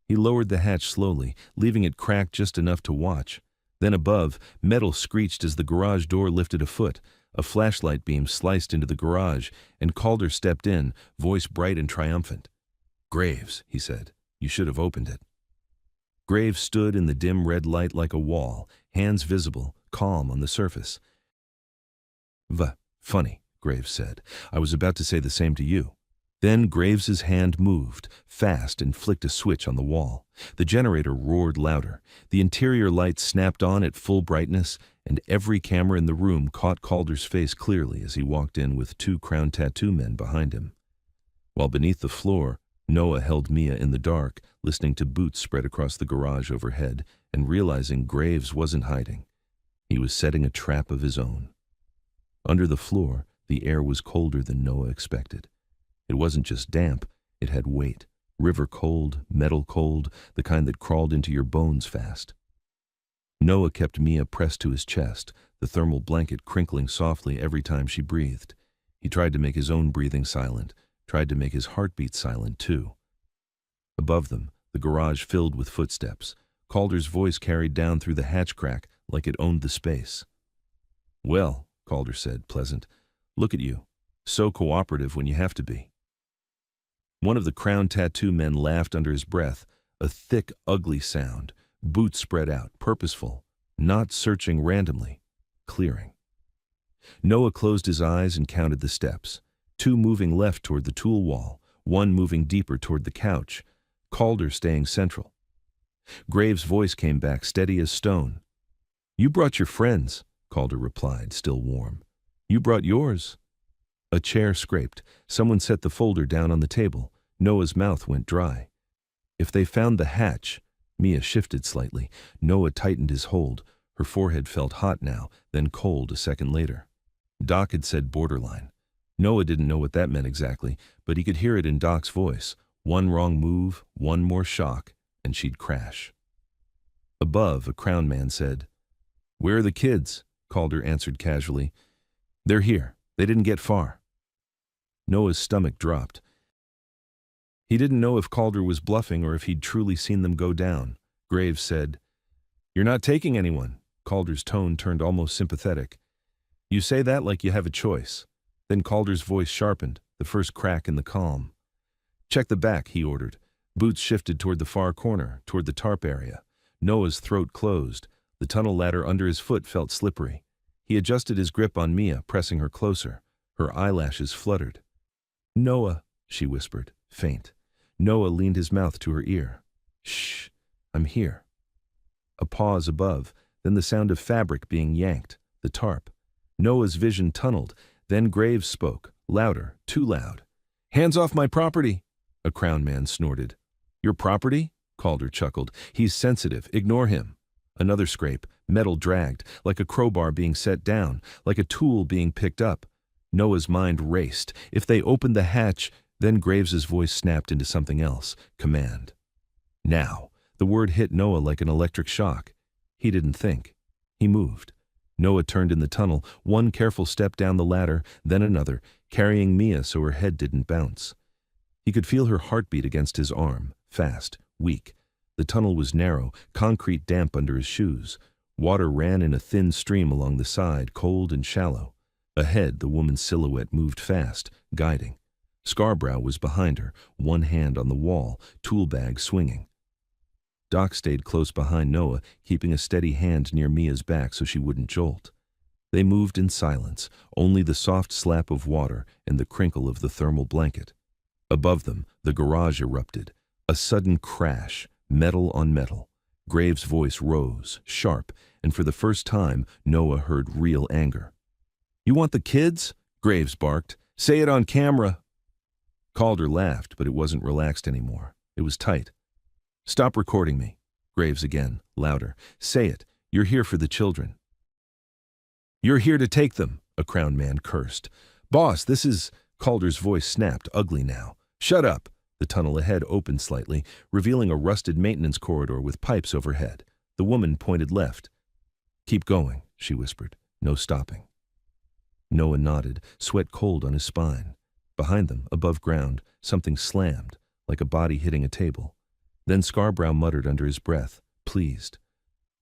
He lowered the hatch slowly, leaving it cracked just enough to watch. Then above, metal screeched as the garage door lifted a foot. A flashlight beam sliced into the garage, and Calder stepped in, voice bright and triumphant. Graves, he said, you should have opened it. Graves stood in the dim red light like a wall, hands visible, calm on the surface. Funny, Graves said. I was about to say the same to you. Then Graves's hand moved, fast, and flicked a switch on the wall. The generator roared louder. The interior lights snapped on at full brightness, and every camera in the room caught Calder's face clearly as he walked in with 2 crown tattoo men behind him. While beneath the floor, Noah held Mia in the dark, listening to boots spread across the garage overhead, and realizing Graves wasn't hiding. He was setting a trap of his own. Under the floor, the air was colder than Noah expected. It wasn't just damp, it had weight. River cold, metal cold, the kind that crawled into your bones fast. Noah kept Mia pressed to his chest, the thermal blanket crinkling softly every time she breathed. He tried to make his own breathing silent, tried to make his heartbeat silent too. Above them, the garage filled with footsteps. Calder's voice carried down through the hatch crack like it owned the space. Well, Calder said, pleasant, look at you. So cooperative when you have to be. One of the crown tattoo men laughed under his breath, a thick, ugly sound, boots spread out, purposeful, not searching randomly, clearing. Noah closed his eyes and counted the steps, 2 moving left toward the tool wall, 1 moving deeper toward the couch, Calder staying central. Graves' voice came back, steady as stone. You brought your friends, Calder replied, still warm. You brought yours. A chair scraped. Someone set the folder down on the table. Noah's mouth went dry. If they found the hatch, Mia shifted slightly. Noah tightened his hold. Her forehead felt hot now, then cold a second later. Doc had said borderline. Noah didn't know what that meant exactly, but he could hear it in Doc's voice. One wrong move, one more shock, and she'd crash. Above, a crowned man said, "Where are the kids?" Calder answered casually. "They're here. They didn't get far." Noah's stomach dropped. He didn't know if Calder was bluffing or if he'd truly seen them go down. Graves said, "You're not taking anyone." Calder's tone turned almost sympathetic. "You say that like you have a choice." Then Calder's voice sharpened, the first crack in the calm. "Check the back," he ordered. Boots shifted toward the far corner, toward the tarp area. Noah's throat closed. The tunnel ladder under his foot felt slippery. He adjusted his grip on Mia, pressing her closer. Her eyelashes fluttered. "Noah," she whispered, faint. Noah leaned his mouth to her ear. "Shh, I'm here." A pause above, then the sound of fabric being yanked, the tarp. Noah's vision tunneled, then Graves spoke, louder, too loud. "Hands off my property," a crowned man snorted. "Your property?" Calder chuckled. "He's sensitive, ignore him." Another scrape, metal dragged, like a crowbar being set down, like a tool being picked up. Noah's mind raced. If they opened the hatch, then Graves's voice snapped into something else, command. Now. The word hit Noah like an electric shock. He didn't think. He moved. Noah turned in the tunnel, one careful step down the ladder, then another, carrying Mia so her head didn't bounce. He could feel her heartbeat against his arm, fast, weak. The tunnel was narrow, concrete damp under his shoes. Water ran in a thin stream along the side, cold and shallow. Ahead, the woman's silhouette moved fast, guiding. Scarborough was behind her, one hand on the wall, tool bag swinging. Doc stayed close behind Noah, keeping a steady hand near Mia's back so she wouldn't jolt. They moved in silence, only the soft slap of water and the crinkle of the thermal blanket. Above them, the garage erupted. A sudden crash, metal on metal. Graves' voice rose, sharp, and for the first time, Noah heard real anger. "You want the kids?" Graves barked. "Say it on camera." Calder laughed, but it wasn't relaxed anymore. It was tight. "Stop recording me." Graves again, louder. "Say it. You're here for the children." "You're here to take them," a crowned man cursed. "Boss, this is—" Calder's voice snapped, ugly now. "Shut up." The tunnel ahead opened slightly, revealing a rusted maintenance corridor with pipes overhead. The woman pointed left. "Keep going," she whispered. "No stopping." Noah nodded, sweat cold on his spine. Behind them, above ground, something slammed, like a body hitting a table. Then Scarborough muttered under his breath, pleased.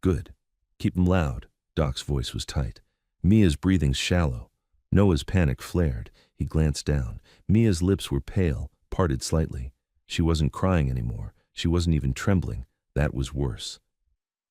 "Good. Keep 'em loud." Doc's voice was tight. Mia's breathing shallow. Noah's panic flared. He glanced down. Mia's lips were pale, parted slightly. She wasn't crying anymore. She wasn't even trembling. That was worse.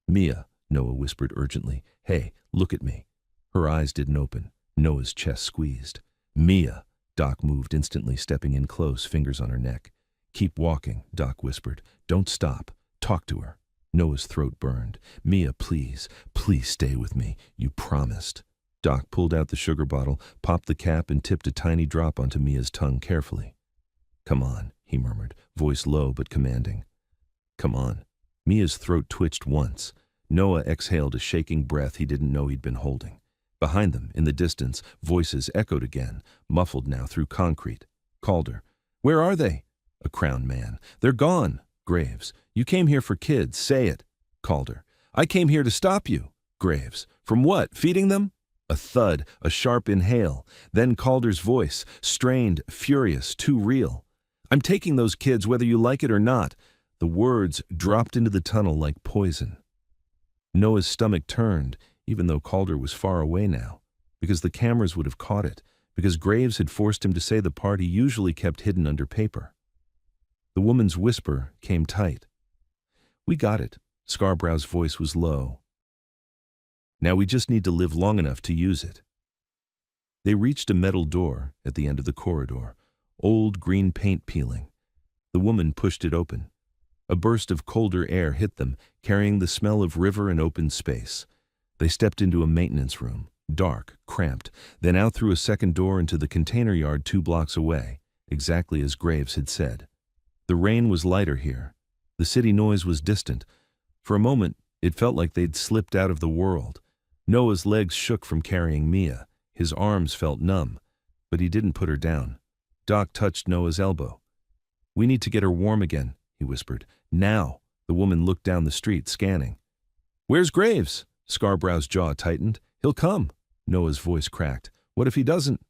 "Mia," Noah whispered urgently. "Hey, look at me." Her eyes didn't open. Noah's chest squeezed. "Mia." Doc moved instantly, stepping in close, fingers on her neck. "Keep walking," Doc whispered. "Don't stop. Talk to her." Noah's throat burned. "Mia, please, please stay with me. You promised." Doc pulled out the sugar bottle, popped the cap, and tipped a tiny drop onto Mia's tongue carefully. "Come on," he murmured, voice low but commanding. "Come on." Mia's throat twitched once. Noah exhaled a shaking breath he didn't know he'd been holding. Behind them, in the distance, voices echoed again, muffled now through concrete. Calder. "Where are they?" A crowned man. "They're gone." Graves. "You came here for kids. Say it." Calder. "I came here to stop you." Graves. "From what? Feeding them?" A thud, a sharp inhale. Then Calder's voice, strained, furious, too real. "I'm taking those kids whether you like it or not." The words dropped into the tunnel like poison. Noah's stomach turned, even though Calder was far away now, because the cameras would have caught it, because Graves had forced him to say the part he usually kept hidden under paper. The woman's whisper came tight. "We got it." Scarborough's voice was low. "Now we just need to live long enough to use it." They reached a metal door at the end of the corridor, old green paint peeling. The woman pushed it open. A burst of colder air hit them, carrying the smell of river and open space. They stepped into a maintenance room, dark, cramped, then out through a second door into the container yard 2 blocks away, exactly as Graves had said. The rain was lighter here. The city noise was distant. For a moment, it felt like they'd slipped out of the world. Noah's legs shook from carrying Mia. His arms felt numb, but he didn't put her down. Doc touched Noah's elbow. "We need to get her warm again," he whispered. "Now." The woman looked down the street, scanning. Where's Graves? Scarbrow's jaw tightened. He'll come. Noah's voice cracked. What if he doesn't?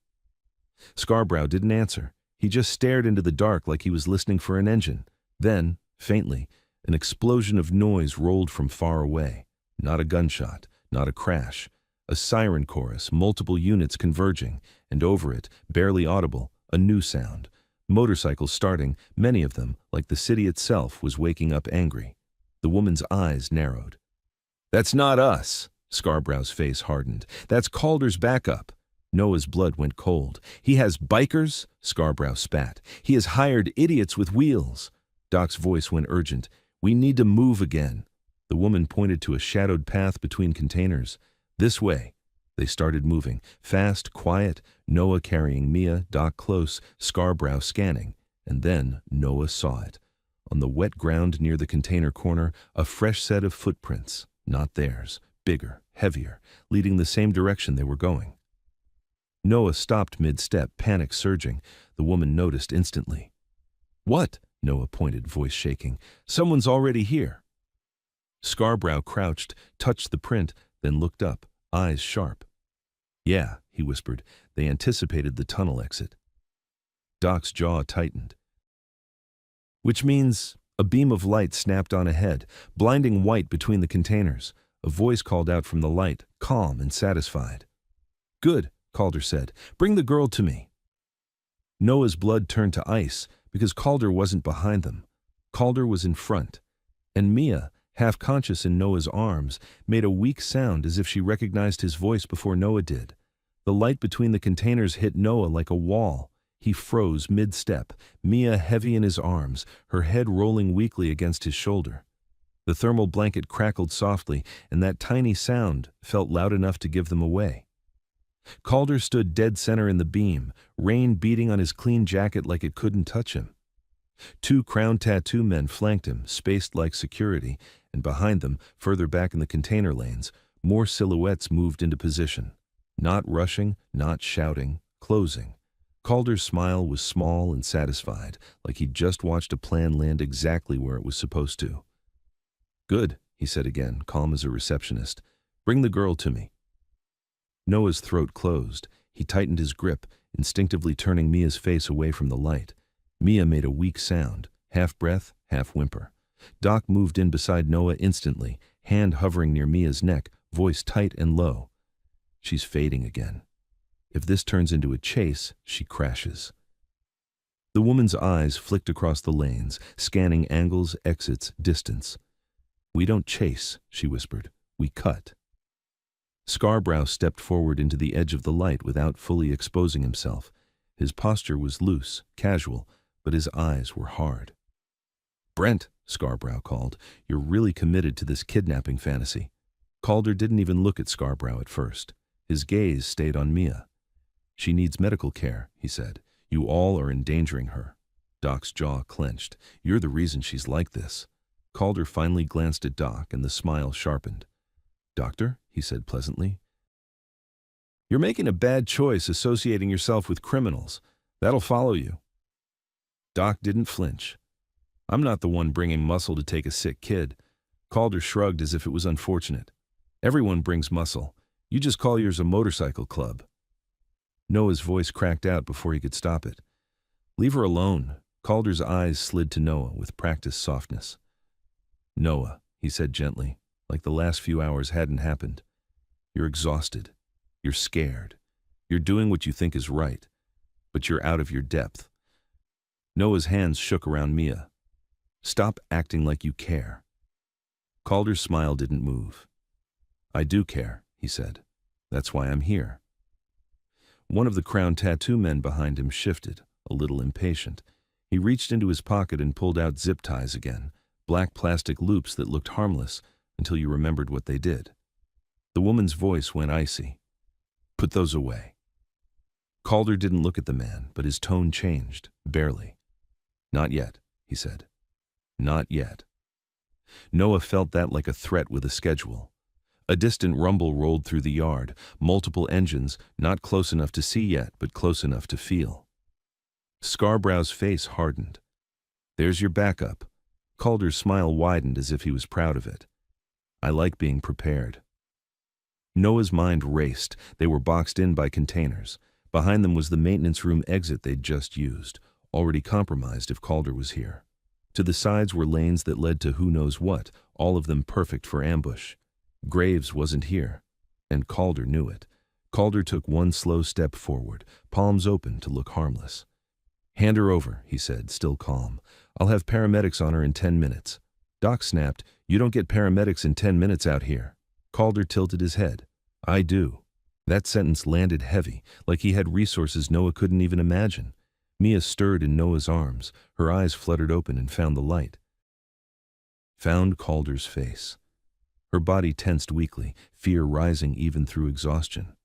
Scarbrow didn't answer. He just stared into the dark like he was listening for an engine. Then, faintly, an explosion of noise rolled from far away. Not a gunshot, not a crash. A siren chorus, multiple units converging, and over it, barely audible, a new sound. Motorcycles starting, many of them, like the city itself, was waking up angry. The woman's eyes narrowed. That's not us. Scarbrow's face hardened. That's Calder's backup. Noah's blood went cold. He has bikers? Scarbrow spat. He has hired idiots with wheels. Doc's voice went urgent. We need to move again. The woman pointed to a shadowed path between containers. This way. They started moving. Fast, quiet, Noah carrying Mia, Doc close, Scarbrow scanning. And then Noah saw it. On the wet ground near the container corner, a fresh set of footprints. Not theirs. Bigger, heavier, leading the same direction they were going. Noah stopped mid-step, panic surging. The woman noticed instantly. What? Noah pointed, voice shaking. Someone's already here. Scarbrow crouched, touched the print, then looked up, eyes sharp. Yeah, he whispered. They anticipated the tunnel exit. Doc's jaw tightened. Which means a beam of light snapped on ahead, blinding white between the containers. A voice called out from the light, calm and satisfied. Good, Calder said. Bring the girl to me. Noah's blood turned to ice because Calder wasn't behind them. Calder was in front. And Mia, half conscious in Noah's arms, made a weak sound as if she recognized his voice before Noah did. The light between the containers hit Noah like a wall. He froze mid-step, Mia heavy in his arms, her head rolling weakly against his shoulder. The thermal blanket crackled softly, and that tiny sound felt loud enough to give them away. Calder stood dead center in the beam, rain beating on his clean jacket like it couldn't touch him. Two crown tattoo men flanked him, spaced like security, and behind them, further back in the container lanes, more silhouettes moved into position. Not rushing, not shouting, closing. Calder's smile was small and satisfied, like he'd just watched a plan land exactly where it was supposed to. Good, he said again, calm as a receptionist. Bring the girl to me. Noah's throat closed. He tightened his grip, instinctively turning Mia's face away from the light. Mia made a weak sound, half breath, half whimper. Doc moved in beside Noah instantly, hand hovering near Mia's neck, voice tight and low. She's fading again. If this turns into a chase, she crashes. The woman's eyes flicked across the lanes, scanning angles, exits, distance. We don't chase, she whispered. We cut. Scarbrow stepped forward into the edge of the light without fully exposing himself. His posture was loose, casual, but his eyes were hard. Brent, Scarbrow called, you're really committed to this kidnapping fantasy. Calder didn't even look at Scarbrow at first. His gaze stayed on Mia. She needs medical care, he said. You all are endangering her. Doc's jaw clenched. You're the reason she's like this. Calder finally glanced at Doc, and the smile sharpened. Doctor, he said pleasantly, you're making a bad choice associating yourself with criminals. That'll follow you. Doc didn't flinch. I'm not the one bringing muscle to take a sick kid. Calder shrugged as if it was unfortunate. Everyone brings muscle. You just call yours a motorcycle club. Noah's voice cracked out before he could stop it. Leave her alone. Calder's eyes slid to Noah with practiced softness. Noah, he said gently, like the last few hours hadn't happened. You're exhausted. You're scared. You're doing what you think is right, but you're out of your depth. Noah's hands shook around Mia. Stop acting like you care. Calder's smile didn't move. I do care, he said. That's why I'm here. One of the crown tattoo men behind him shifted, a little impatient. He reached into his pocket and pulled out zip ties again, black plastic loops that looked harmless until you remembered what they did. The woman's voice went icy. Put those away. Calder didn't look at the man, but his tone changed, barely. Not yet, he said. Not yet. Noah felt that like a threat with a schedule. A distant rumble rolled through the yard, multiple engines, not close enough to see yet, but close enough to feel. Scarbrow's face hardened. There's your backup. Calder's smile widened as if he was proud of it. I like being prepared. Noah's mind raced. They were boxed in by containers. Behind them was the maintenance room exit they'd just used, already compromised if Calder was here. To the sides were lanes that led to who knows what, all of them perfect for ambush. Graves wasn't here, and Calder knew it. Calder took one slow step forward, palms open to look harmless. "Hand her over," he said, still calm. "I'll have paramedics on her in 10 minutes. Doc snapped, "You don't get paramedics in 10 minutes out here." Calder tilted his head. "I do." That sentence landed heavy, like he had resources Noah couldn't even imagine. Mia stirred in Noah's arms. Her eyes fluttered open and found the light. Found Calder's face. Her body tensed weakly, fear rising even through exhaustion.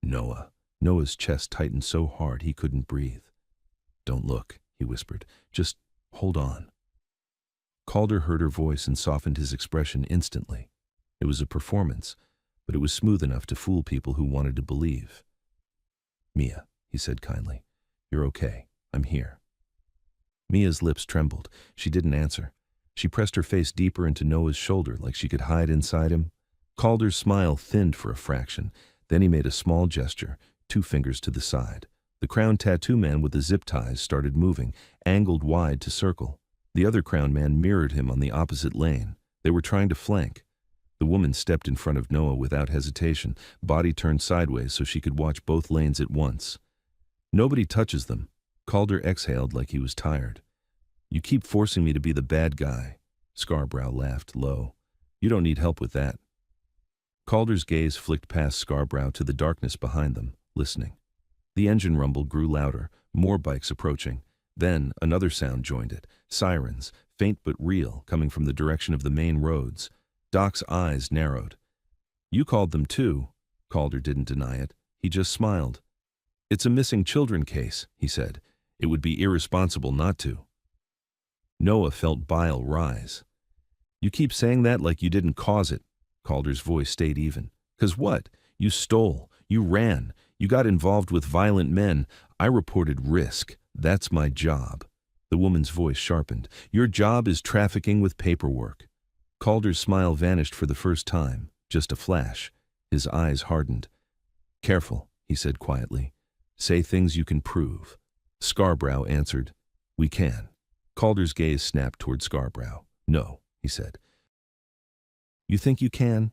"Noah." Noah's chest tightened so hard he couldn't breathe. "Don't look," he whispered. "Just hold on." Calder heard her voice and softened his expression instantly. It was a performance, but it was smooth enough to fool people who wanted to believe. "Mia," he said kindly. "You're okay. I'm here." Mia's lips trembled. She didn't answer. She pressed her face deeper into Noah's shoulder like she could hide inside him. Calder's smile thinned for a fraction. Then he made a small gesture, 2 fingers to the side. The crown tattoo man with the zip ties started moving, angled wide to circle. The other crown man mirrored him on the opposite lane. They were trying to flank. The woman stepped in front of Noah without hesitation, body turned sideways so she could watch both lanes at once. "Nobody touches them." Calder exhaled like he was tired. "You keep forcing me to be the bad guy." Scarborough laughed low. "You don't need help with that." Calder's gaze flicked past Scarborough to the darkness behind them, listening. The engine rumble grew louder, more bikes approaching. Then another sound joined it, sirens, faint but real, coming from the direction of the main roads. Doc's eyes narrowed. "You called them too." Calder didn't deny it. He just smiled. "It's a missing children case," he said. "It would be irresponsible not to." Noah felt bile rise. "You keep saying that like you didn't cause it." Calder's voice stayed even. "'Cause what? You stole. You ran. You got involved with violent men. I reported risk. That's my job." The woman's voice sharpened. "Your job is trafficking with paperwork." Calder's smile vanished for the first time, just a flash. His eyes hardened. "Careful," he said quietly. "Say things you can prove." Scarborough answered, "We can." Calder's gaze snapped toward Scarborough. "No," he said. "You think you can?"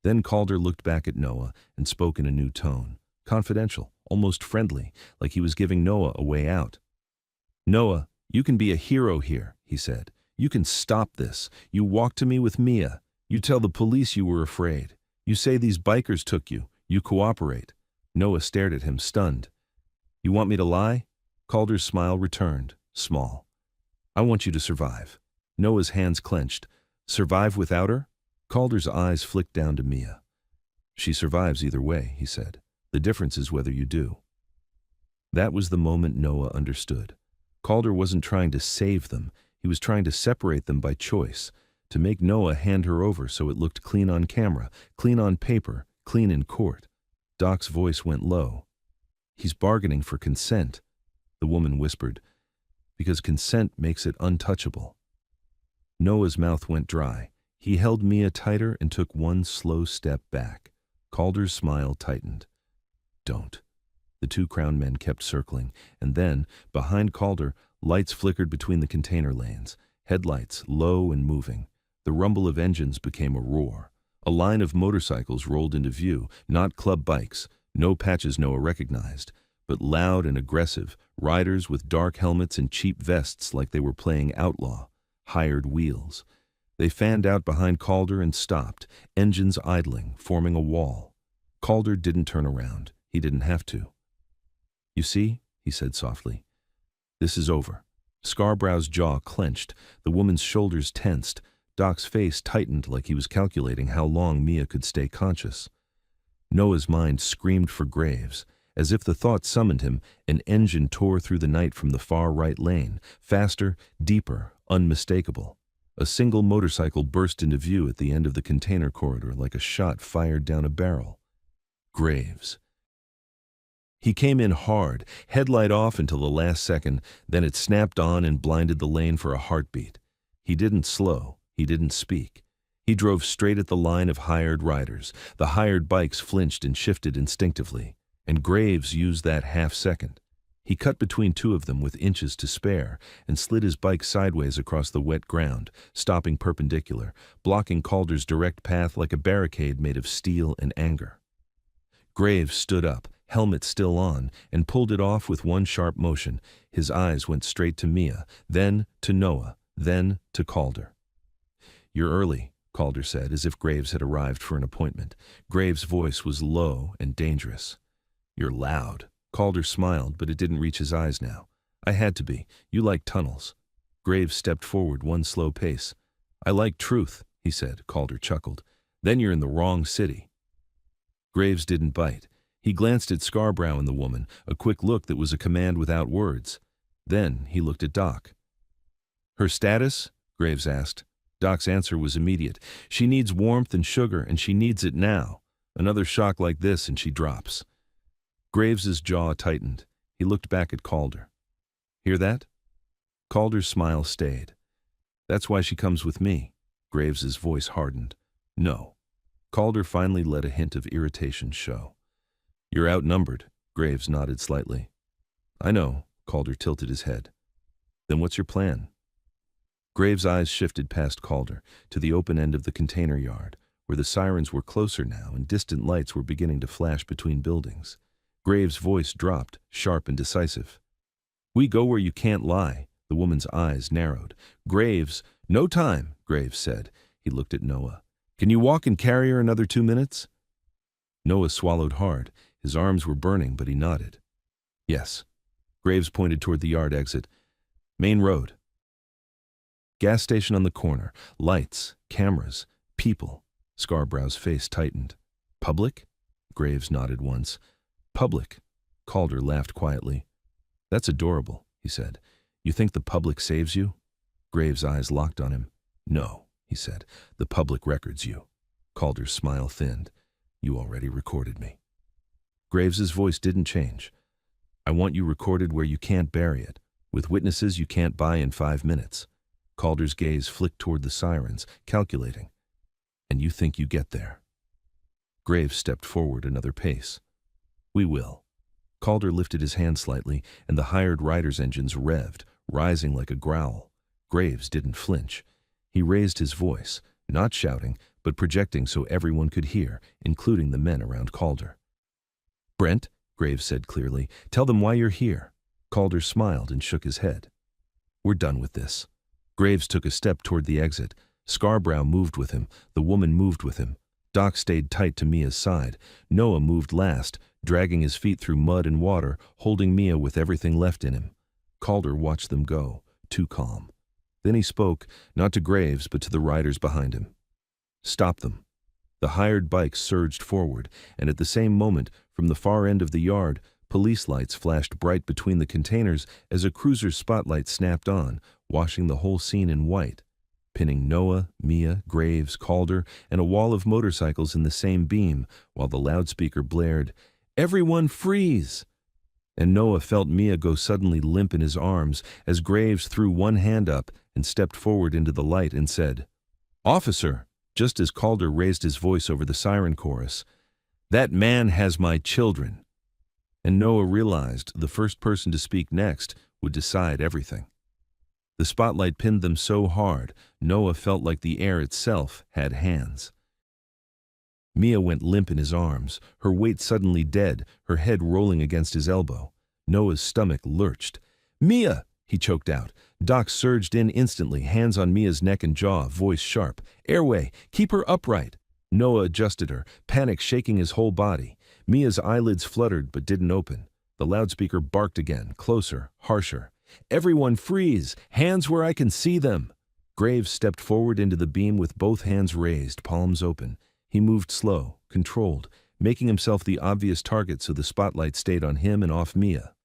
Then Calder looked back at Noah and spoke in a new tone, confidential, almost friendly, like he was giving Noah a way out. "Noah, you can be a hero here," he said. "You can stop this. You walk to me with Mia. You tell the police you were afraid. You say these bikers took you. You cooperate." Noah stared at him, stunned. "You want me to lie?" Calder's smile returned, small. "I want you to survive." Noah's hands clenched. "Survive without her?" Calder's eyes flicked down to Mia. "She survives either way," he said. "The difference is whether you do." That was the moment Noah understood. Calder wasn't trying to save them. He was trying to separate them by choice, to make Noah hand her over so it looked clean on camera, clean on paper, clean in court. Doc's voice went low. "He's bargaining for consent," the woman whispered, "because consent makes it untouchable." Noah's mouth went dry. He held Mia tighter and took one slow step back. Calder's smile tightened. "Don't." The 2 crown men kept circling, and then, behind Calder, lights flickered between the container lanes, headlights low and moving. The rumble of engines became a roar. A line of motorcycles rolled into view, not club bikes, no patches Noah recognized, but loud and aggressive, riders with dark helmets and cheap vests like they were playing outlaw, hired wheels. They fanned out behind Calder and stopped, engines idling, forming a wall. Calder didn't turn around. He didn't have to. "You see," he said softly, "this is over." Scarborough's jaw clenched, the woman's shoulders tensed, Doc's face tightened like he was calculating how long Mia could stay conscious. Noah's mind screamed for Graves. As if the thought summoned him, an engine tore through the night from the far right lane, faster, deeper, unmistakable. A single motorcycle burst into view at the end of the container corridor like a shot fired down a barrel. Graves. He came in hard, headlight off until the last second, then it snapped on and blinded the lane for a heartbeat. He didn't slow, he didn't speak. He drove straight at the line of hired riders. The hired bikes flinched and shifted instinctively, and Graves used that half-second. He cut between two of them with inches to spare and slid his bike sideways across the wet ground, stopping perpendicular, blocking Calder's direct path like a barricade made of steel and anger. Graves stood up, helmet still on, and pulled it off with one sharp motion. His eyes went straight to Mia, then to Noah, then to Calder. "You're early," Calder said, as if Graves had arrived for an appointment. Graves' voice was low and dangerous. "You're loud." Calder smiled, but it didn't reach his eyes now. "I had to be. You like tunnels." Graves stepped forward one slow pace. "I like truth," he said. Calder chuckled. "Then you're in the wrong city." Graves didn't bite. He glanced at Scarborough and the woman, a quick look that was a command without words. Then he looked at Doc. "Her status?" Graves asked. Doc's answer was immediate. "She needs warmth and sugar, and she needs it now. Another shock like this and she drops." Graves's jaw tightened. He looked back at Calder. "Hear that?" Calder's smile stayed. "That's why she comes with me." Graves's voice hardened. "No." Calder finally let a hint of irritation show. "You're outnumbered." Graves nodded slightly. "I know." Calder tilted his head. "Then what's your plan?" Graves' eyes shifted past Calder to the open end of the container yard, where the sirens were closer now and distant lights were beginning to flash between buildings. Graves' voice dropped, sharp and decisive. "We go where you can't lie." The woman's eyes narrowed. "Graves—" "No time," Graves said. He looked at Noah. "Can you walk and carry her another 2 minutes?" Noah swallowed hard. His arms were burning, but he nodded. "Yes." Graves pointed toward the yard exit. "Main road." Gas station on the corner. Lights, cameras, people. Scarborough's face tightened. "Public?" Graves nodded once. "Public." Calder laughed quietly. "That's adorable," he said. "You think the public saves you?" Graves' eyes locked on him. "No," he said. "The public records you." Calder's smile thinned. "You already recorded me." Graves's voice didn't change. "I want you recorded where you can't bury it, with witnesses you can't buy in 5 minutes." Calder's gaze flicked toward the sirens, calculating. "And you think you get there?" Graves stepped forward another pace. "We will." Calder lifted his hand slightly, and the hired riders' engines revved, rising like a growl. Graves didn't flinch. He raised his voice, not shouting, but projecting so everyone could hear, including the men around Calder. "Brent," Graves said clearly, "tell them why you're here." Calder smiled and shook his head. "We're done with this." Graves took a step toward the exit. Scarborough moved with him. The woman moved with him. Doc stayed tight to Mia's side. Noah moved last, dragging his feet through mud and water, holding Mia with everything left in him. Calder watched them go, too calm. Then he spoke, not to Graves, but to the riders behind him. "Stop them." The hired bikes surged forward, and at the same moment, from the far end of the yard, police lights flashed bright between the containers as a cruiser's spotlight snapped on, washing the whole scene in white, pinning Noah, Mia, Graves, Calder, and a wall of motorcycles in the same beam, while the loudspeaker blared, "Everyone freeze!" And Noah felt Mia go suddenly limp in his arms as Graves threw one hand up and stepped forward into the light and said, "Officer," just as Calder raised his voice over the siren chorus, "that man has my children." And Noah realized the first person to speak next would decide everything. The spotlight pinned them so hard, Noah felt like the air itself had hands. Mia went limp in his arms, her weight suddenly dead, her head rolling against his elbow. Noah's stomach lurched. "Mia!" he choked out. Doc surged in instantly, hands on Mia's neck and jaw, voice sharp. "Airway! Keep her upright!" Noah adjusted her, panic shaking his whole body. Mia's eyelids fluttered but didn't open. The loudspeaker barked again, closer, harsher. "Everyone freeze! Hands where I can see them!" Graves stepped forward into the beam with both hands raised, palms open. He moved slow, controlled, making himself the obvious target so the spotlight stayed on him and off Mia.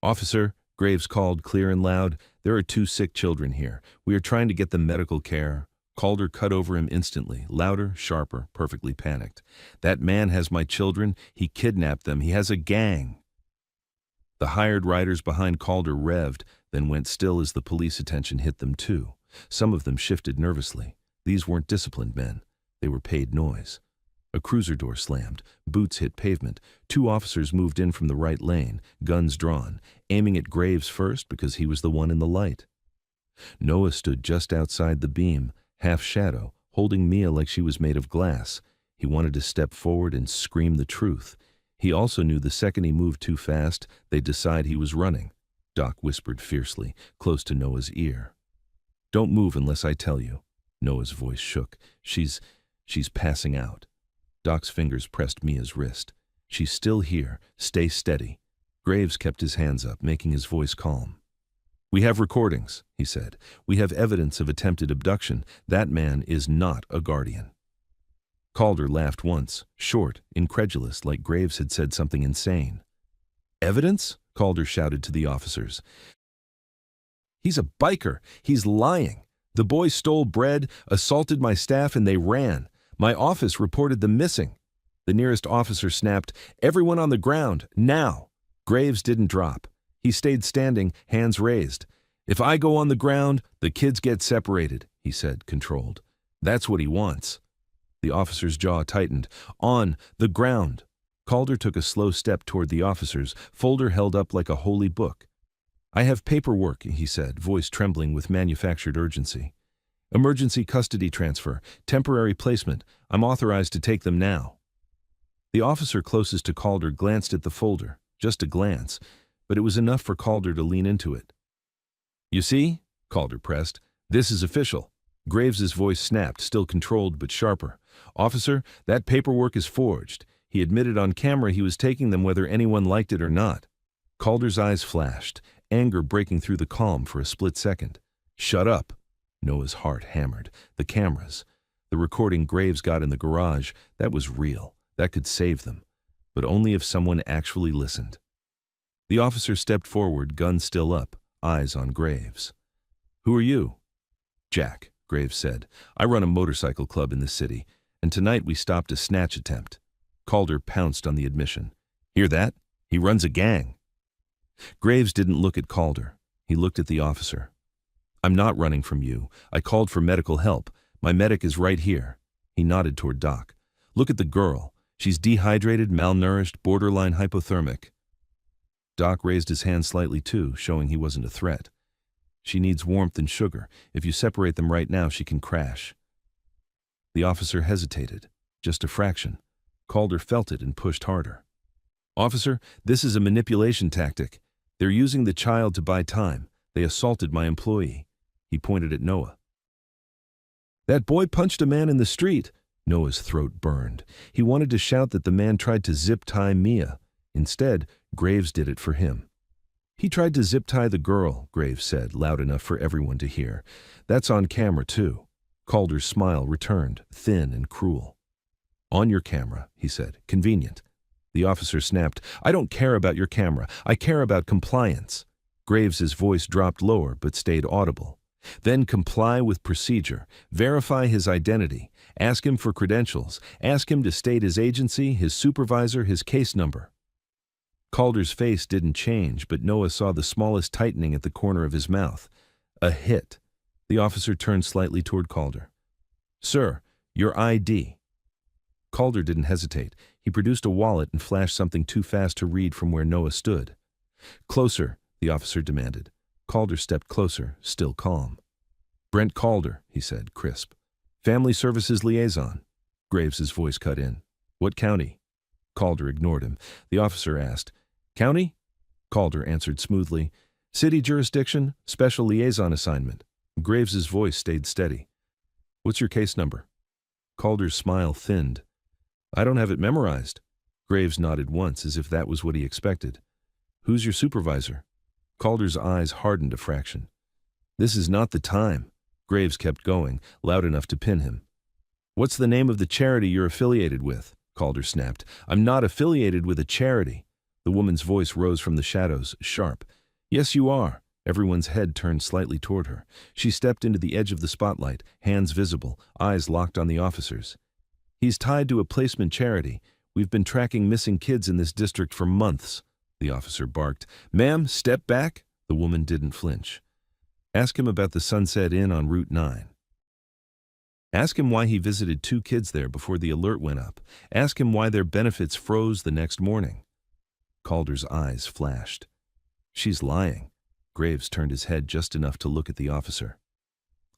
"Officer," Graves called clear and loud, "there are 2 sick children here. We are trying to get them medical care." Calder cut over him instantly, louder, sharper, perfectly panicked. "That man has my children. He kidnapped them. He has a gang." The hired riders behind Calder revved, then went still as the police attention hit them too. Some of them shifted nervously. These weren't disciplined men. They were paid noise. A cruiser door slammed. Boots hit pavement. Two officers moved in from the right lane, guns drawn, aiming at Graves first because he was the one in the light. Noah stood just outside the beam, half shadow, holding Mia like she was made of glass. He wanted to step forward and scream the truth. He also knew the second he moved too fast, they'd decide he was running. Doc whispered fiercely, close to Noah's ear. "Don't move unless I tell you." Noah's voice shook. She's passing out." Doc's fingers pressed Mia's wrist. "She's still here. Stay steady." Graves kept his hands up, making his voice calm. "We have recordings," he said. "We have evidence of attempted abduction. That man is not a guardian." Calder laughed once, short, incredulous, like Graves had said something insane. "Evidence?" Calder shouted to the officers. "He's a biker. He's lying. The boy stole bread, assaulted my staff, and they ran. My office reported them missing." The nearest officer snapped, "Everyone on the ground, now!" Graves didn't drop. He stayed standing, hands raised. "If I go on the ground, the kids get separated," he said, controlled. "That's what he wants." The officer's jaw tightened. "On the ground." Calder took a slow step toward the officers, folder held up like a holy book. "I have paperwork," he said, voice trembling with manufactured urgency. "Emergency custody transfer, temporary placement. I'm authorized to take them now." The officer closest to Calder glanced at the folder, just a glance, but it was enough for Calder to lean into it. "You see?" Calder pressed. "This is official." Graves's voice snapped, still controlled but sharper. "Officer, that paperwork is forged. He admitted on camera he was taking them whether anyone liked it or not." Calder's eyes flashed, anger breaking through the calm for a split second. "Shut up." Noah's heart hammered. The cameras. The recording Graves got in the garage, that was real. That could save them. But only if someone actually listened. The officer stepped forward, gun still up, eyes on Graves. "Who are you?" "Jack," Graves said. "I run a motorcycle club in the city, and tonight we stopped a snatch attempt." Calder pounced on the admission. "Hear that? He runs a gang." Graves didn't look at Calder. He looked at the officer. "I'm not running from you. I called for medical help. My medic is right here." He nodded toward Doc. "Look at the girl. She's dehydrated, malnourished, borderline hypothermic." Doc raised his hand slightly too, showing he wasn't a threat. "She needs warmth and sugar. If you separate them right now, she can crash." The officer hesitated. Just a fraction. Calder felt it and pushed harder. "Officer, this is a manipulation tactic. They're using the child to buy time. They assaulted my employee." He pointed at Noah. "That boy punched a man in the street." Noah's throat burned. He wanted to shout that the man tried to zip-tie Mia. Instead, Graves did it for him. "He tried to zip-tie the girl," Graves said, loud enough for everyone to hear. "That's on camera, too." Calder's smile returned, thin and cruel. "On your camera," he said. "Convenient." The officer snapped, "I don't care about your camera. I care about compliance." Graves's voice dropped lower but stayed audible. "Then comply with procedure. Verify his identity. Ask him for credentials. Ask him to state his agency, his supervisor, his case number." Calder's face didn't change, but Noah saw the smallest tightening at the corner of his mouth. A hit. The officer turned slightly toward Calder. "Sir, your ID." Calder didn't hesitate. He produced a wallet and flashed something too fast to read from where Noah stood. "Closer," the officer demanded. Calder stepped closer, still calm. "Brent Calder," he said, crisp. "Family Services Liaison." Graves's voice cut in. "What county?" Calder ignored him. The officer asked, "County?" Calder answered smoothly, "City jurisdiction, special liaison assignment." Graves's voice stayed steady. "What's your case number?" Calder's smile thinned. "I don't have it memorized." Graves nodded once as if that was what he expected. "Who's your supervisor?" Calder's eyes hardened a fraction. "This is not the time." Graves kept going, loud enough to pin him. "What's the name of the charity you're affiliated with?" Calder snapped. "I'm not affiliated with a charity." The woman's voice rose from the shadows, sharp. "Yes, you are." Everyone's head turned slightly toward her. She stepped into the edge of the spotlight, hands visible, eyes locked on the officers. "He's tied to a placement charity. We've been tracking missing kids in this district for months." The officer barked. "Ma'am, step back." The woman didn't flinch. "Ask him about the Sunset Inn on Route 9. Ask him why he visited 2 kids there before the alert went up. Ask him why their benefits froze the next morning. Calder's eyes flashed. She's lying. Graves turned his head just enough to look at the officer.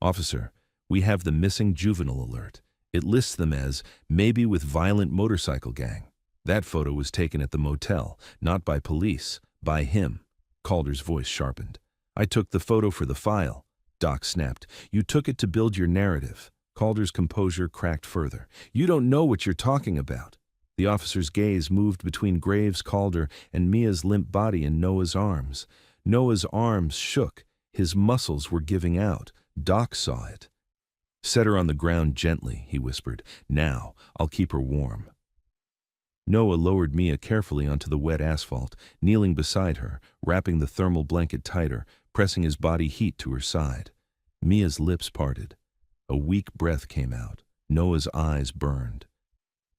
Officer, we have the missing juvenile alert. It lists them as maybe with violent motorcycle gang. That photo was taken at the motel, not by police, by him. Calder's voice sharpened. I took the photo for the file. Doc snapped. You took it to build your narrative. Calder's composure cracked further. You don't know what you're talking about. The officer's gaze moved between Graves, Calder, and Mia's limp body in Noah's arms. Noah's arms shook. His muscles were giving out. Doc saw it. Set her on the ground gently, he whispered. Now, I'll keep her warm. Noah lowered Mia carefully onto the wet asphalt, kneeling beside her, wrapping the thermal blanket tighter, pressing his body heat to her side. Mia's lips parted. A weak breath came out. Noah's eyes burned.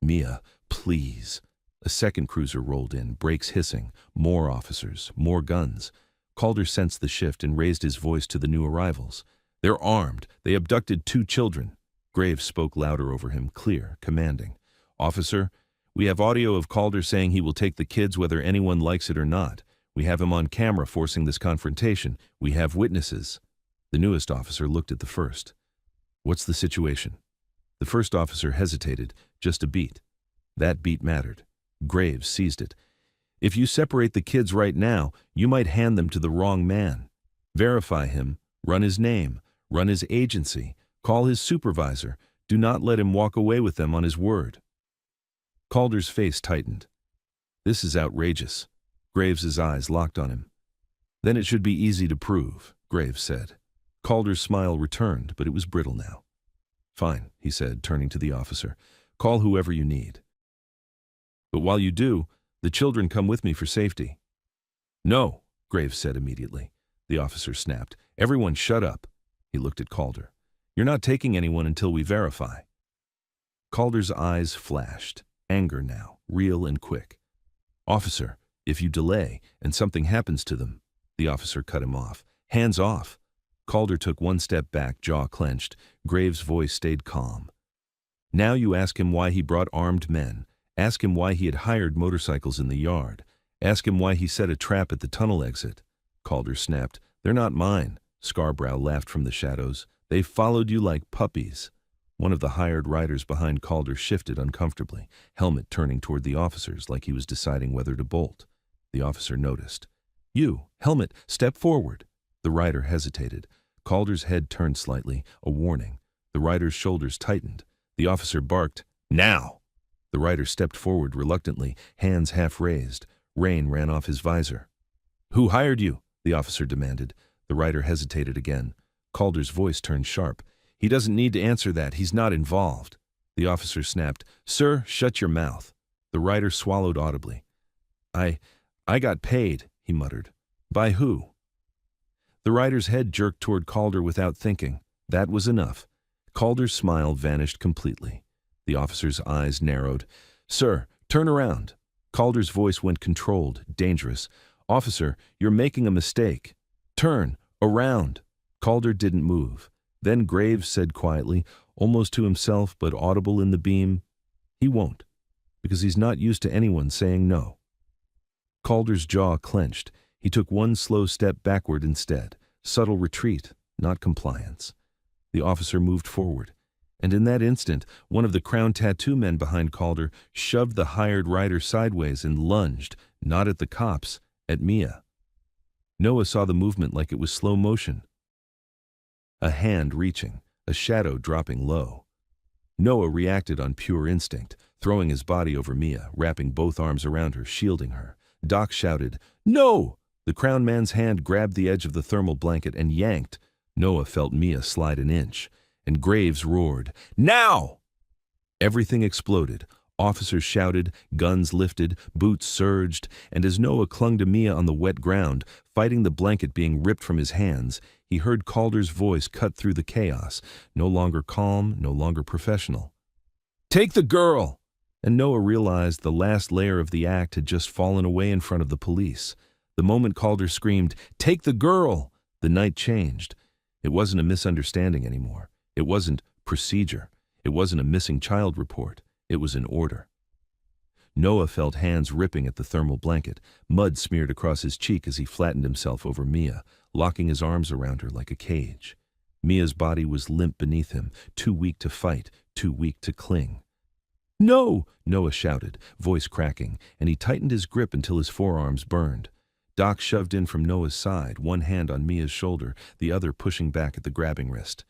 Mia, please. A second cruiser rolled in, brakes hissing. More officers, more guns. Calder sensed the shift and raised his voice to the new arrivals. They're armed. They abducted 2 children. Graves spoke louder over him, clear, commanding. Officer, we have audio of Calder saying he will take the kids whether anyone likes it or not. We have him on camera forcing this confrontation. We have witnesses. The newest officer looked at the first. What's the situation? The first officer hesitated, just a beat. That beat mattered. Graves seized it. If you separate the kids right now, you might hand them to the wrong man. Verify him, run his name, run his agency, call his supervisor. Do not let him walk away with them on his word. Calder's face tightened. This is outrageous. Graves's eyes locked on him. Then it should be easy to prove, Graves said. Calder's smile returned, but it was brittle now. Fine, he said, turning to the officer. Call whoever you need. But while you do, the children come with me for safety. No, Graves said immediately. The officer snapped. Everyone shut up. He looked at Calder. You're not taking anyone until we verify. Calder's eyes flashed. Anger now, real and quick. Officer, if you delay and something happens to them. The officer cut him off. Hands off. Calder took one step back, jaw clenched. Graves' voice stayed calm. Now you ask him why he brought armed men. Ask him why he had hired motorcycles in the yard. Ask him why he set a trap at the tunnel exit. Calder snapped. They're not mine. Scarborough laughed from the shadows. They followed you like puppies. One of the hired riders behind Calder shifted uncomfortably, helmet turning toward the officers like he was deciding whether to bolt. The officer noticed. You, helmet, step forward. The rider hesitated. Calder's head turned slightly, a warning. The rider's shoulders tightened. The officer barked, now! The rider stepped forward reluctantly, hands half raised. Rain ran off his visor. Who hired you? The officer demanded. The rider hesitated again. Calder's voice turned sharp. He doesn't need to answer that. He's not involved. The officer snapped. Sir, shut your mouth. The rider swallowed audibly. I got paid, he muttered. By who? The rider's head jerked toward Calder without thinking. That was enough. Calder's smile vanished completely. The officer's eyes narrowed. Sir, turn around. Calder's voice went controlled, dangerous. Officer, you're making a mistake. Turn, around. Calder didn't move. Then Graves said quietly, almost to himself but audible in the beam, he won't, because he's not used to anyone saying no. Calder's jaw clenched. He took one slow step backward instead. Subtle retreat, not compliance. The officer moved forward, and in that instant, one of the crown tattoo men behind Calder shoved the hired rider sideways and lunged, not at the cops, at Mia. Noah saw the movement like it was slow motion. A hand reaching, a shadow dropping low. Noah reacted on pure instinct, throwing his body over Mia, wrapping both arms around her, shielding her. Doc shouted, No! The crown man's hand grabbed the edge of the thermal blanket and yanked. Noah felt Mia slide an inch, and Graves roared, Now! Everything exploded. Officers shouted, guns lifted, boots surged, and as Noah clung to Mia on the wet ground, fighting the blanket being ripped from his hands, he heard Calder's voice cut through the chaos, no longer calm, no longer professional. Take the girl! And Noah realized the last layer of the act had just fallen away in front of the police. The moment Calder screamed, Take the girl! The night changed. It wasn't a misunderstanding anymore. It wasn't Procedure. It wasn't a missing child report. It was an order. Noah felt hands ripping at the thermal blanket. Mud smeared across his cheek as he flattened himself over Mia, locking his arms around her like a cage. Mia's body was limp beneath him, too weak to fight, too weak to cling. "No!" Noah shouted, voice cracking, and he tightened his grip until his forearms burned. Doc shoved in from Noah's side, one hand on Mia's shoulder, the other pushing back at the grabbing wrist.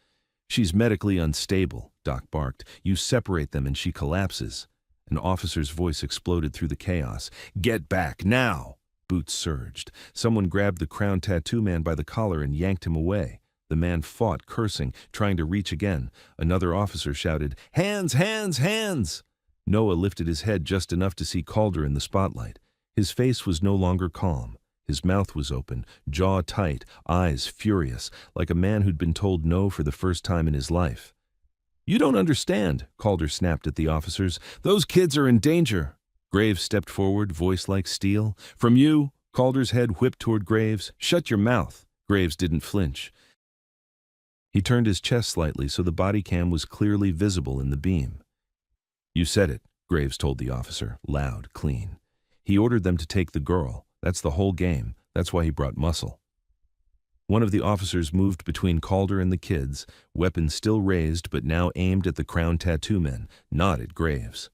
"She's medically unstable," Doc barked. "You separate them and she collapses." An officer's voice exploded through the chaos. "Get back, now!" Boots surged. Someone grabbed the crown tattoo man by the collar and yanked him away. The man fought, cursing, trying to reach again. Another officer shouted, "Hands, hands, hands!" Noah lifted his head just enough to see Calder in the spotlight. His face was no longer calm. His mouth was open, jaw tight, eyes furious, like a man who'd been told no for the first time in his life. "You don't understand," Calder snapped at the officers. "Those kids are in danger." Graves stepped forward, voice like steel. "From you," Calder's head whipped toward Graves. "Shut your mouth." Graves didn't flinch. He turned his chest slightly so the body cam was clearly visible in the beam. "You said it," Graves told the officer, loud, clean. He ordered them to take the girl. That's the whole game. That's why he brought muscle. One of the officers moved between Calder and the kids, weapon still raised but now aimed at the crown tattoo men, not at Graves.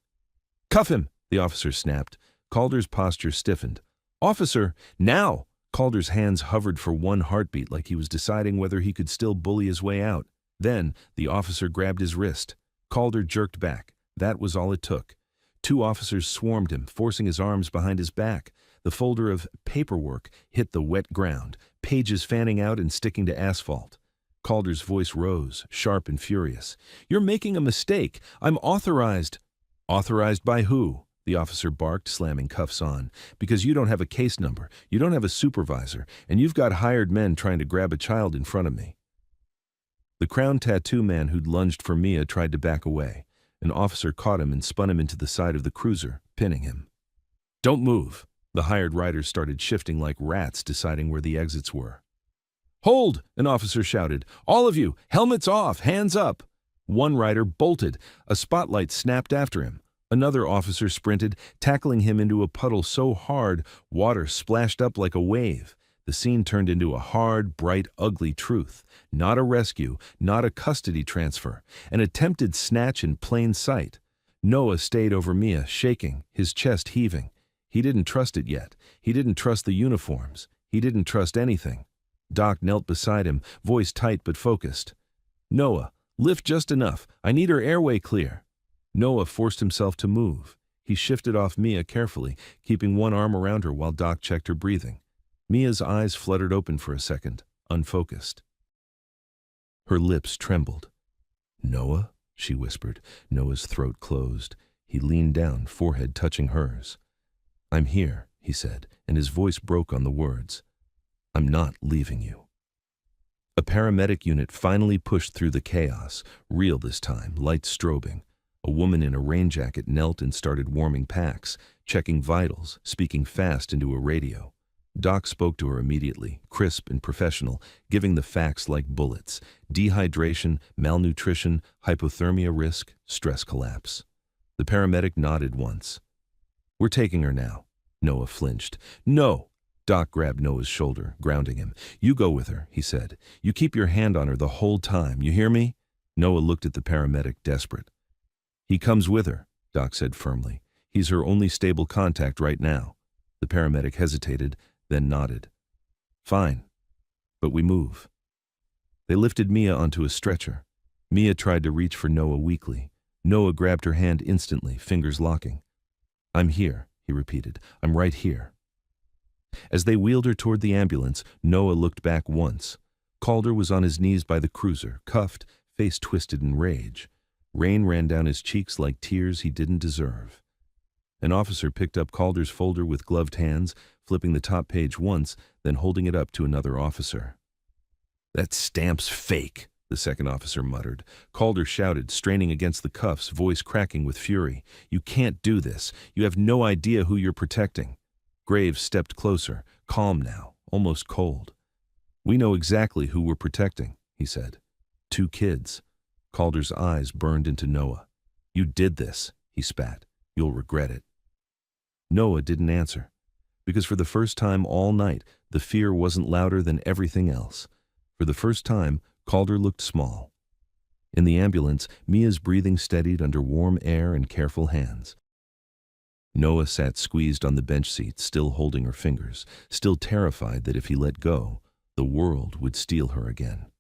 "Cuff him!" the officer snapped. Calder's posture stiffened. "Officer, now!" Calder's hands hovered for one heartbeat like he was deciding whether he could still bully his way out. Then, the officer grabbed his wrist. Calder jerked back. That was all it took. Two officers swarmed him, forcing his arms behind his back. The folder of paperwork hit the wet ground, pages fanning out and sticking to asphalt. Calder's voice rose, sharp and furious. "You're making a mistake. I'm authorized." "Authorized by who?" the officer barked, slamming cuffs on. "Because you don't have a case number, you don't have a supervisor, and you've got hired men trying to grab a child in front of me." The crown tattoo man who'd lunged for Mia tried to back away. An officer caught him and spun him into the side of the cruiser, pinning him. "Don't move." The hired riders started shifting like rats, deciding where the exits were. "Hold!" an officer shouted. "All of you, helmets off, hands up!" One rider bolted. A spotlight snapped after him. Another officer sprinted, tackling him into a puddle so hard, water splashed up like a wave. The scene turned into a hard, bright, ugly truth. Not a rescue, not a custody transfer. An attempted snatch in plain sight. Noah stayed over Mia, shaking, his chest heaving. He didn't trust it yet. He didn't trust the uniforms. He didn't trust anything. Doc knelt beside him, voice tight but focused. "Noah, lift just enough. I need her airway clear." Noah forced himself to move. He shifted off Mia carefully, keeping one arm around her while Doc checked her breathing. Mia's eyes fluttered open for a second, unfocused. Her lips trembled. "Noah?" she whispered. Noah's throat closed. He leaned down, forehead touching hers. "I'm here," he said, and his voice broke on the words. "I'm not leaving you." A paramedic unit finally pushed through the chaos, real this time, lights strobing. A woman in a rain jacket knelt and started warming packs, checking vitals, speaking fast into a radio. Doc spoke to her immediately, crisp and professional, giving the facts like bullets. Dehydration, malnutrition, hypothermia risk, stress collapse. The paramedic nodded once. "We're taking her now." Noah flinched. "No!" Doc grabbed Noah's shoulder, grounding him. "You go with her," he said. "You keep your hand on her the whole time, you hear me?" Noah looked at the paramedic, desperate. "He comes with her," Doc said firmly. "He's her only stable contact right now." The paramedic hesitated, then nodded. "Fine, but we move." They lifted Mia onto a stretcher. Mia tried to reach for Noah weakly. Noah grabbed her hand instantly, fingers locking. "I'm here," he repeated. "I'm right here." As they wheeled her toward the ambulance, Noah looked back once. Calder was on his knees by the cruiser, cuffed, face twisted in rage. Rain ran down his cheeks like tears he didn't deserve. An officer picked up Calder's folder with gloved hands, flipping the top page once, then holding it up to another officer. "That stamp's fake," the second officer muttered. Calder shouted, straining against the cuffs, voice cracking with fury. "You can't do this. You have no idea who you're protecting." Graves stepped closer, calm now, almost cold. "We know exactly who we're protecting," he said. "Two kids." Calder's eyes burned into Noah. "You did this," he spat. "You'll regret it." Noah didn't answer, because for the first time all night, the fear wasn't louder than everything else. For the first time, Calder looked small. In the ambulance, Mia's breathing steadied under warm air and careful hands. Noah sat squeezed on the bench seat, still holding her fingers, still terrified that if he let go, the world would steal her again.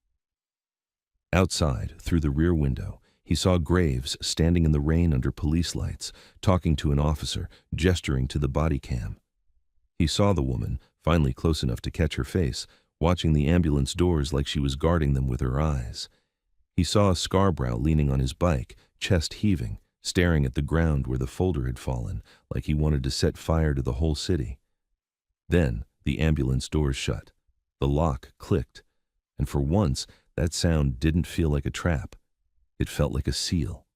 Outside, through the rear window, he saw Graves standing in the rain under police lights, talking to an officer, gesturing to the body cam. He saw the woman, finally close enough to catch her face, watching the ambulance doors like she was guarding them with her eyes. He saw a Scarborough leaning on his bike, chest heaving, staring at the ground where the folder had fallen, like he wanted to set fire to the whole city. Then the ambulance doors shut. The lock clicked, and for once that sound didn't feel like a trap. It felt like a seal.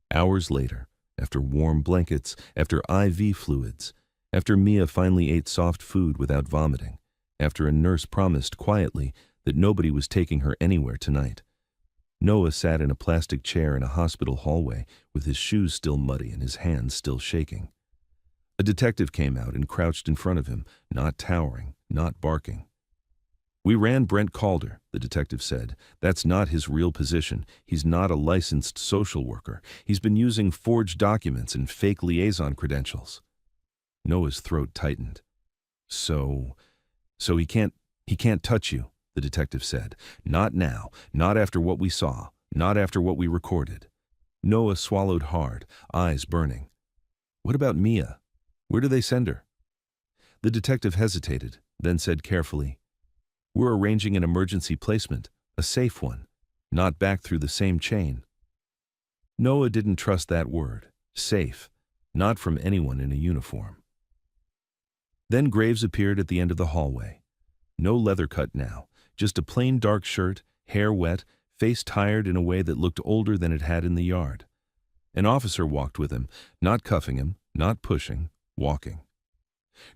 Hours later, after warm blankets, after IV fluids, after Mia finally ate soft food without vomiting, after a nurse promised quietly that nobody was taking her anywhere tonight, Noah sat in a plastic chair in a hospital hallway with his shoes still muddy and his hands still shaking. A detective came out and crouched in front of him, not towering, not barking. "We ran Brent Calder," the detective said. "That's not his real position. He's not a licensed social worker. He's been using forged documents and fake liaison credentials." Noah's throat tightened. So he can't touch you," the detective said. "Not now, not after what we saw, not after what we recorded." Noah swallowed hard, eyes burning. "What about Mia? Where do they send her?" The detective hesitated, then said carefully, "We're arranging an emergency placement, a safe one, not back through the same chain." Noah didn't trust that word, safe, not from anyone in a uniform. Then Graves appeared at the end of the hallway. No leather cut now, just a plain dark shirt, hair wet, face tired in a way that looked older than it had in the yard. An officer walked with him, not cuffing him, not pushing, walking.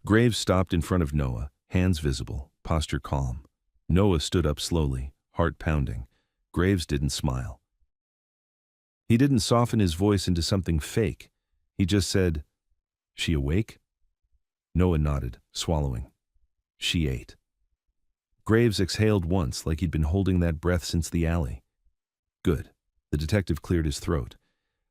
Graves stopped in front of Noah, hands visible, posture calm. Noah stood up slowly, heart pounding. Graves didn't smile. He didn't soften his voice into something fake. He just said, "She awake?" Noah nodded, swallowing. "She ate." Graves exhaled once, like he'd been holding that breath since the alley. "Good." The detective cleared his throat.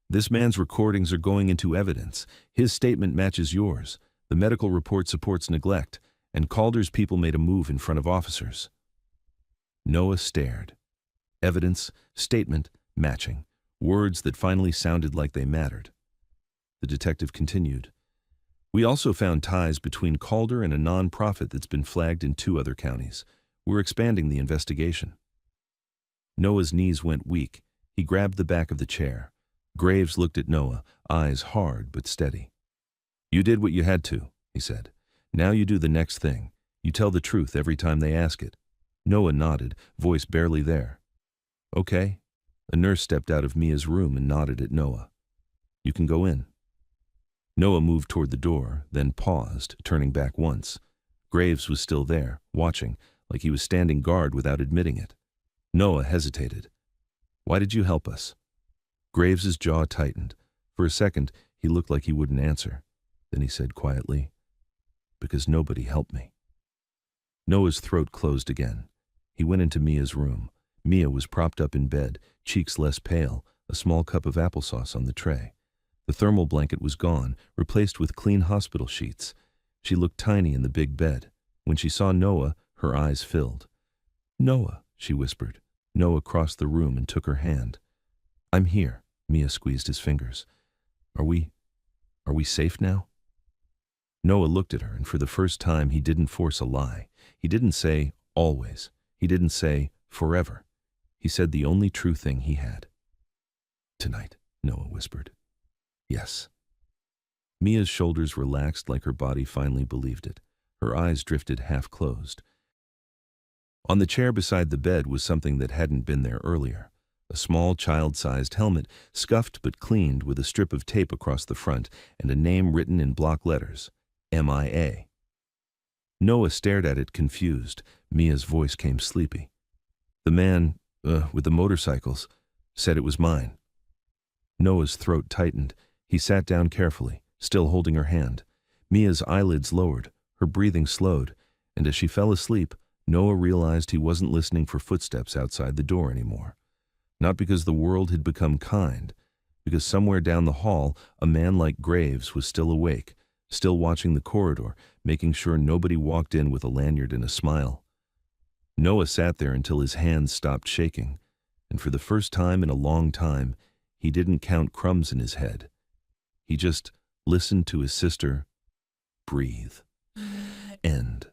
"This man's recordings are going into evidence. His statement matches yours. The medical report supports neglect, and Calder's people made a move in front of officers." Noah stared. Evidence, statement, matching. Words that finally sounded like they mattered. The detective continued. "We also found ties between Calder and a non-profit that's been flagged in 2 other counties. We're expanding the investigation." Noah's knees went weak. He grabbed the back of the chair. Graves looked at Noah, eyes hard but steady. "You did what you had to," he said. "Now you do the next thing. You tell the truth every time they ask it." Noah nodded, voice barely there. "Okay." A nurse stepped out of Mia's room and nodded at Noah. "You can go in." Noah moved toward the door, then paused, turning back once. Graves was still there, watching, like he was standing guard without admitting it. Noah hesitated. "Why did you help us?" Graves's jaw tightened. For a second, he looked like he wouldn't answer. Then he said quietly, "Because nobody helped me." Noah's throat closed again. He went into Mia's room. Mia was propped up in bed, cheeks less pale, a small cup of applesauce on the tray. The thermal blanket was gone, replaced with clean hospital sheets. She looked tiny in the big bed. When she saw Noah, her eyes filled. "Noah," she whispered. Noah crossed the room and took her hand. "I'm here." Mia squeezed his fingers. Are we safe now?" Noah looked at her, and for the first time he didn't force a lie. He didn't say, "always." He didn't say, "forever." He said the only true thing he had. "Tonight," Noah whispered. "Yes." Mia's shoulders relaxed like her body finally believed it. Her eyes drifted half-closed. On the chair beside the bed was something that hadn't been there earlier. A small child-sized helmet, scuffed but cleaned with a strip of tape across the front and a name written in block letters, MIA. Noah stared at it confused. Mia's voice came sleepy. "The man, with the motorcycles. said it was mine. Noah's throat tightened. He sat down carefully, still holding her hand. Mia's eyelids lowered, her breathing slowed, and as she fell asleep, Noah realized he wasn't listening for footsteps outside the door anymore. Not because the world had become kind, because somewhere down the hall, a man like Graves was still awake, still watching the corridor, making sure nobody walked in with a lanyard and a smile. Noah sat there until his hands stopped shaking, and for the first time in a long time, he didn't count crumbs in his head. He just listened to his sister breathe. End.